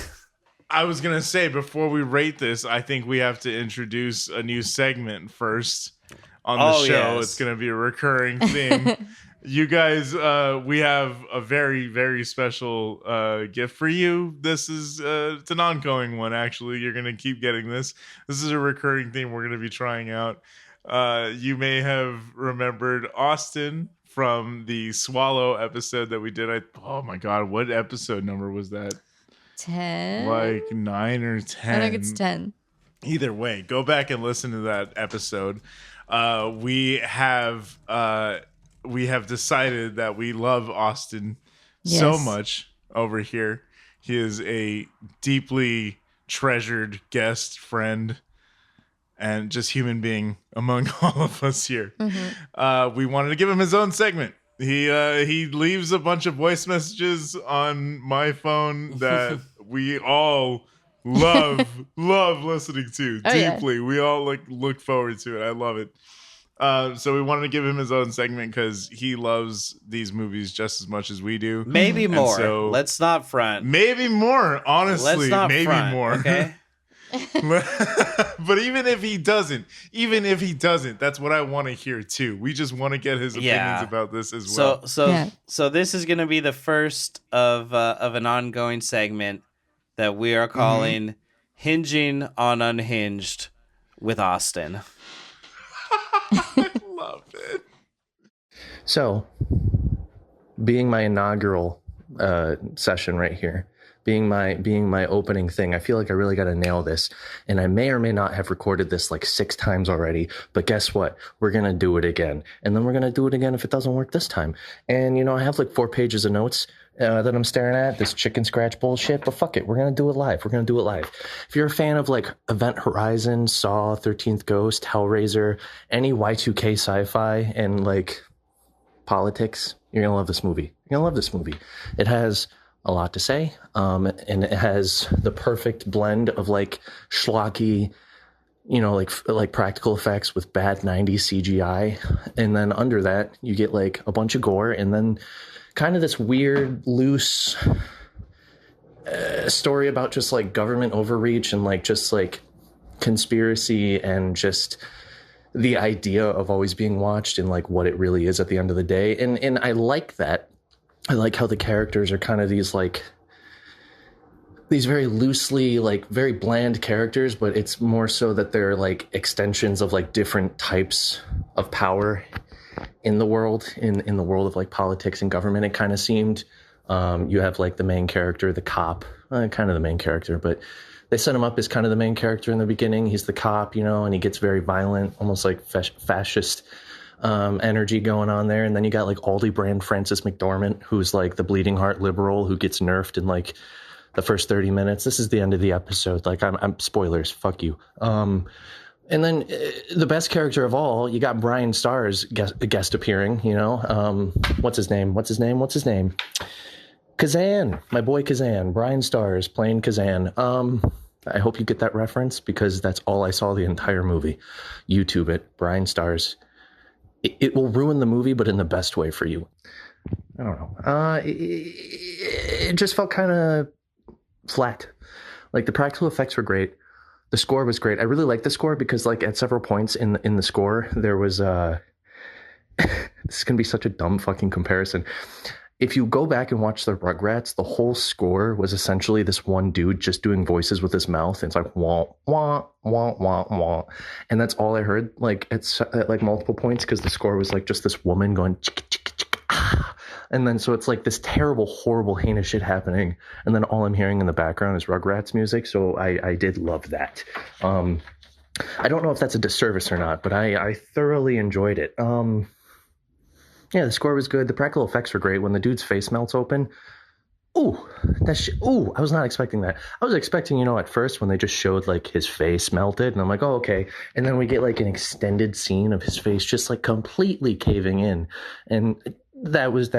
I was gonna say, before we rate this, I think we have to introduce a new segment first on the show. Yes. It's gonna be a recurring theme. You guys, we have a very, very special gift for you. This is it's an ongoing one, actually. You're gonna keep getting this. This is a recurring theme we're gonna be trying out. You may have remembered Austin from the Swallow episode that we did. Oh my god, what episode number was that? 10? Like 9 or 10. I think it's 10. Either way, go back and listen to that episode. We have decided that we love Austin so much over here. He is a deeply treasured guest, friend, and just human being among all of us here. We wanted to give him his own segment. He leaves a bunch of voice messages on my phone that we all love listening to deeply. We all look forward to it. I love it. So we wanted to give him his own segment because he loves these movies just as much as we do. Maybe more. So, let's not front. Maybe more. Honestly, let's not maybe front, more. Okay. But even if he doesn't, that's what I want to hear too. We just want to get his opinions about this as well. So this is going to be the first of an ongoing segment that we are calling Hinging on Unhinged with Austin. I love it. So, being my inaugural session right here, being my opening thing, I feel like I really got to nail this. And I may or may not have recorded this 6 times already, but guess what? We're going to do it again. And then we're going to do it again if it doesn't work this time. And, I have 4 pages of notes that I'm staring at, this chicken scratch bullshit, but fuck it. We're going to do it live. If you're a fan of Event Horizon, Saw, 13th Ghost, Hellraiser, any Y2K sci-fi and politics, you're going to love this movie. It has a lot to say, and it has the perfect blend of schlocky, practical effects with bad 90s CGI, and then under that you get a bunch of gore, and then kind of this weird loose story about just government overreach and just conspiracy and just the idea of always being watched and what it really is at the end of the day, and I like that. I like how the characters are kind of these very loosely, very bland characters, but it's more so that they're extensions of different types of power in the world, in the world of politics and government. It kind of seemed, you have the main character, the cop, kind of the main character, but they set him up as kind of the main character in the beginning. He's the cop, and he gets very violent, almost fascist energy going on there. And then you got Aldi brand Francis McDormand, who's the bleeding heart liberal who gets nerfed in the first 30 minutes. This is the end of the episode. I'm spoilers. Fuck you. And then the best character of all, you got Brian Starr's guest appearing, you know. What's his name? Kazan, my boy Kazan. Brian Starr's playing Kazan. I hope you get that reference because that's all I saw the entire movie. YouTube it, Brian Starr's. It will ruin the movie, but in the best way for you. I don't know. It just felt kind of flat. Like the practical effects were great. The score was great. I really liked the score because, like, at several points in the score, there was this is gonna be such a dumb fucking comparison. If you go back and watch the Rugrats, the whole score was essentially this one dude just doing voices with his mouth. And it's like wah wah wah wah wah, and that's all I heard. Like at like multiple points because the score was like just this woman going. Chick, chick, chick, ah. And then so it's like this terrible, horrible, heinous shit happening, and then all I'm hearing in the background is Rugrats music. So I did love that. I don't know if that's a disservice or not, but I thoroughly enjoyed it. Yeah, the score was good. The practical effects were great. When the dude's face melts open, ooh, that shit. Ooh, I was not expecting that. I was expecting, you know, at first when they just showed like his face melted, and I'm like, oh, okay. And then we get like an extended scene of his face just like completely caving in, and that was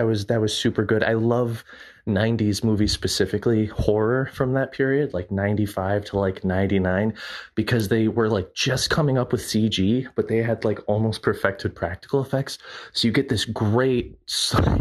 super good. I love 90s movies, specifically horror from that period, like 95 to like 99, because they were like just coming up with CG, but they had like almost perfected practical effects. So you get this great scene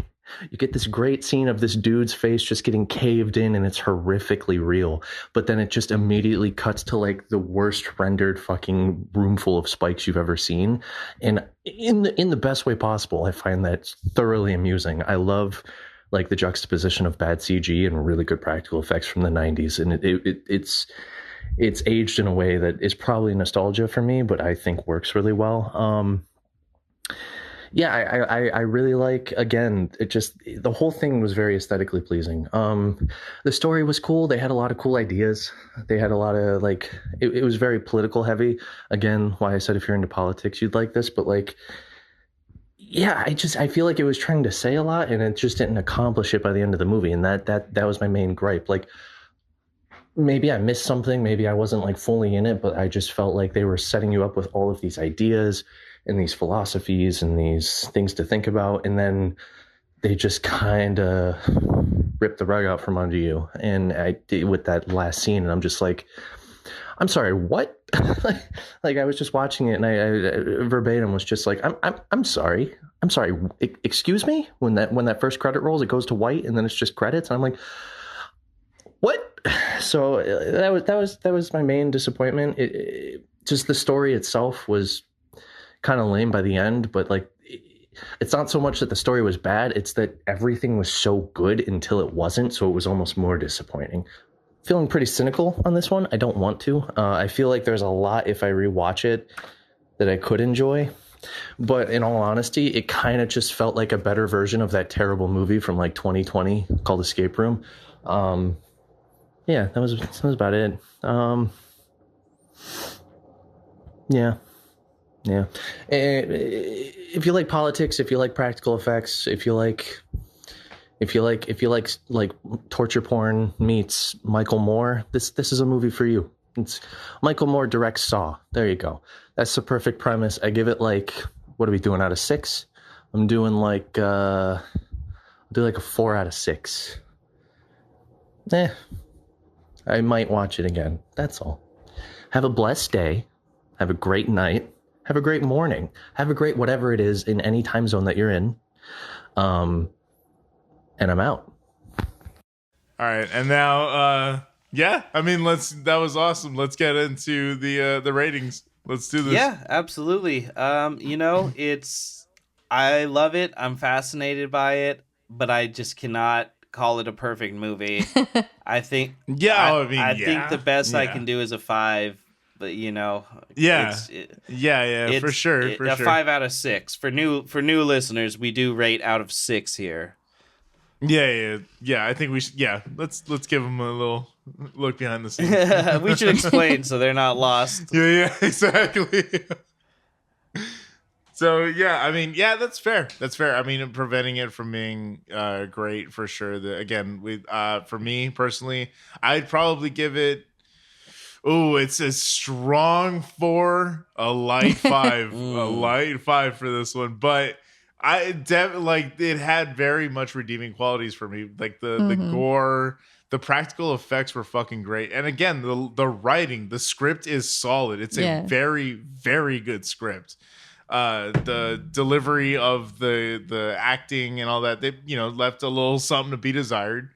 of this dude's face just getting caved in, and it's horrifically real. But then it just immediately cuts to like the worst rendered fucking room full of spikes you've ever seen, and in the best way possible. I find that thoroughly amusing. I love like the juxtaposition of bad CG and really good practical effects from the 90s, and it's aged in a way that is probably nostalgia for me, but I think works really well. Yeah, I really like, again, it just, the whole thing was very aesthetically pleasing. The story was cool. They had a lot of cool ideas. They had a lot of like, it was very political heavy. Again, why I said if you're into politics, you'd like this, but like, yeah, I feel like it was trying to say a lot and it just didn't accomplish it by the end of the movie. And that was my main gripe. Like, maybe I missed something. Maybe I wasn't like fully in it, but I just felt like they were setting you up with all of these ideas and these philosophies and these things to think about. And then they just kind of ripped the rug out from under you. And I did with that last scene. And I'm just like, I'm sorry, what? Like I was just watching it and I verbatim was just like, I'm sorry. Excuse me? When that first credit rolls, it goes to white and then it's just credits. And I'm like, what? So that was my main disappointment. Just the story itself was kind of lame by the end, but like, it's not so much that the story was bad, it's that everything was so good until it wasn't, so it was almost more disappointing. Feeling pretty cynical on this one. I don't want to. I feel like there's a lot, if I rewatch it, that I could enjoy. But in all honesty, it kind of just felt like a better version of that terrible movie from like 2020 called Escape Room. Yeah, that was about it. Yeah. If you like politics, if you like practical effects, if you like like torture porn meets Michael Moore, this is a movie for you. It's Michael Moore directs Saw. There you go. That's the perfect premise. I give it like, what are we doing out of 6? I'm doing like I'll do like a 4 out of 6. I might watch it again. That's all. Have a blessed day. Have a great night. Have a great morning. Have a great whatever it is in any time zone that you're in. And I'm out. All right, and now, yeah, I mean, that was awesome. Let's get into the ratings. Let's do this. Yeah, absolutely. I love it. I'm fascinated by it, but I just cannot call it a perfect movie. I think. Yeah, I think the best I can do is a 5. But yeah, for sure. A 5 out of 6 for new listeners. We do rate out of 6 here. Yeah. I think we should. Yeah, let's give them a little look behind the scenes. We should explain so they're not lost. Yeah, exactly. So yeah, I mean, yeah, that's fair. I mean, preventing it from being great for sure. For me personally, I'd probably give it. Oh, it's a strong 4, a light 5, a light 5 for this one. But it had very much redeeming qualities for me. Like the gore, the practical effects were fucking great. And again, the writing, the script is solid. It's a very, very good script. The delivery of the acting and all that, they left a little something to be desired.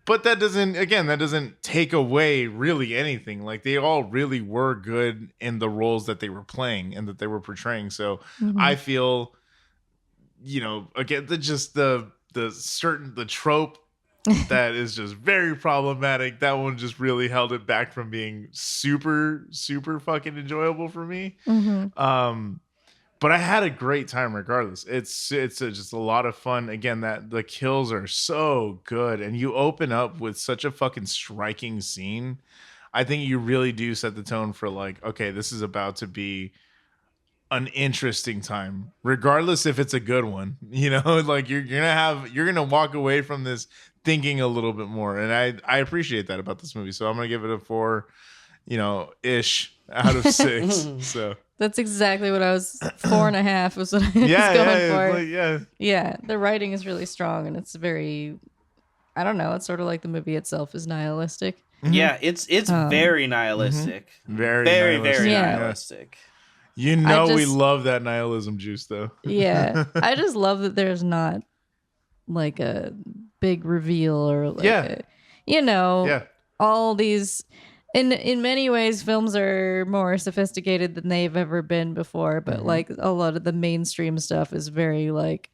But that doesn't take away really anything. Like, they all really were good in the roles that they were playing and that they were portraying. So I feel, again, the trope that is just very problematic. That one just really held it back from being super, super fucking enjoyable for me. But I had a great time regardless. It's just a lot of fun. Again, that the kills are so good, and you open up with such a fucking striking scene. I think you really do set the tone for like, okay, this is about to be an interesting time, regardless if it's a good one. Like you're gonna walk away from this thinking a little bit more, and I appreciate that about this movie. So I'm gonna give it a 4, ish out of 6. So. That's exactly what I was. 4.5 was what I was going for. Yeah. The writing is really strong, and it's very, I don't know. It's sort of like the movie itself is nihilistic. Yeah, it's very nihilistic. Very, very nihilistic. We love that nihilism juice, though. Yeah, I just love that there's not like a big reveal or like all these. In many ways, films are more sophisticated than they've ever been before, but like a lot of the mainstream stuff is very like,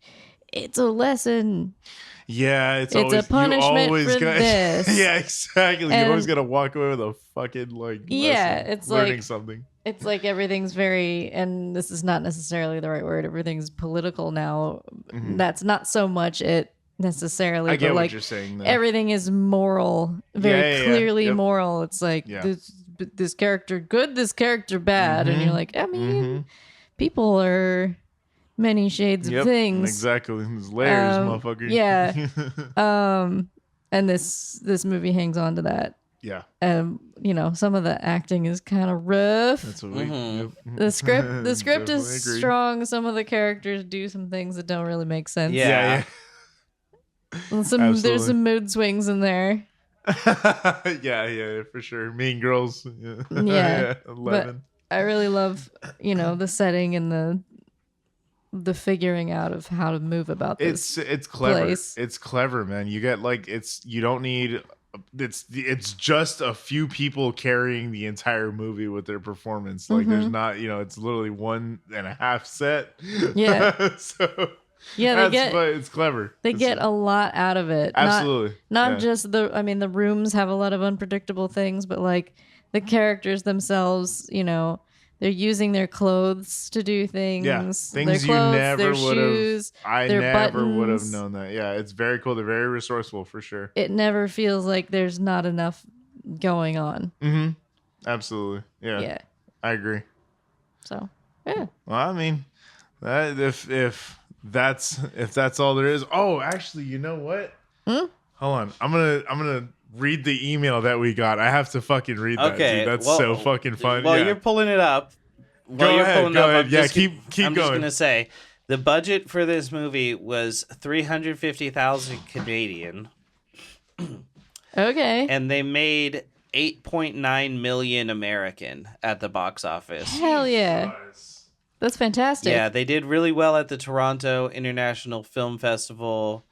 it's a lesson. Yeah, it's always, a punishment for this. Yeah, exactly. You always gotta walk away with a fucking like lesson, it's learning like something. It's like everything's very, and this is not necessarily the right word. Everything's political now. That's not so much it. Necessarily, I get but what like you're saying, though. Everything is moral, very clearly moral. It's like this character good, this character bad, and you're like, I mean, people are many shades of things. Exactly, there's layers, motherfucker. Yeah. And this movie hangs on to that. Yeah. Some of the acting is kind of rough. That's what we. The script is strong. Some of the characters do some things that don't really make sense. Yeah. There's some mood swings in there. yeah, for sure. Mean Girls. Yeah. 11. But I really love, the setting and the figuring out of how to move about this. It's clever. Place. It's clever, man. You get you don't need. It's just a few people carrying the entire movie with their performance. Like there's not, it's literally 1.5 set. Yeah. So. Yeah, but it's clever. They get a lot out of it. Absolutely. Not just the rooms have a lot of unpredictable things, but like the characters themselves, they're using their clothes to do things. Yeah, things their clothes, you never would have. I never would have known that. Yeah, it's very cool. They're very resourceful for sure. It never feels like there's not enough going on. Absolutely. Yeah. Yeah. I agree. So, yeah. Well, I mean, that if that's all there is. Oh, actually, you know what? Hold on. I'm gonna read the email that we got. I have to fucking read that. Dude. That's so fucking fun. While you're pulling it up. Go ahead. Yeah, keep I'm going. just gonna say the budget for this movie was 350,000 Canadian. Okay. And they made 8.9 million American at the box office. Hell yeah. That's fantastic. Yeah, they did really well at the Toronto International Film Festival.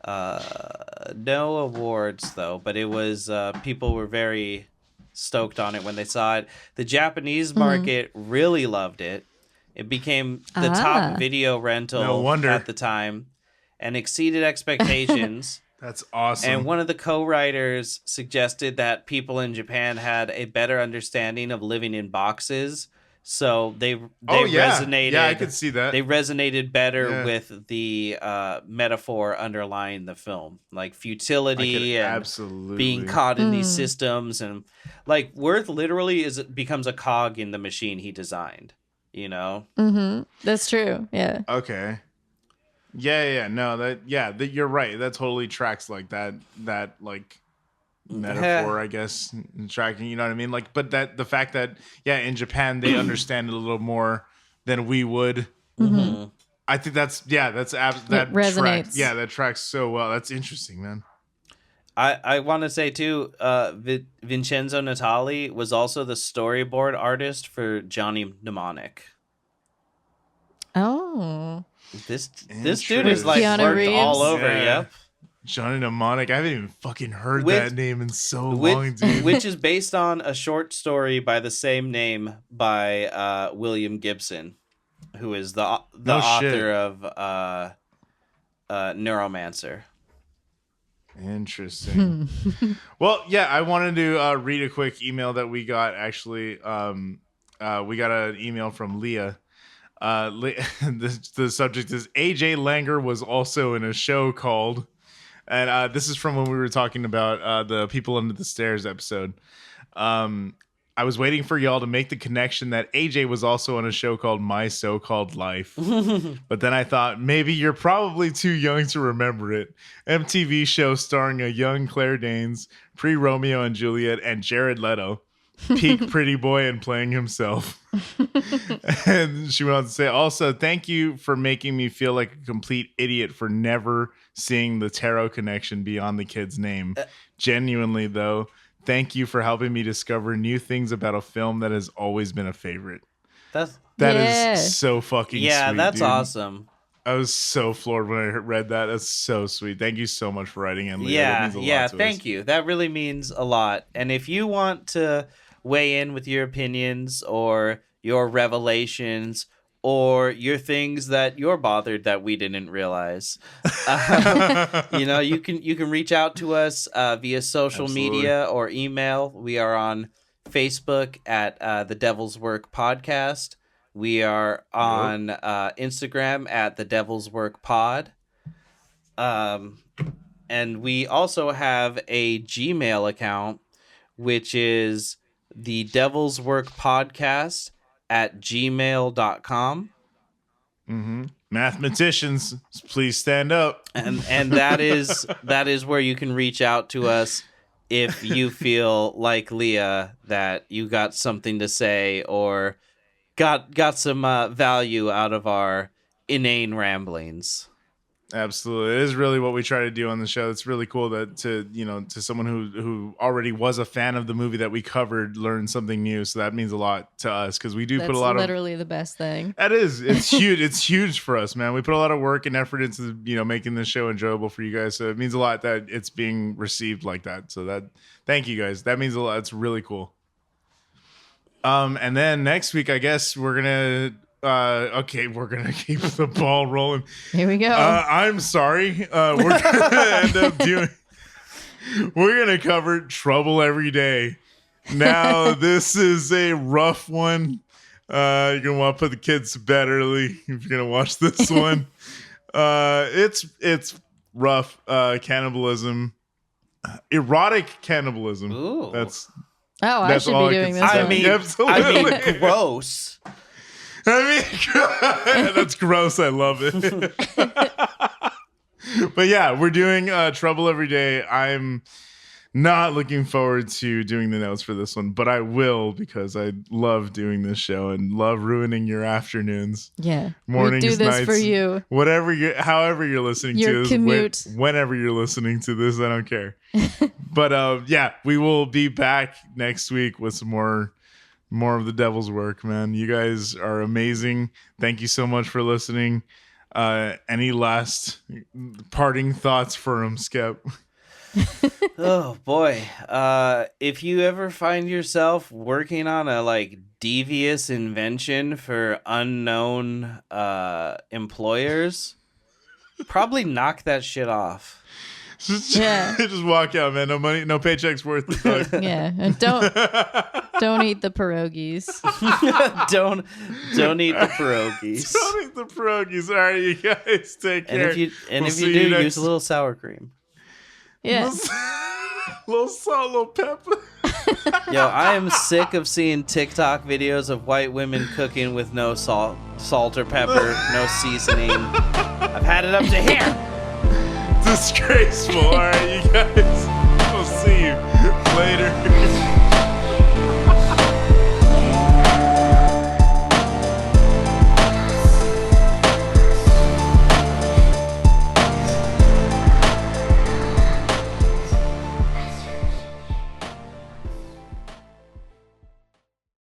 No awards, though, but it was people were very stoked on it when they saw it. The Japanese market really loved it. It became the top video rental at the time and exceeded expectations. That's awesome. And one of the co-writers suggested that people in Japan had a better understanding of living in boxes. So they resonated. Yeah, I could see that. They resonated better with the metaphor underlying the film, like futility and being caught in these systems, and like Worth literally becomes a cog in the machine he designed. That's true. Yeah. Okay. Yeah. No, that you're right. That totally tracks like that. That like metaphor, I guess, and tracking. You know what I mean? Like, but that the fact that in Japan they understand it a little more than we would. Mm-hmm. I think that resonates. tracks. Yeah, that tracks so well. That's interesting, man. I want to say too, Vincenzo Natali was also the storyboard artist for Johnny Mnemonic. Oh, this dude is like Keanu worked Reeves. all over. Yeah. Yep. Johnny Mnemonic. I haven't even fucking heard that name in so long, dude. Which is based on a short story by the same name by William Gibson, who is the author of Neuromancer. Interesting. Well, yeah, I wanted to read a quick email that we got. Actually, we got an email from Leah. The subject is AJ Langer was also in a show called, and this is from when we were talking about the People Under the Stairs episode. I was waiting for y'all to make the connection that AJ was also on a show called My So-Called Life. But then I thought, maybe you're probably too young to remember it. MTV show starring a young Claire Danes, pre-Romeo and Juliet, and Jared Leto. Peak pretty boy and playing himself. And she went on to say, also, thank you for making me feel like a complete idiot for never seeing the tarot connection beyond the kid's name. Genuinely, though, thank you for helping me discover new things about a film that has always been a favorite. That is so fucking sweet. Yeah, that's dude. Awesome. I was so floored when I read that. That's so sweet. Thank you so much for writing in, Leah. That means a lot to thank us. you. That really means a lot. And if you want to weigh in with your opinions or your revelations or your things that you're bothered that we didn't realize, you can reach out to us via social media or email. We are on Facebook at The Devil's Work Podcast. We are on Instagram at The Devil's Work Pod. And we also have a Gmail account, which is The Devil's Work Podcast at gmail.com. Mm-hmm. Mathematicians, please stand up. And that is where you can reach out to us if you feel like Leah that you got something to say or got some value out of our inane ramblings. Absolutely. It is really what we try to do on the show. It's really cool that to someone who already was a fan of the movie that we covered learn something new. So that means a lot to us because we do put a lot of... That's literally the best thing. That is. It's huge. It's huge for us, man. We put a lot of work and effort into, making this show enjoyable for you guys. So it means a lot that it's being received like that. So thank you guys. That means a lot. It's really cool. And then next week, I guess we're going to... we're gonna keep the ball rolling. Here we go. I'm sorry. We're gonna cover Trouble Every Day. Now, this is a rough one. You're gonna want to put the kids to bed early if you're gonna watch this one. It's rough. Cannibalism, erotic cannibalism. Ooh. I should be doing this. I mean, gross. That's gross. I love it. But yeah, we're doing Trouble Every Day. I'm not looking forward to doing the notes for this one, but I will because I love doing this show and love ruining your afternoons. Yeah, mornings, we do this nights, for you. However you're listening your to this, commute. Whenever you're listening to this, I don't care. But we will be back next week with some more of the devil's work, man. You guys are amazing. Thank you so much for listening. Any last parting thoughts for him, Skep? Oh boy. If you ever find yourself working on a devious invention for unknown employers, probably knock that shit off. Just walk out, man. No money, no paychecks worth the fuck. Yeah, and don't eat the pierogies. don't eat the pierogies. Don't eat the pierogies. All right, you guys take care. And if you do, use a little sour cream. Yeah. Little salt, little pepper. Yo, I am sick of seeing TikTok videos of white women cooking with no salt or pepper, no seasoning. I've had it up to here. Disgraceful. All right, you guys. We'll see you. Later.